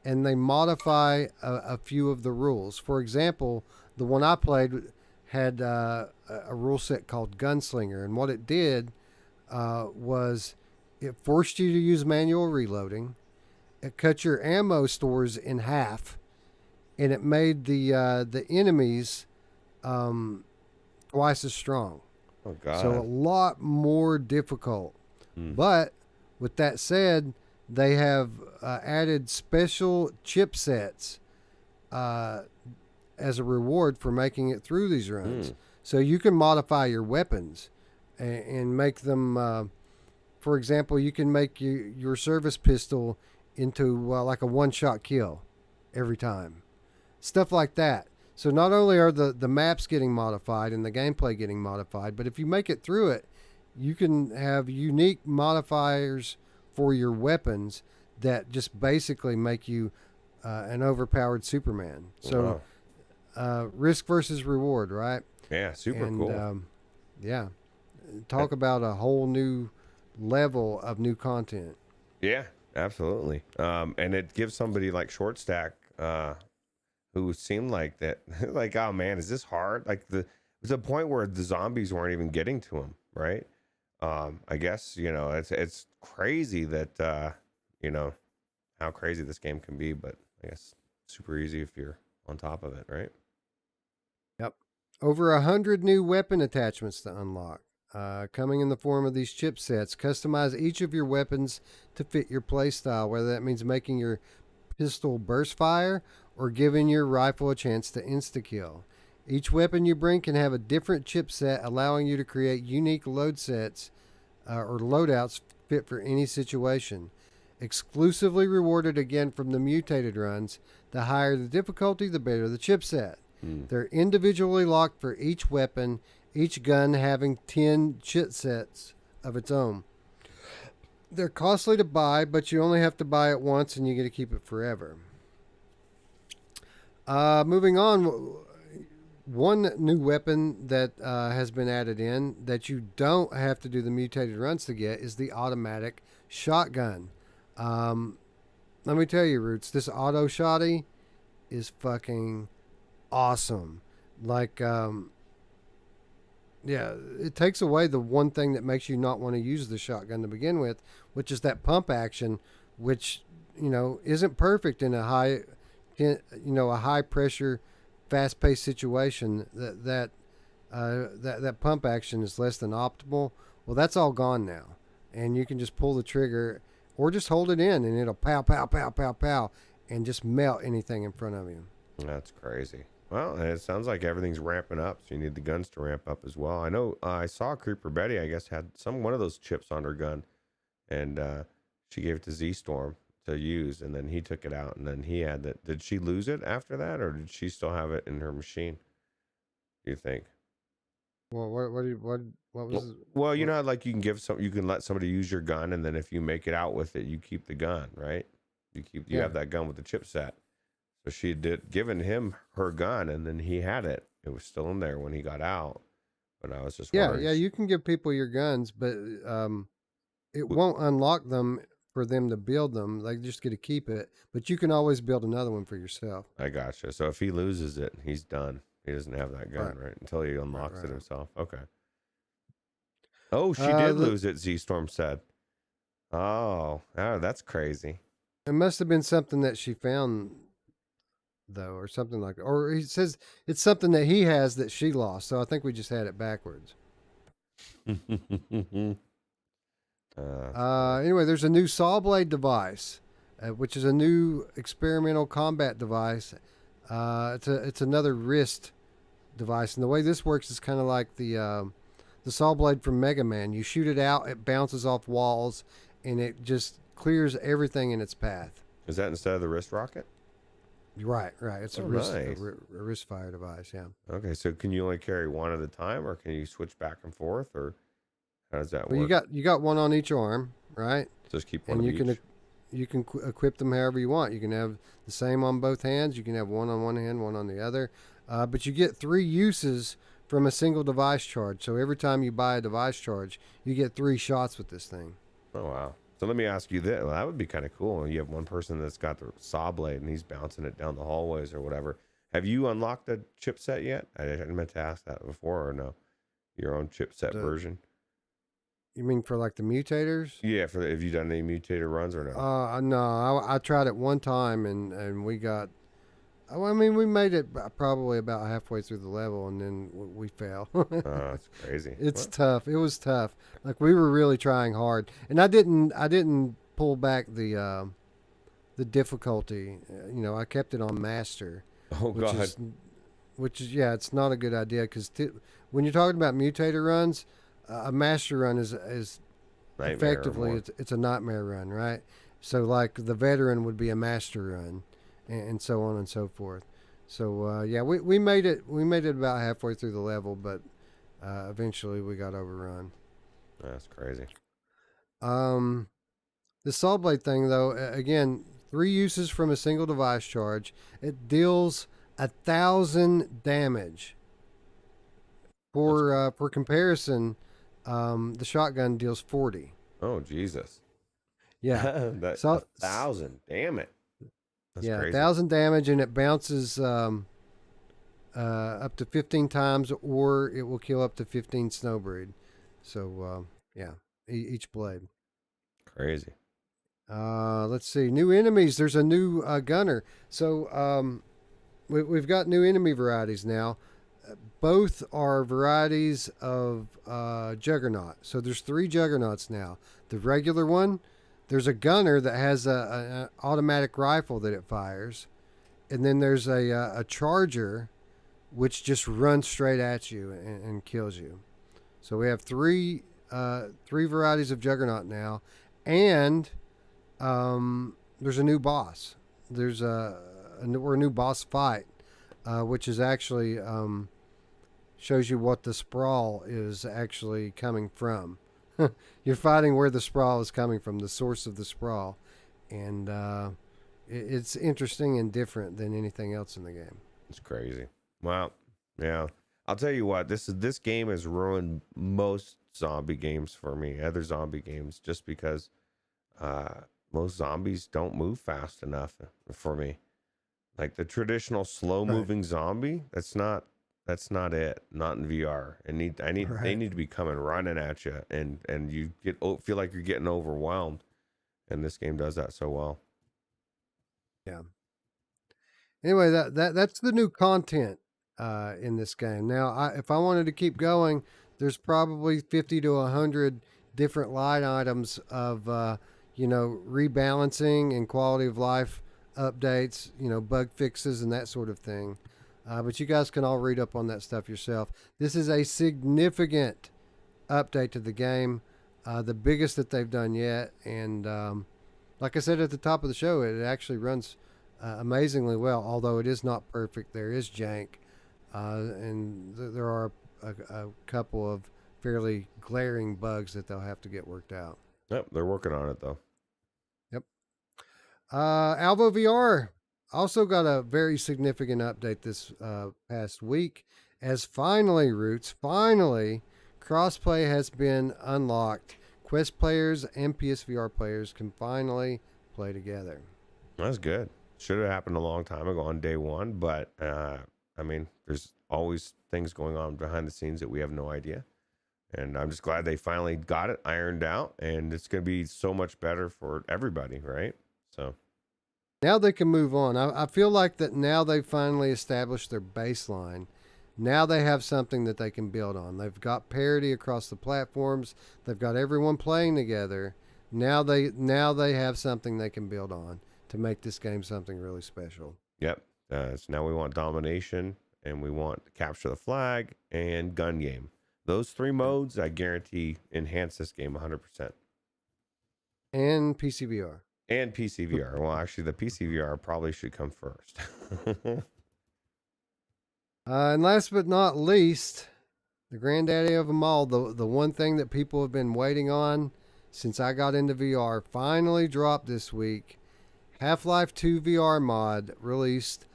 [SPEAKER 1] and they modify a few of the rules. For example, the one I played had a rule set called Gunslinger, and what it did was it forced you to use manual reloading. It cut your ammo stores in half, and it made the enemies twice as strong.
[SPEAKER 2] Oh God!
[SPEAKER 1] So a lot more difficult. But with that said, they have added special chipsets as a reward for making it through these runs. So you can modify your weapons and make them. For example, you can make your service pistol into like a one-shot kill every time. Stuff like that. So not only are the maps getting modified and the gameplay getting modified, but if you make it through it, you can have unique modifiers for your weapons that just basically make you an overpowered Superman. So risk versus reward, right?
[SPEAKER 2] Yeah, super cool.
[SPEAKER 1] Yeah. Talk about a whole new level of new content.
[SPEAKER 2] Yeah, absolutely. And it gives somebody like Short Stack, who seemed like that, like, oh man, is this hard? Like there's a point where the zombies weren't even getting to him, right? I guess, you know, it's crazy that, you know, how crazy this game can be, but I guess super easy if you're on top of it, right?
[SPEAKER 1] Yep. Over 100 new weapon attachments to unlock, coming in the form of these chipsets. Customize each of your weapons to fit your playstyle, whether that means making your pistol burst fire or giving your rifle a chance to insta-kill. Each weapon you bring can have a different chipset, allowing you to create unique load sets or loadouts fit for any situation. Exclusively rewarded again from the mutated runs. The higher the difficulty, the better the chipset. They're individually locked for each weapon, each gun having 10 chipsets of its own. They're costly to buy, but you only have to buy it once and you get to keep it forever. Moving on, one new weapon that has been added in that you don't have to do the mutated runs to get is the automatic shotgun. Let me tell you, Roots, this auto shotty is fucking awesome. Like, yeah, it takes away the one thing that makes you not want to use the shotgun to begin with, which is that pump action, which, you know, isn't perfect in a high pressure, fast paced situation. That pump action is less than optimal. Well, that's all gone now, and you can just pull the trigger or just hold it in, and it'll pow, pow, pow, pow, pow, and just melt anything in front of you.
[SPEAKER 2] That's crazy. Well, it sounds like everything's ramping up, so you need the guns to ramp up as well. I know I saw Creeper Betty, I guess, had one of those chips on her gun, and she gave it to Z-Storm to use, and then he took it out, and then he had that. Did she lose it after that, or did she still have it in her machine, do you think?
[SPEAKER 1] Well, what was?
[SPEAKER 2] Well, you know, like you can let somebody use your gun, and then if you make it out with it, you keep the gun, right? You have that gun with the chipset. So she had given him her gun, and then he had it. It was still in there when he got out. But I was just wondering.
[SPEAKER 1] Yeah, you can give people your guns, but it won't unlock them for them to build them. They just get to keep it, but you can always build another one for yourself.
[SPEAKER 2] I gotcha. So if he loses it, he's done. He doesn't have that gun, right? Until he unlocks it himself. Okay. Oh, she did lose it, Z-Storm said. Oh, that's crazy.
[SPEAKER 1] It must have been something that she found, though, or something like that. Or he says it's something that he has that she lost. So I think we just had it backwards. Anyway, there's a new saw blade device, which is a new experimental combat device. It's another wrist device, and the way this works is kind of like the saw blade from Mega Man. You shoot it out, it bounces off walls, and it just clears everything in its path.
[SPEAKER 2] Is that instead of the wrist rocket?
[SPEAKER 1] Right. It's a wrist fire device. Yeah.
[SPEAKER 2] Okay, so can you only carry one at a time, or can you switch back and forth, or how does that work?
[SPEAKER 1] You got one on each arm, right?
[SPEAKER 2] Just keep one.
[SPEAKER 1] And you can equip them however you want. You can have the same on both hands. You can have one on one hand, one on the other. But you get 3 uses from a single device charge. So every time you buy a device charge, you get 3 shots with this thing.
[SPEAKER 2] Oh, wow. So let me ask you this. Well, that would be kind of cool. You have one person that's got the saw blade and he's bouncing it down the hallways or whatever. Have you unlocked the chipset yet? I meant to ask that before, or no? Your own chipset version?
[SPEAKER 1] You mean for like the mutators?
[SPEAKER 2] Yeah, have you done any mutator runs or no?
[SPEAKER 1] No, I tried it one time and we got... I mean, we made it probably about halfway through the level, and then we fell.
[SPEAKER 2] Oh, that's crazy.
[SPEAKER 1] It's tough. It was tough. Like, we were really trying hard, and I didn't pull back the difficulty. You know, I kept it on master.
[SPEAKER 2] Oh God.
[SPEAKER 1] Which is it's not a good idea because when you're talking about mutator runs, a master run is effectively it's a nightmare run, right? So like the veteran would be a master run. And so on and so forth. So we made it about halfway through the level, but eventually we got overrun.
[SPEAKER 2] That's crazy.
[SPEAKER 1] The saw blade thing, though, again, 3 uses from a single device charge. It deals 1,000 damage. For comparison, the shotgun deals 40.
[SPEAKER 2] Oh Jesus!
[SPEAKER 1] Yeah,
[SPEAKER 2] that's 1,000. Damn it. That's crazy.
[SPEAKER 1] 1,000 damage, and it bounces up to 15 times, or it will kill up to 15 snowbreed. So, each blade.
[SPEAKER 2] Crazy.
[SPEAKER 1] Let's see. New enemies. There's a new gunner. So, we've got new enemy varieties now. Both are varieties of Juggernaut. So, there's 3 Juggernauts now. The regular one. There's a gunner that has an automatic rifle that it fires. And then there's a charger, which just runs straight at you and kills you. So we have 3 varieties of Juggernaut now. And there's a new boss. There's a new boss fight, which is actually shows you what the sprawl is actually coming from. You're fighting where the sprawl is coming from, the source of the sprawl, and it's interesting and different than anything else in the game.
[SPEAKER 2] It's crazy. Well, Yeah. I'll tell you what, this game has ruined most zombie games for me, other zombie games, just because most zombies don't move fast enough for me. Like the traditional slow moving zombie, that's not it. Not in VR. They need to be coming running at you, and you feel like you're getting overwhelmed. And this game does that so well.
[SPEAKER 1] Yeah. Anyway, that's the new content in this game. Now, if I wanted to keep going, there's probably 50 to 100 different line items of rebalancing and quality of life updates, bug fixes and that sort of thing. But you guys can all read up on that stuff yourself. This is a significant update to the game, the biggest that they've done yet. And like I said at the top of the show, it actually runs amazingly well, although it is not perfect. There is jank, and there are a couple of fairly glaring bugs that they'll have to get worked out.
[SPEAKER 2] Yep, they're working on it, though.
[SPEAKER 1] Yep. Alvo VR also got a very significant update this past week, as finally, crossplay has been unlocked. Quest players and PSVR players can finally play together.
[SPEAKER 2] That's good. Should have happened a long time ago on day one, but I mean, there's always things going on behind the scenes that we have no idea. And I'm just glad they finally got it ironed out, and it's going to be so much better for everybody, right? So
[SPEAKER 1] now they can move on. I feel like that now they've finally established their baseline. Now they have something that they can build on. They've got parity across the platforms. They've got everyone playing together. Now they have something they can build on to make this game something really special.
[SPEAKER 2] Yep. So now we want domination, and we want to capture the flag and gun game. Those three modes, I guarantee, enhance this game 100%.
[SPEAKER 1] And PCVR.
[SPEAKER 2] And PCVR. Well, actually, the PCVR probably should come first.
[SPEAKER 1] And last but not least, the granddaddy of them all, the one thing that people have been waiting on since I got into VR, finally dropped this week. Half-Life 2 VR mod released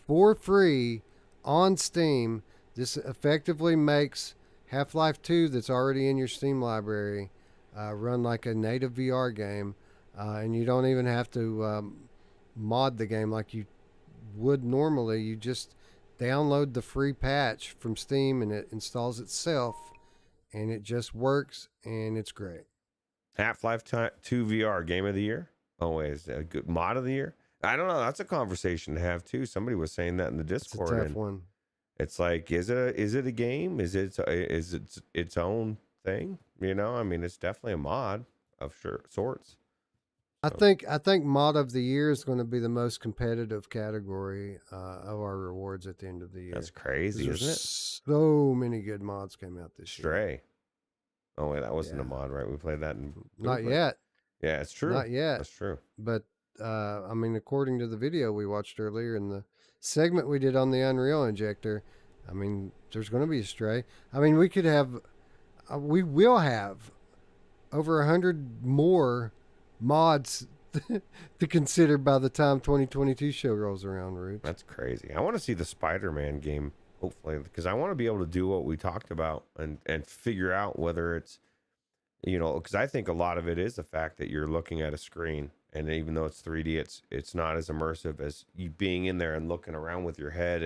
[SPEAKER 1] for free on Steam. This effectively makes Half-Life 2 that's already in your Steam library run like a native VR game. And you don't even have to mod the game like you would normally. You just download the free patch from Steam and it installs itself, and it just works, and it's great.
[SPEAKER 2] Half-Life 2 VR game of the year? Always a good mod of the year? I don't know. That's a conversation to have too. Somebody was saying that in the Discord.
[SPEAKER 1] It's a tough one.
[SPEAKER 2] It's like, is it a game? Is it its own thing? I mean, it's definitely a mod of sorts.
[SPEAKER 1] I think mod of the year is going to be the most competitive category of our rewards at the end of the year.
[SPEAKER 2] That's crazy, isn't it?
[SPEAKER 1] So many good mods came out this year.
[SPEAKER 2] Stray. Oh wait, that wasn't a mod, right? We played that in
[SPEAKER 1] Not yet.
[SPEAKER 2] Yeah, it's true.
[SPEAKER 1] Not yet.
[SPEAKER 2] That's true.
[SPEAKER 1] But I mean, according to the video we watched earlier in the segment we did on the Unreal Injector, I mean, there's going to be a Stray. I mean, we will have over 100 more mods to consider by the time 2022 show rolls around, Ruuts.
[SPEAKER 2] That's crazy. I want to see the Spider-Man game, hopefully, because I want to be able to do what we talked about and figure out whether it's, because I think a lot of it is the fact that you're looking at a screen, and even though it's 3D, it's not as immersive as you being in there and looking around with your head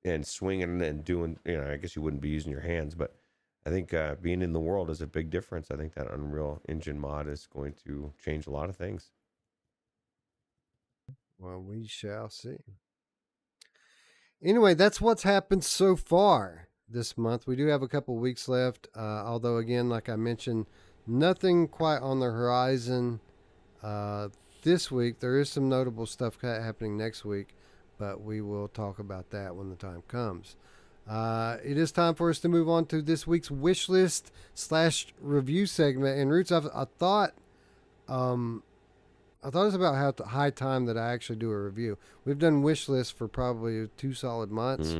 [SPEAKER 2] and swinging and doing, I guess you wouldn't be using your hands, but I think being in the world is a big difference. I think that Unreal Engine mod is going to change a lot of things.
[SPEAKER 1] Well, we shall see. Anyway, that's what's happened so far this month. We do have a couple weeks left, although, again, like I mentioned, nothing quite on the horizon this week. There is some notable stuff happening next week, but we will talk about that when the time comes. It is time for us to move on to this week's wish list / review segment. And Ruuts, I thought it's about high time that I actually do a review. We've done wish lists for probably 2 solid months,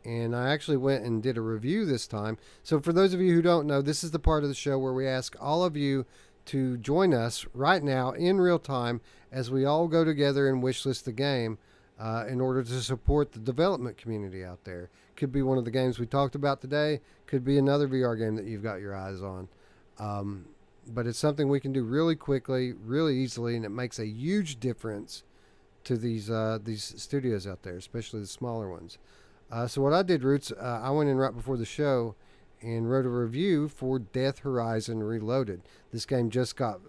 [SPEAKER 1] and I actually went and did a review this time. So for those of you who don't know, this is the part of the show where we ask all of you to join us right now in real time as we all go together and wish list the game. in order to support the development community out there. Could be one of the games we talked about today. Could be another VR game that you've got your eyes on. But it's something we can do really quickly, really easily, and it makes a huge difference to these studios out there, especially the smaller ones. So what I did, Roots, I went in right before the show and wrote a review for Death Horizon Reloaded. This game just got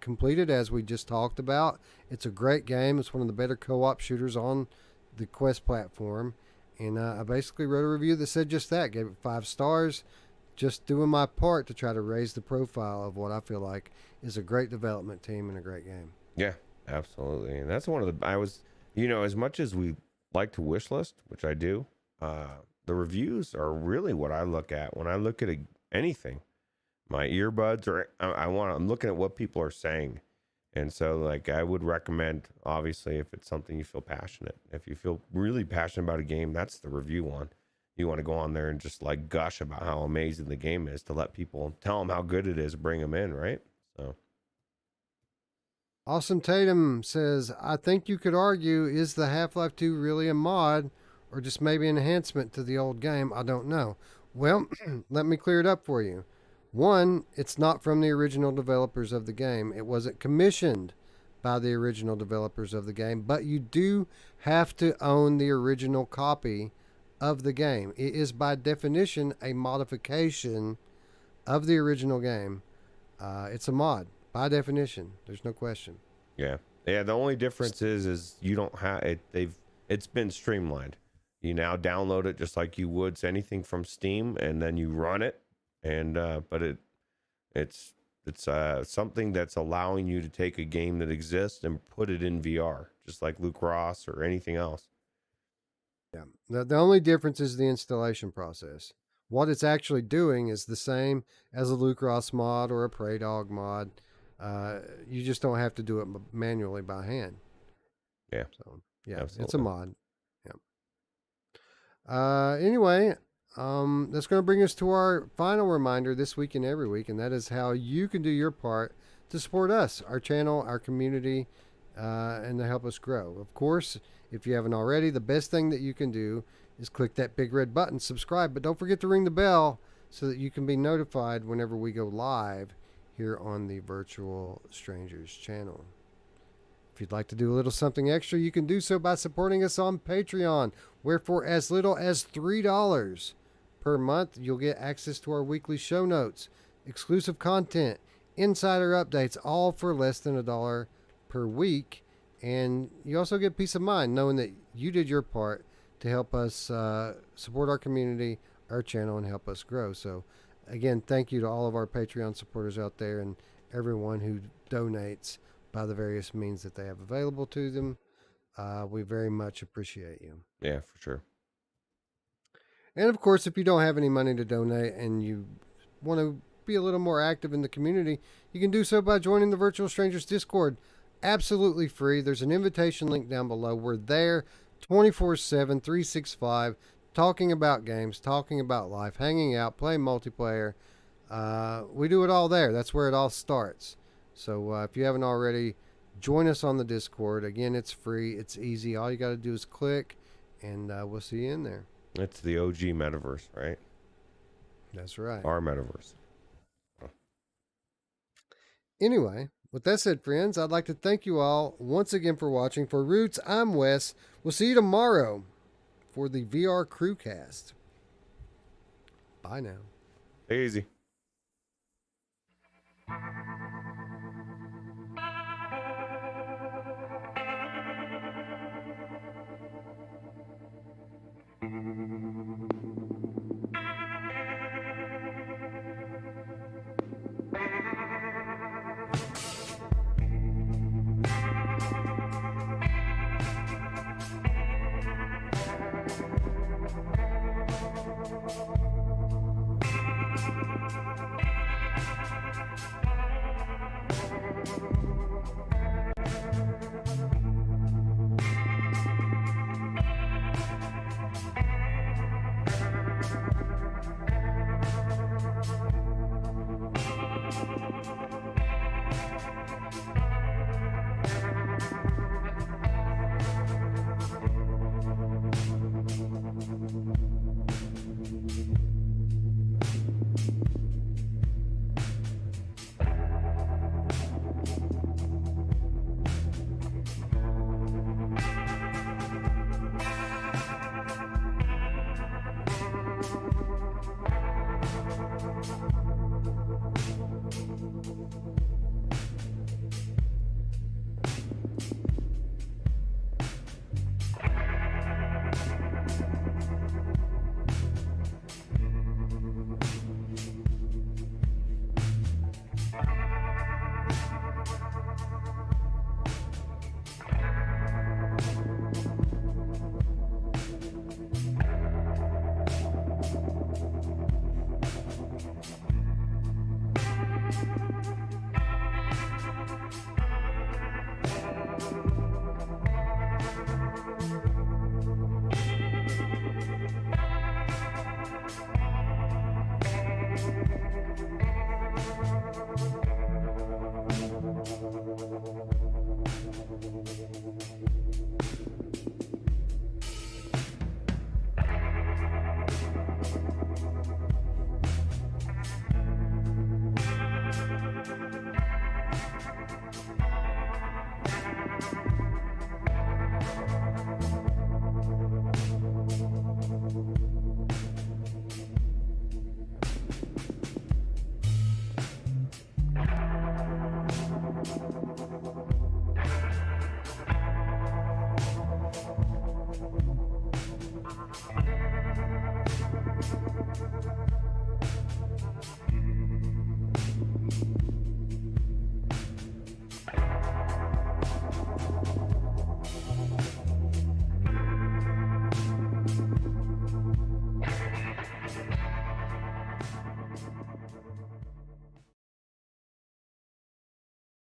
[SPEAKER 1] completed, as we just talked about. It's a great game. It's one of the better co-op shooters on the Quest platform. And I basically wrote a review that said just that. Gave it 5 stars. Just doing my part to try to raise the profile of what I feel like is a great development team and a great game.
[SPEAKER 2] Yeah, absolutely. And that's one of the, as much as we like to wish list, which I do, the reviews are really what I look at when I look at anything. My earbuds, or I'm looking at what people are saying. And so, like, I would recommend, obviously, if it's something you feel passionate, if you feel really passionate about a game, that's the review one. You want to go on there and just like gush about how amazing the game is, to let people tell them how good it is, bring them in, right? So.
[SPEAKER 1] Awesome Tatum says, I think you could argue, is the Half-Life 2 really a mod or just maybe an enhancement to the old game? I don't know. Well, let me clear it up for you. One, it's not from the original developers of the game. It wasn't commissioned by the original developers of the game, but you do have to own the original copy of the game. It is by definition a modification of the original game. It's a mod by definition. There's no question.
[SPEAKER 2] Yeah. The only difference is you don't have it. It's been streamlined. You now download it just like you would anything from Steam, and then you run it. And but it's something that's allowing you to take a game that exists and put it in VR, just like Luke Ross or anything else.
[SPEAKER 1] Yeah. The only difference is the installation process. What it's actually doing is the same as a Luke Ross mod or a Prey Dog mod. You just don't have to do it manually by hand.
[SPEAKER 2] Yeah.
[SPEAKER 1] So yeah,
[SPEAKER 2] absolutely.
[SPEAKER 1] It's a mod. Yeah. Anyway, that's going to bring us to our final reminder this week and every week, and that is how you can do your part to support us, our channel, our community, and to help us grow. Of course, if you haven't already, the best thing that you can do is click that big red button, subscribe, but don't forget to ring the bell so that you can be notified whenever we go live here on the Virtual Strangers channel. If you'd like to do a little something extra, you can do so by supporting us on Patreon, where for as little as $3 per month, you'll get access to our weekly show notes, exclusive content, insider updates, all for less than $1 per week. And you also get peace of mind knowing that you did your part to help us support our community, our channel, and help us grow. So again, thank you to all of our Patreon supporters out there and everyone who donates by the various means that they have available to them. We very much appreciate you.
[SPEAKER 2] Yeah, for sure.
[SPEAKER 1] And of course, if you don't have any money to donate and you want to be a little more active in the community, you can do so by joining the Virtual Strangers Discord. Absolutely free. There's an invitation link down below. We're there 24/7, 365, talking about games, talking about life, hanging out, playing multiplayer. We do it all there. That's where it all starts. So if you haven't already, join us on the Discord. Again, it's free. It's easy. All you got to do is click, and we'll see you in there.
[SPEAKER 2] It's the OG metaverse, right?
[SPEAKER 1] That's right.
[SPEAKER 2] Our metaverse. Oh.
[SPEAKER 1] Anyway, with that said, friends, I'd like to thank you all once again for watching. For Roots, I'm Wes. We'll see you tomorrow for the VR Crewcast. Bye now.
[SPEAKER 2] Easy.